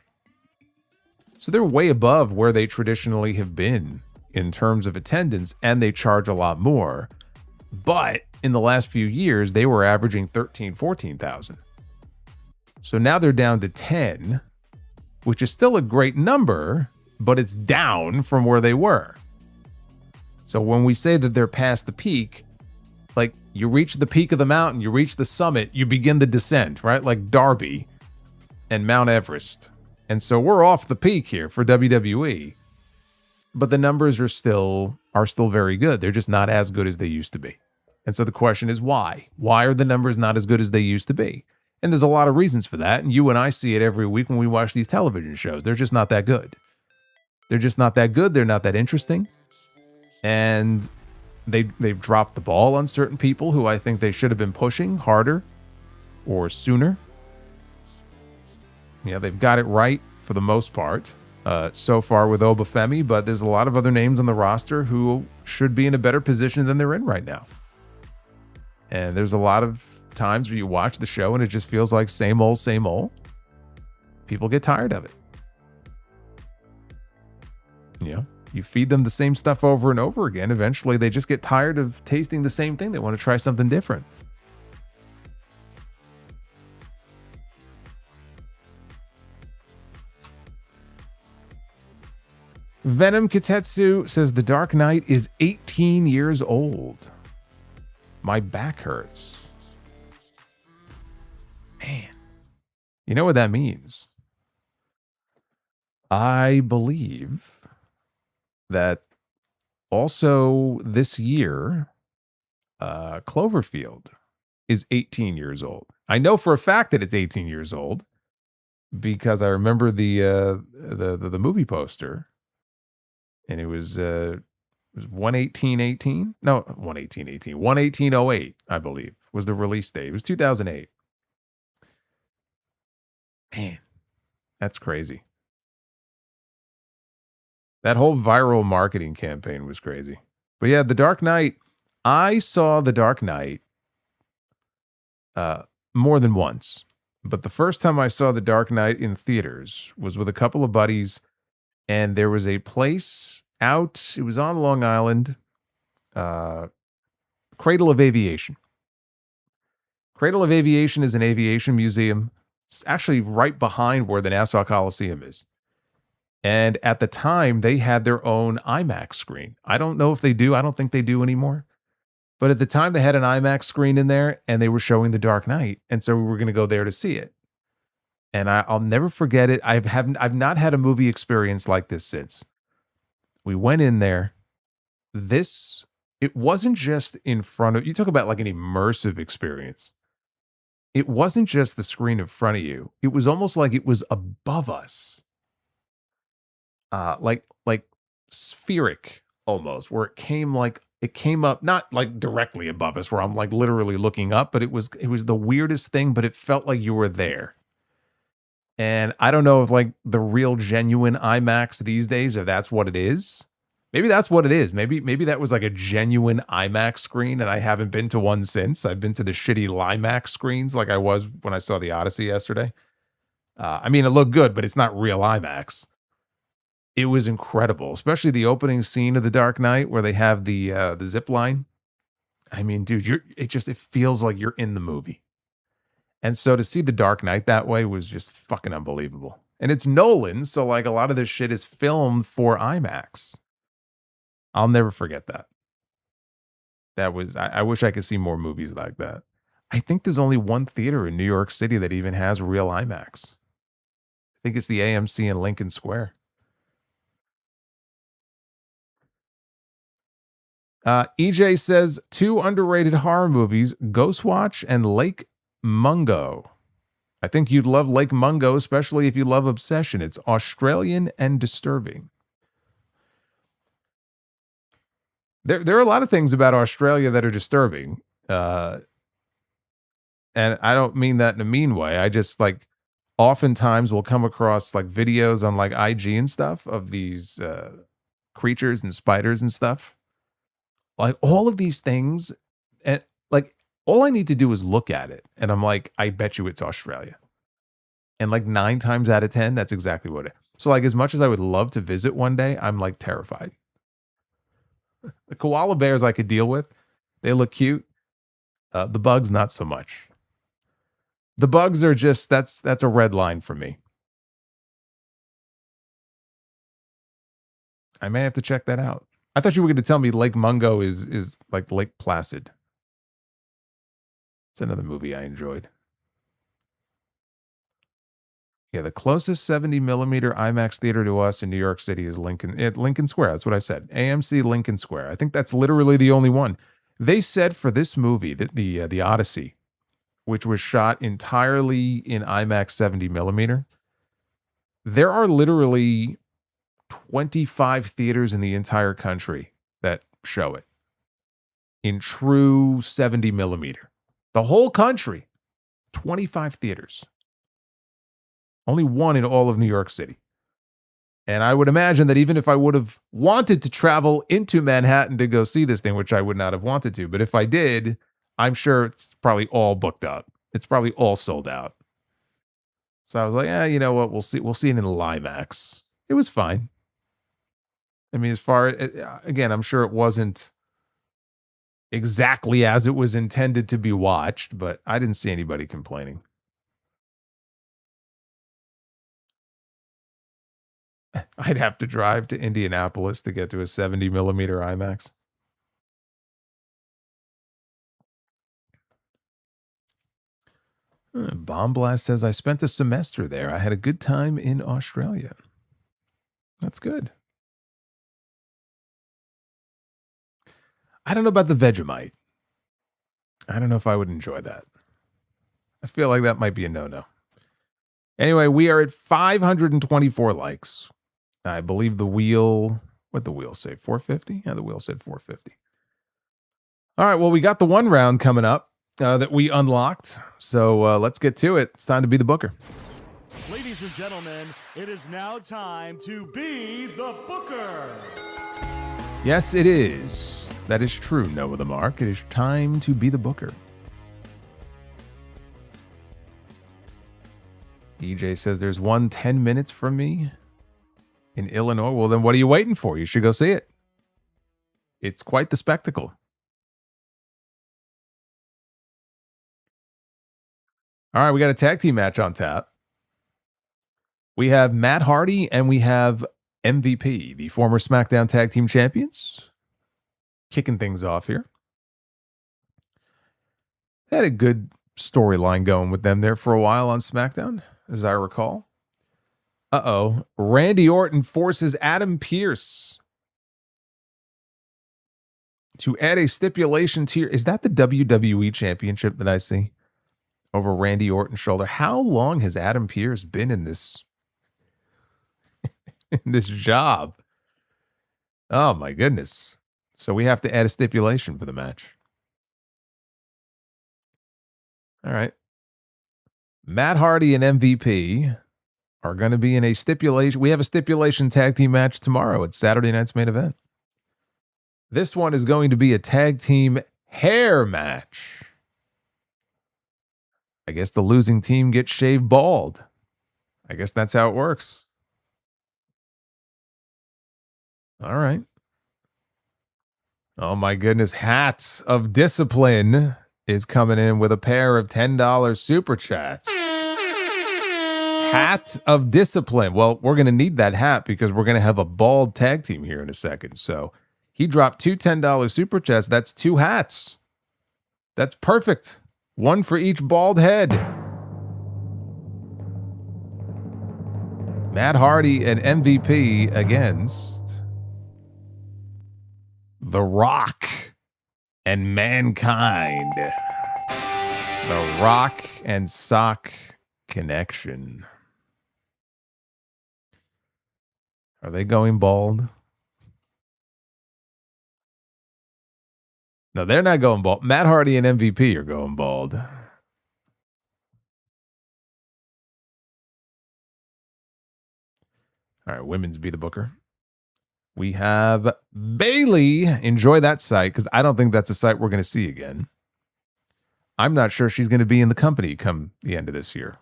So they're way above where they traditionally have been in terms of attendance, and they charge a lot more. But in the last few years, they were averaging 13,000, 14,000. So now they're down to 10, which is still a great number, but it's down from where they were. So when we say that they're past the peak, like you reach the peak of the mountain, you reach the summit, you begin the descent, right? Like Darby and Mount Everest. And so we're off the peak here for WWE, but the numbers are still very good. They're just not as good as they used to be. And so the question is why? Why are the numbers not as good as they used to be? And there's a lot of reasons for that. And you and I see it every week when we watch these television shows. They're just not that good. They're just not that good. They're not that interesting. And they've dropped the ball on certain people who I think they should have been pushing harder or sooner. Yeah, they've got it right for the most part so far with Obafemi, but there's a lot of other names on the roster who should be in a better position than they're in right now. And there's a lot of times where you watch the show and it just feels like same old, same old. People get tired of it. You feed them the same stuff over and over again. Eventually, they just get tired of tasting the same thing. They want to try something different. Venom Kitetsu says The Dark Knight is 18 years old. My back hurts. Man, you know what that means? I believe that also this year, Cloverfield is 18 years old. I know for a fact that it's 18 years old because I remember the movie poster, and it was 1/18/18. No, 1/18/18. 1/18/08, I believe, was the release date. It was 2008. Man, that's crazy. That whole viral marketing campaign was crazy. But yeah, The Dark Knight, I saw The Dark Knight more than once. But the first time I saw The Dark Knight in theaters was with a couple of buddies, and there was a place out, it was on Long Island, Cradle of Aviation. Cradle of Aviation is an aviation museum. It's actually right behind where the Nassau Coliseum is. And at the time, they had their own IMAX screen. I don't know if they do. I don't think they do anymore. But at the time, they had an IMAX screen in there, and they were showing The Dark Knight. And so we were going to go there to see it. And I'll never forget it. I've not had a movie experience like this since. We went in there. It wasn't just in front of you. Talk about like an immersive experience. It wasn't just the screen in front of you. It was almost like it was above us. Like spheric almost, where it came up, not like directly above us where I'm like literally looking up, but it was the weirdest thing, but it felt like you were there. And I don't know if like the real genuine IMAX these days, if that's what it is. Maybe that's what it is. Maybe that was like a genuine IMAX screen, and I haven't been to one since. I've been to the shitty Limax screens like I was when I saw the Odyssey yesterday. I mean, it looked good, but it's not real IMAX. It was incredible, especially the opening scene of The Dark Knight where they have the zip line. I mean, dude, it feels like you're in the movie. And so to see The Dark Knight that way was just fucking unbelievable. And it's Nolan, so like a lot of this shit is filmed for IMAX. I'll never forget that. That was, I wish I could see more movies like that. I think there's only one theater in New York City that even has real IMAX. I think it's the AMC in Lincoln Square. EJ says 2 underrated horror movies, Ghostwatch and Lake Mungo. I think you'd love Lake Mungo, especially if you love Obsession. It's Australian and disturbing. There are a lot of things about Australia that are disturbing. And I don't mean that in a mean way. I just like oftentimes will come across like videos on like IG and stuff of these creatures and spiders and stuff. Like all of these things, and like all I need to do is look at it, and I'm like, I bet you it's Australia. And like 9 times out of 10, that's exactly what it is. So like as much as I would love to visit one day, I'm like terrified. The koala bears I could deal with. They look cute. The bugs, not so much. The bugs are just, that's a red line for me. I may have to check that out. I thought you were going to tell me Lake Mungo is like Lake Placid. It's another movie I enjoyed. Yeah, the closest 70 millimeter IMAX theater to us in New York City is Lincoln Square. That's what I said. AMC Lincoln Square. I think that's literally the only one. They said for this movie, that the Odyssey, which was shot entirely in IMAX 70 millimeter, there are literally 25 theaters in the entire country that show it in true 70 millimeter. The whole country, 25 theaters. Only one in all of New York City. And I would imagine that even if I would have wanted to travel into Manhattan to go see this thing, which I would not have wanted to, but if I did, I'm sure it's probably all booked up. It's probably all sold out. So I was like, you know what? We'll see it in IMAX. It was fine. I mean, again, I'm sure it wasn't exactly as it was intended to be watched, but I didn't see anybody complaining. I'd have to drive to Indianapolis to get to a 70 millimeter IMAX. Bomb Blast says, I spent a semester there. I had a good time in Australia. That's good. I don't know about the Vegemite. I don't know if I would enjoy that. I feel like that might be a no-no. Anyway, we are at 524 likes. I believe the wheel, what'd the wheel say? 450? Yeah, the wheel said 450. All right, well, we got the one round coming up that we unlocked. So let's get to it. It's time to be the booker. Ladies and gentlemen, it is now time to be the booker. Yes, it is. That is true, Noah the Mark. It is time to be the booker. EJ says there's one 10 minutes from me in Illinois. Well, then what are you waiting for? You should go see it. It's quite the spectacle. All right, we got a tag team match on tap. We have Matt Hardy and we have MVP, the former SmackDown Tag Team Champions, kicking things off here. They had a good storyline going with them there for a while on SmackDown, as I recall. Randy Orton forces Adam Pearce to add a stipulation to is that the WWE Championship that I see over Randy Orton's shoulder? How long has Adam Pearce been in this this job? Oh my goodness. So we have to add a stipulation for the match. All right. Matt Hardy and MVP are going to be in a stipulation. We have a stipulation tag team match tomorrow at Saturday night's main event. This one is going to be a tag team hair match. I guess the losing team gets shaved bald. I guess that's how it works. All right. Oh my goodness. Hats of Discipline is coming in with a pair of $10 super chats. Hat of Discipline. Well, we're going to need that hat because we're going to have a bald tag team here in a second. So He dropped two $10 super chats. That's 2 hats. That's perfect. One for each bald head. Matt Hardy and MVP against The Rock and Mankind. The Rock and Sock connection. Are they going bald? No, they're not going bald. Matt Hardy and MVP are going bald. All right, women's Be the Booker. We have Bailey. Enjoy that site, because I don't think that's a site we're going to see again. I'm not sure she's going to be in the company come the end of this year.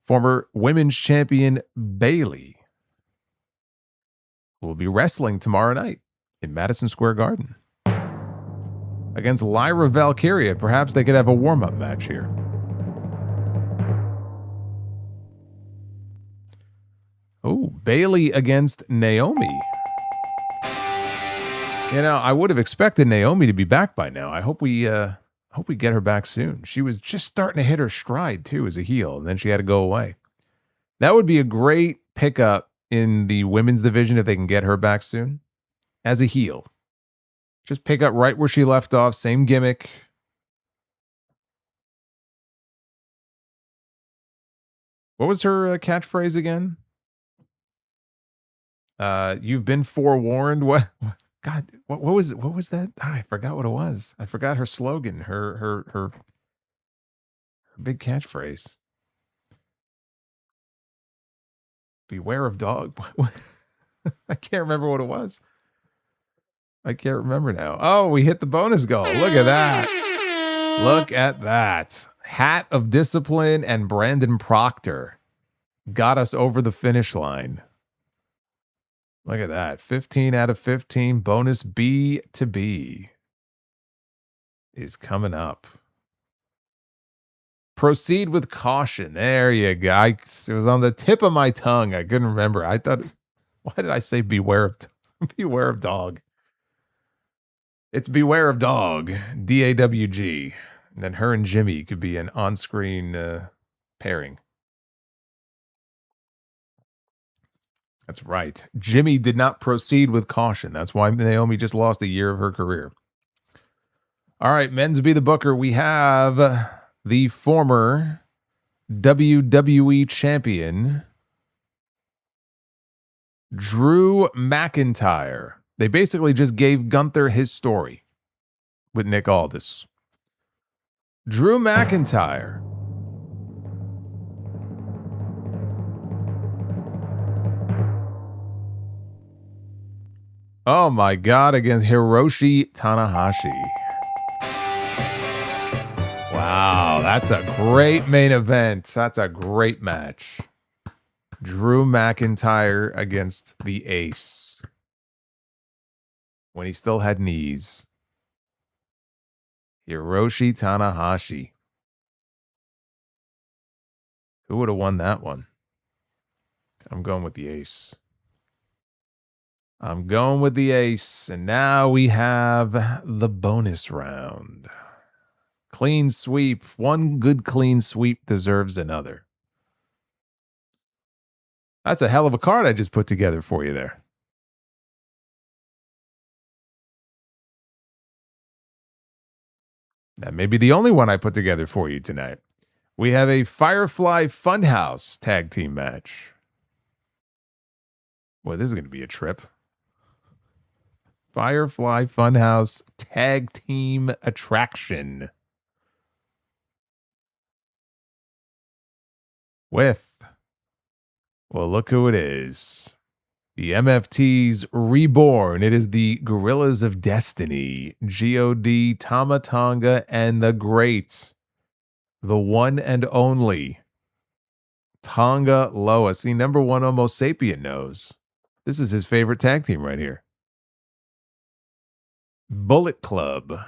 Former women's champion Bailey will be wrestling tomorrow night in Madison Square Garden against Lyra Valkyria. Perhaps they could have a warm-up match here. Oh, Bailey against Naomi. You know, I would have expected Naomi to be back by now. I hope we get her back soon. She was just starting to hit her stride too as a heel, and then she had to go away. That would be a great pickup in the women's division if they can get her back soon as a heel. Just pick up right where she left off, same gimmick. What was her catchphrase again? You've been forewarned. What? God, what was that? Oh, I forgot what it was. I forgot her slogan, her big catchphrase. Beware of dog. I can't remember what it was. I can't remember now. Oh, we hit the bonus goal. Look at that. Look at that. Hat of Discipline and Brandon Proctor got us over the finish line. Look at that. 15 out of 15. Bonus B to B is coming up. Proceed with caution. There you go. It was on the tip of my tongue. I couldn't remember. I thought, why did I say beware of dog? It's beware of dog. DAWG. And then her and Jimmy could be an on-screen pairing. That's right. Jimmy did not proceed with caution. That's why Naomi just lost a year of her career. All right, men's Be the Booker. We have the former WWE champion, Drew McIntyre. They basically just gave Gunther his story with Nick Aldis. Drew McIntyre. Oh my God, against Hiroshi Tanahashi. Wow, that's a great main event. That's a great match. Drew McIntyre against the Ace. When he still had knees. Hiroshi Tanahashi. Who would have won that one? I'm going with the Ace. I'm going with the Ace. And now we have the bonus round. Clean sweep. One good clean sweep deserves another. That's a hell of a card I just put together for you there. That may be the only one I put together for you tonight. We have a Firefly Funhouse tag team match. Boy, this is going to be a trip. Firefly Funhouse tag team attraction. With, well, look who it is. The MFT's reborn. It is the Gorillas of Destiny, God, Tama Tonga, and the great, the one and only Tonga Loa. See, number one Homo sapien knows. This is his favorite tag team right here. Bullet Club.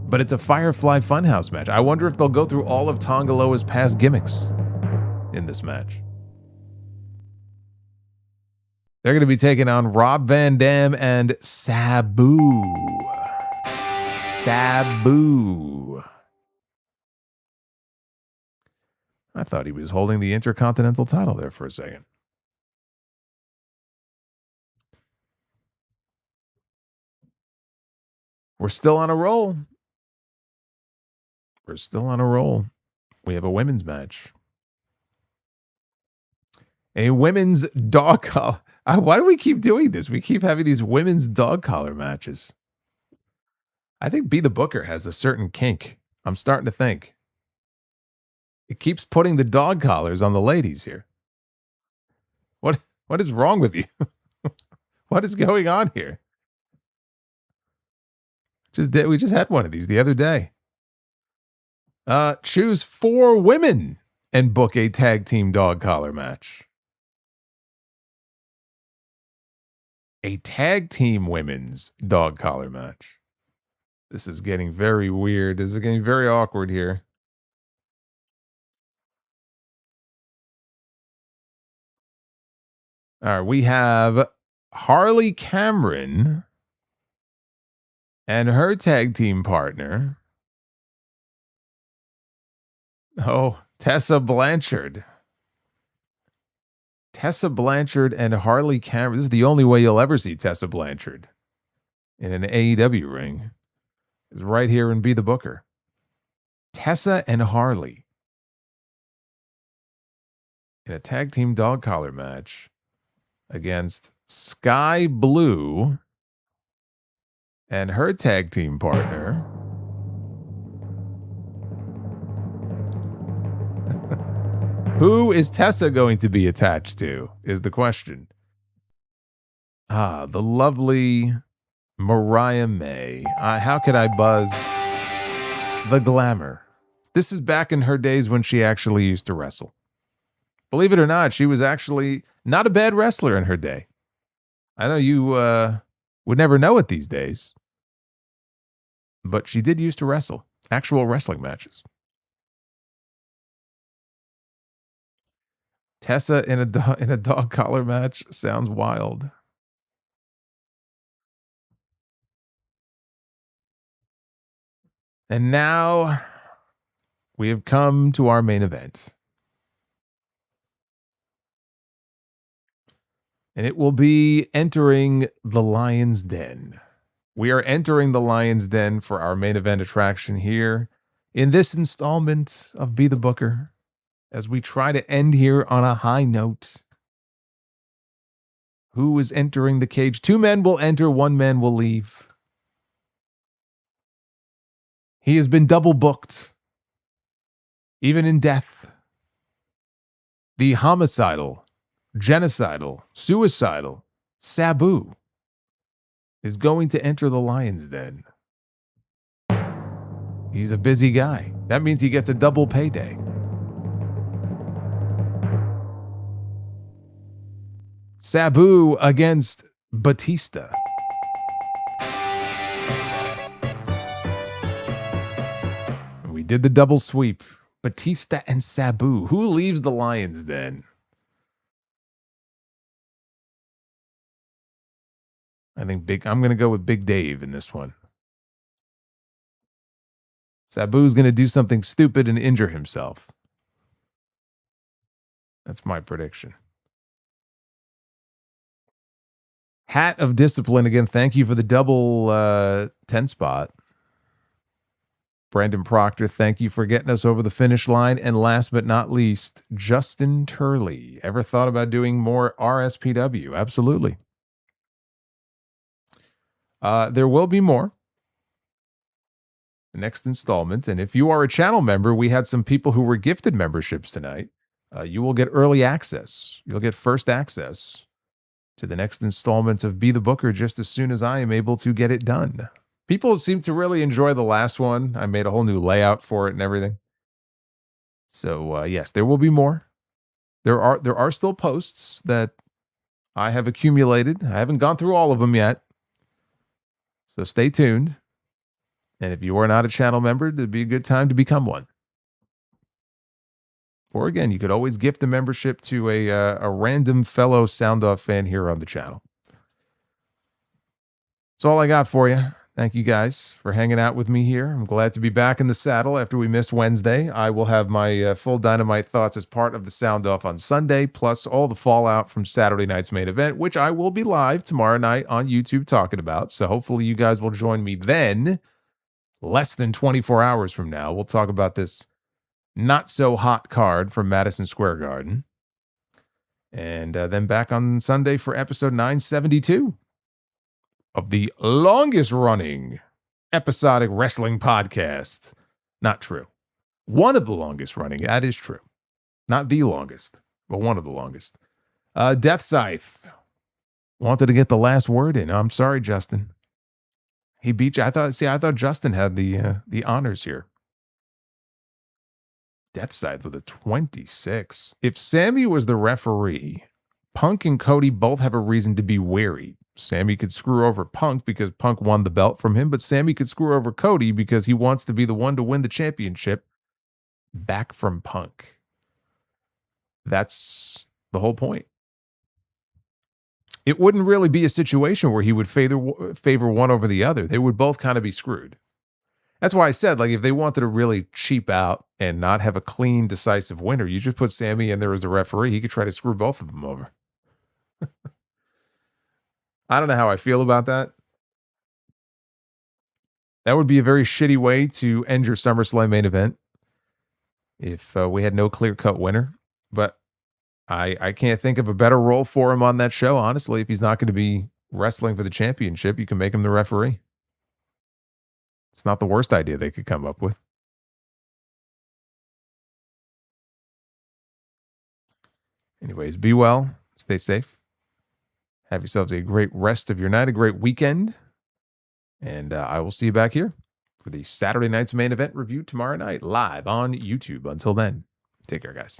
But it's a Firefly Funhouse match. I wonder if they'll go through all of Tonga Loa's past gimmicks in this match. They're going to be taking on Rob Van Dam and Sabu. Sabu. I thought he was holding the Intercontinental title there for a second. We're still on a roll. We're still on a roll. We have a women's match. A women's dog collar. Why do we keep doing this? We keep having these women's dog collar matches. I think Be the Booker has a certain kink. I'm starting to think. It keeps putting the dog collars on the ladies here. What is wrong with you? What is going on here? We just had one of these the other day. Choose 4 women and book a tag team dog collar match. A tag team women's dog collar match. This is getting very weird. This is getting very awkward here. All right, we have Harley Cameron and her tag team partner. Oh, Tessa Blanchard. Tessa Blanchard and Harley Cameron. This is the only way you'll ever see Tessa Blanchard in an AEW ring. Is right here in Be the Booker. Tessa and Harley in a tag team dog collar match against Sky Blue and her tag team partner. Who is Tessa going to be attached to is the question. The lovely Mariah May. How could I buzz the glamour? This is back in her days when she actually used to wrestle. Believe it or not, she was actually not a bad wrestler in her day. I know you would never know it these days, but she did used to wrestle. Actual wrestling matches. Tessa in a dog collar match sounds wild. And now we have come to our main event. And it will be entering the Lion's Den. We are entering the Lion's Den for our main event attraction here in this installment of Be the Booker, as we try to end here on a high note. Who is entering the cage? 2 men will enter, 1 man will leave. He has been double booked, even in death. The homicidal, genocidal, suicidal Sabu is going to enter the Lion's Den. He's a busy guy. That means he gets a double payday. Sabu against Batista. We did the double sweep. Batista and Sabu. Who leaves the Lion's Den? I think I'm going to go with Big Dave in this one. Sabu's going to do something stupid and injure himself. That's my prediction. Hat of Discipline again. Thank you for the double 10 spot. Brandon Proctor, thank you for getting us over the finish line. And last but not least, Justin Turley. Ever thought about doing more RSPW? Absolutely. There will be more. The next installment. And if you are a channel member, we had some people who were gifted memberships tonight. You will get early access. You'll get first access to the next installment of Be the Booker just as soon as I am able to get it done. People seem to really enjoy the last one. I made a whole new layout for it and everything. So yes, there will be more. There are still posts that I have accumulated. I haven't gone through all of them yet. So stay tuned. And if you are not a channel member, it'd be a good time to become one. Or again, you could always gift a membership to a random fellow Sound Off fan here on the channel. That's all I got for you. Thank you guys for hanging out with me here. I'm glad to be back in the saddle after we missed Wednesday. I will have my full Dynamite thoughts as part of the Sound Off on Sunday, plus all the fallout from Saturday night's main event, which I will be live tomorrow night on YouTube talking about. So hopefully you guys will join me then. Less than 24 hours from now, we'll talk about this not so hot card from Madison Square Garden. And then back on Sunday for episode 972. Of the longest running episodic wrestling podcast. Not true. One of the longest running. That is true. Not the longest, but one of the longest. Death Scythe wanted to get the last word in. I'm sorry, Justin. He beat you. I thought Justin had the honors here. Death Scythe with a 26. If Sammy was the referee, Punk and Cody both have a reason to be wary. Sammy could screw over Punk because Punk won the belt from him, but Sammy could screw over Cody because he wants to be the one to win the championship back from Punk. That's the whole point. It wouldn't really be a situation where he would favor one over the other. They would both kind of be screwed. That's why I said, like, if they wanted to really cheap out and not have a clean, decisive winner, you just put Sammy in there as a referee. He could try to screw both of them over. I don't know how I feel about that. That would be a very shitty way to end your SummerSlam main event if we had no clear-cut winner. But I can't think of a better role for him on that show, honestly. If he's not going to be wrestling for the championship, you can make him the referee. It's not the worst idea they could come up with. Anyways, be well. Stay safe. Have yourselves a great rest of your night, a great weekend. And I will see you back here for the Saturday night's main event review tomorrow night, live on YouTube. Until then, take care, guys.